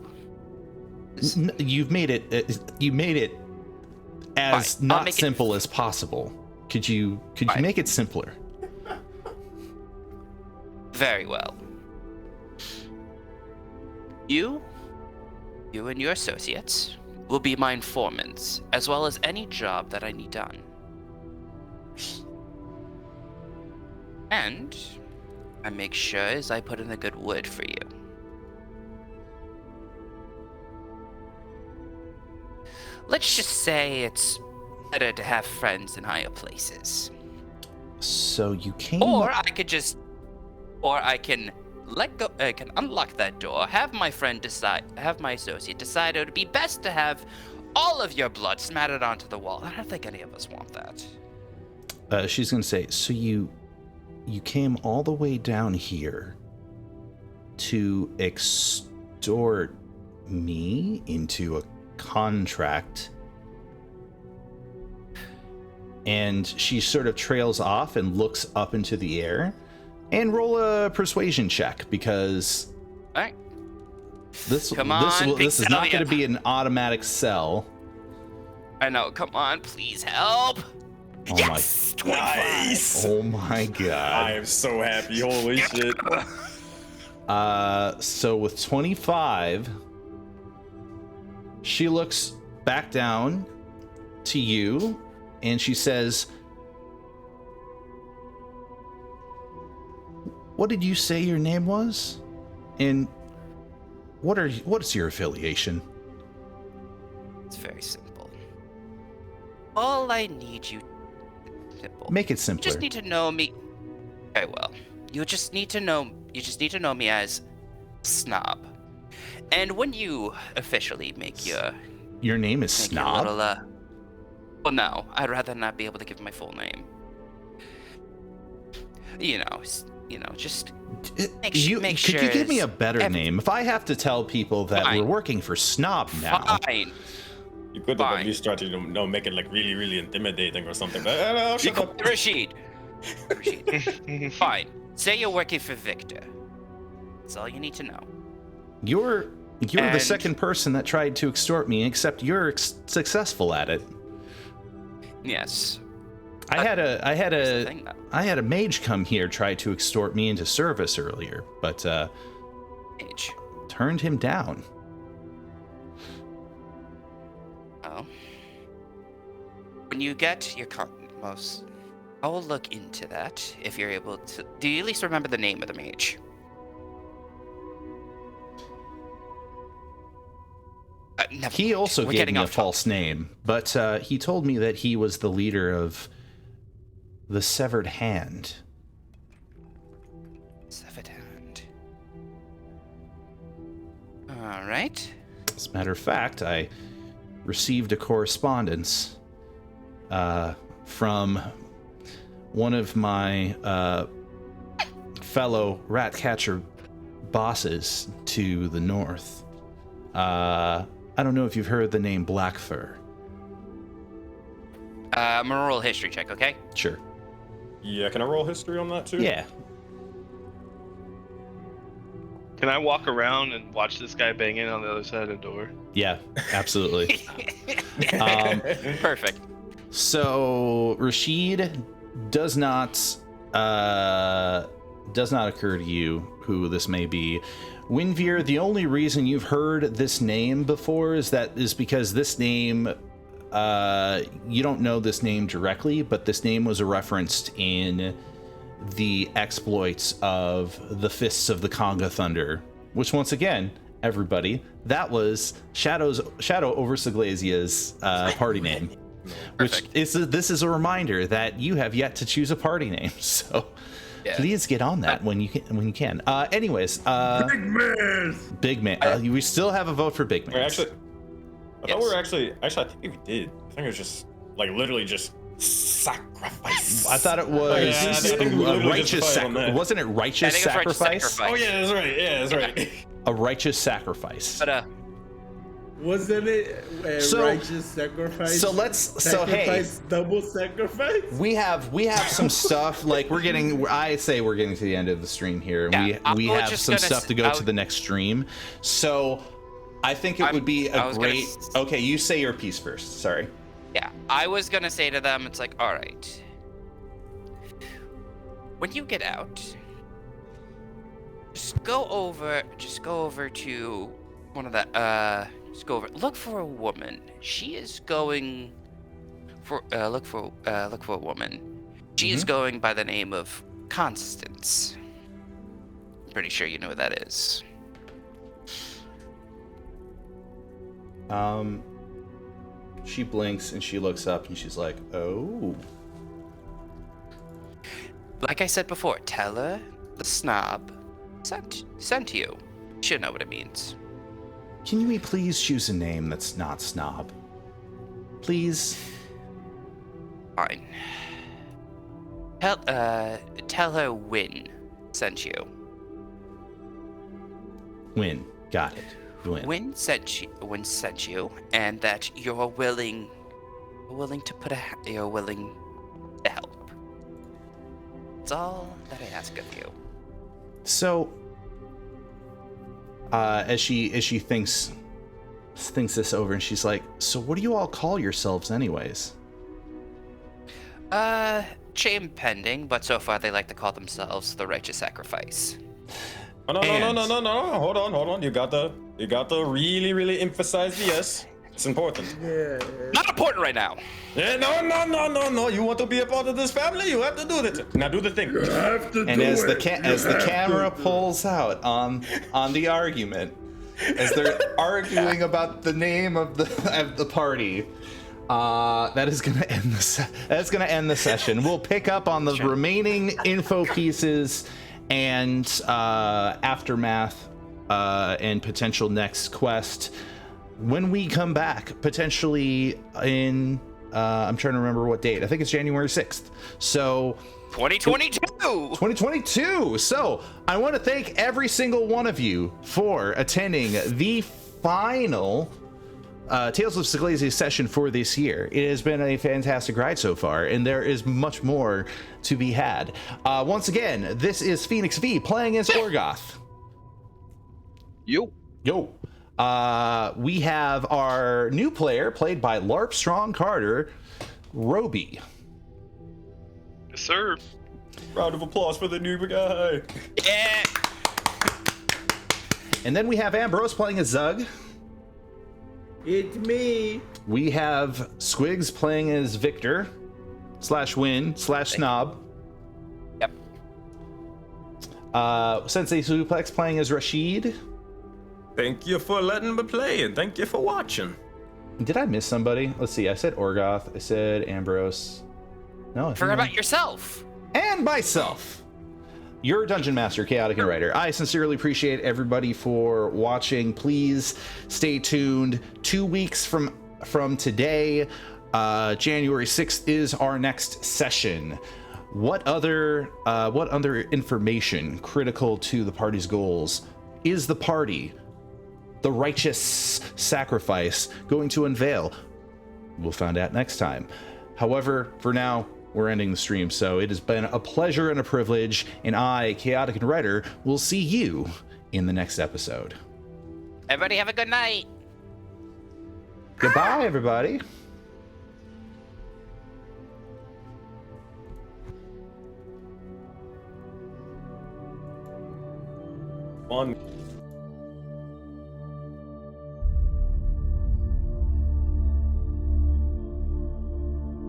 You've made it. You made it as Fine, not simple as possible. Could you make it simpler? Very well. You and your associates will be my informants, as well as any job that I need done. And I make sure as I put in a good word for you. Let's just say it's better to have friends in higher places. So you came. Or I could just, or I can let go. I can unlock that door. Have my associate decide it would be best to have all of your blood smattered onto the wall. I don't think any of us want that. She's gonna say, so you came all the way down here to extort me into a contract. And she sort of trails off and looks up into the air. And roll a persuasion check, because All right. this Come on, this is not Pixelia. going to be an automatic sell. I know. Come on, please help. Oh Yes, 25. Nice. Oh my I god. am so happy. Holy shit. So with 25, she looks back down to you and she says, "What did you say your name was? And what's your affiliation?" It's very simple. All I need you. Simple. Make it You simpler. just need to know me. Very well. You just need to know me as Snob. And when you officially make your Your name is make your Snob? little, well, no, I'd rather not be able to give my full name. Just make Could sure you give me a it's better every- name? If I have to tell people that Fine. we're working for Snob now. fine. You could have Fine. at least tried to make it like really, really intimidating or something. But no, You shut call up. me Rashid. Rashid. Fine. Say you're working for Victor. That's all you need to know. You're the And- second person that tried to extort me, except you're successful at it. Yes. I had Here's the thing, though. I had a mage come here try to extort me into service earlier, but Age. turned him down. Oh. When you get your I will look into that if you're able to. Do you at least remember the name of the mage? Never He mind. also We're gave getting me a off false name, but he told me that he was the leader of the Severed Hand. topic. Severed hand. All right. As a matter of fact, I received a correspondence from one of my fellow Ratcatcher bosses to the north. I don't know if you've heard the name Blackfur. I'm gonna roll a history check, okay? Sure. Yeah, can I roll history on that too? Yeah. Can I walk around and watch this guy banging on the other side of the door? Yeah, absolutely. Perfect. So Rashid does not occur to you who this may be. Winvir, the only reason you've heard this name before is because this name, you don't know this name directly, but this name was referenced in the exploits of the Fists of the Conga Thunder, which once again, everybody, that was Shadow over SEGLESIA's party name. Which this is a reminder that you have yet to choose a party name. So Yeah. please get on that when you can. Anyways, Big man! Big Man. We still have a vote for Big Man. Wait, actually, I thought Yes. we were actually. I think we did. I think it was just like literally just sacrifice. I thought it was Yeah, I think we literally righteous just decided on that. Wasn't it righteous I think it's righteous sacrifice? Oh yeah, that's right. Yeah, that's right. A righteous sacrifice. But Wasn't it a So- righteous sacrifice? so hey. Sacrifice, double sacrifice? We have some stuff like I say we're getting to the end of the stream here. Yeah, we I was have just some gonna stuff to go to the next stream. So I think it would be I a was gonna great. Okay, you say your piece first. Sorry. yeah, I was gonna say to them, it's like, all right. When you get out, just go over to one of the look for a woman. She is going for look for a woman. She is going by the name of Constance. I'm pretty sure you know who that is. She blinks and she looks up and she's like, oh. Like I said before, tell her the snob sent you. She'll know what it means. Can we please choose a name that's not snob? Please? Fine. Tell her Win sent you. Win. Got it. Win. Win sent you, and that you're willing to help. That's all that I ask of you. So, as she thinks this over, and she's like, so what do you all call yourselves anyways? Shame pending, but so far they like to call themselves the Righteous Sacrifice. Oh, no. Hold on. You got to really emphasize the S. It's important. Yeah. Not important right now. Yeah, no. You want to be a part of this family? You have to do it. Now do the thing. You have to And do as it. the camera pulls out on the argument, as they're arguing about the name of the party, that's gonna end the session. We'll pick up on the remaining info pieces and aftermath and potential next quest when we come back, potentially in I'm trying to remember what date. I think it's January 6th. So 2022. So I want to thank every single one of you for attending the final Tales of Seglesia session for this year. It has been a fantastic ride so far, and there is much more to be had. Once again, this is Phoenix V playing as Orgoth. Yo. We have our new player played by LARP Strong Carter, Roby. Yes, sir. Round of applause for the new guy. Yeah. And then we have Ambrose playing as Zug. It's me. We have Squigs playing as Victor /Win/Snob. Yep. Sensei Suplex playing as Rashid. Thank you for letting me play, and thank you for watching. Did I miss somebody? Let's see. I said Orgoth. I said Ambrose. No, I Forget about yourself. And myself, your Dungeon Master, Chaotic and Writer. I sincerely appreciate everybody for watching. Please stay tuned. 2 weeks from today, January 6th is our next session. What other information critical to the party's goals is the party, the Righteous Sacrifice, going to unveil? We'll find out next time. However, for now, we're ending the stream, so it has been a pleasure and a privilege, and I, Chaotic and Writer, will see you in the next episode. Everybody have a good night. Goodbye, everybody. On.